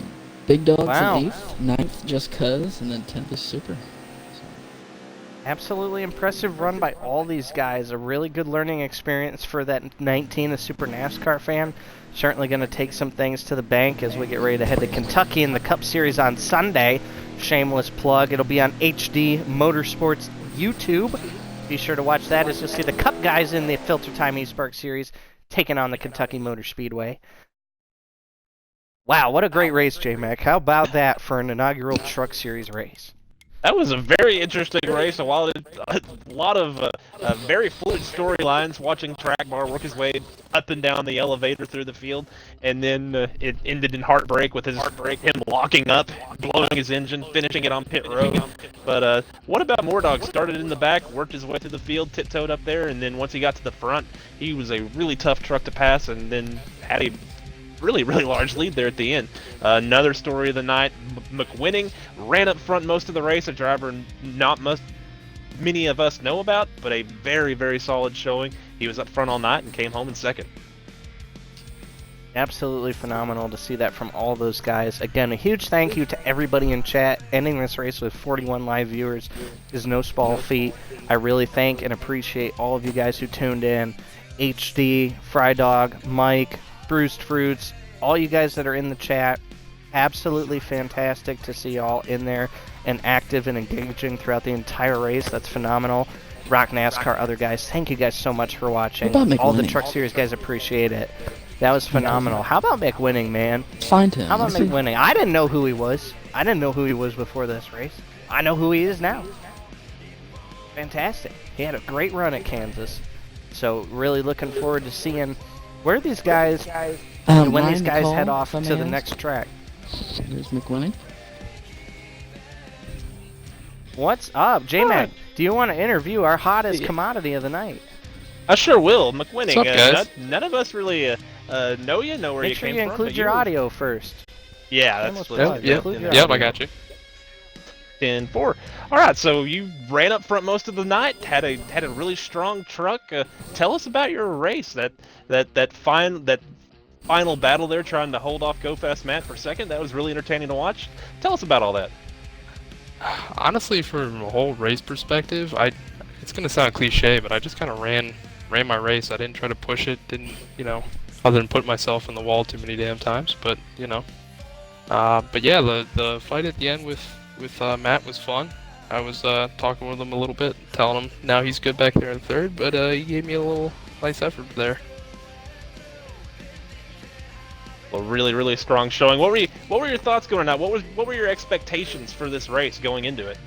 Big Dog's Wow. in 8th, 9th just cuz, and then 10th is Super. Absolutely impressive run by all these guys. A really good learning experience for that 19, a Super NASCAR fan. Certainly going to take some things to the bank as we get ready to head to Kentucky in the Cup Series on Sunday. Shameless plug. It'll be on HD Motorsports YouTube. Be sure to watch that as you'll see the Cup guys in the Filtertime eSpark Series taking on the Kentucky Motor Speedway. Wow, what a great race, J-Mac. How about that for an inaugural Truck Series race? That was a very interesting race. A lot of very fluid storylines. Watching Track Bar work his way up and down the elevator through the field, and then it ended in heartbreak with him locking up, blowing his engine, finishing it on pit road. But what about Moordog? Started in the back, worked his way through the field, tiptoed up there, and then once he got to the front, he was a really tough truck to pass, and then had a really large lead there at the end. Another story of the night, McWinning ran up front most of the race, a driver not many of us know about, but a very solid showing. He was up front all night and came home in second. Absolutely phenomenal to see that from all those guys. Again, a huge thank you to everybody in chat. Ending this race with 41 live viewers is no small feat. I really thank and appreciate all of you guys who tuned in. HD, Frydog, Mike, Bruised Fruits, all you guys that are in the chat, absolutely fantastic to see y'all in there and active and engaging throughout the entire race. That's phenomenal. Rock NASCAR, other guys, thank you guys so much for watching. All the Truck Series guys appreciate it. That was phenomenal. How about McWinning, man? Find him. How about McWinning? I didn't know who he was. I didn't know who he was before this race. I know who he is now. Fantastic. He had a great run at Kansas. So really looking forward to seeing where these guys, when these guys head off to the next track. There's McWinning. What's up, J-Mac? Do you want to interview our hottest commodity of the night? I sure will. McWinning. What's up, guys? None of us really know you, know where Make you sure came you from. include your audio first. Yeah, that's what Yep, I got you. 10-4. All right, so you ran up front most of the night. Had a really strong truck. Tell us about your race. That final battle there, trying to hold off Go Fast Matt for second. That was really entertaining to watch. Tell us about all that. Honestly, from a whole race perspective, it's gonna sound cliche, but I just kind of ran my race. I didn't try to push it. Didn't, other than put myself in the wall too many damn times. But but yeah, the fight at the end with Matt was fun. I was talking with him a little bit, telling him now he's good back there in third, but he gave me a little nice effort there. A really strong showing. What were your thoughts going on? What were your expectations for this race going into it?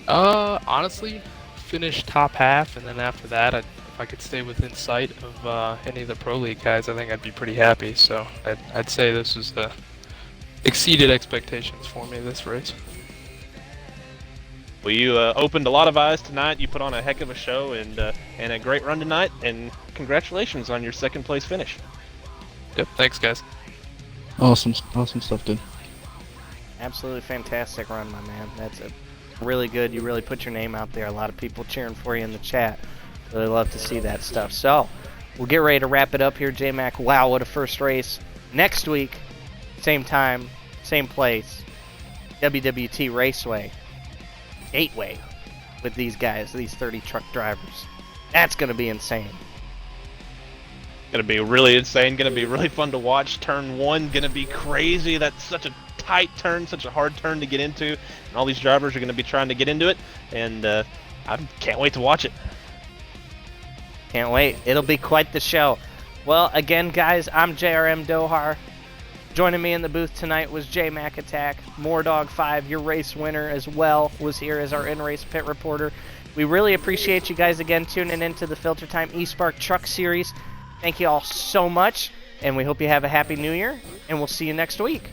Honestly, finish top half, and then after that, if I could stay within sight of any of the Pro League guys, I think I'd be pretty happy. So I'd say this was exceeded expectations for me this race. Well, you opened a lot of eyes tonight. You put on a heck of a show and a great run tonight. And congratulations on your second place finish. Yep, thanks guys. Awesome stuff, dude. Absolutely fantastic run, my man. That's really good. You really put your name out there. A lot of people cheering for you in the chat. Really love to see that stuff. So, we'll get ready to wrap it up here, J-Mac. Wow, what a first race. Next week, same time, same place, WWT Raceway, Gateway, with these guys, these 30 truck drivers. That's going to be insane. Gonna be really insane. Gonna be really fun to watch. Turn 1 gonna be crazy. That's such a tight turn, such a hard turn to get into, and all these drivers are gonna be trying to get into it. And I can't wait to watch it. Can't wait. It'll be quite the show. Well, again, guys, I'm JRM Dohar. Joining me in the booth tonight was J-Mac Attack. Moordog5, your race winner as well, was here as our in-race pit reporter. We really appreciate you guys again tuning into the Filtertime eSpark Truck Series. Thank you all so much, and we hope you have a happy new year, and we'll see you next week.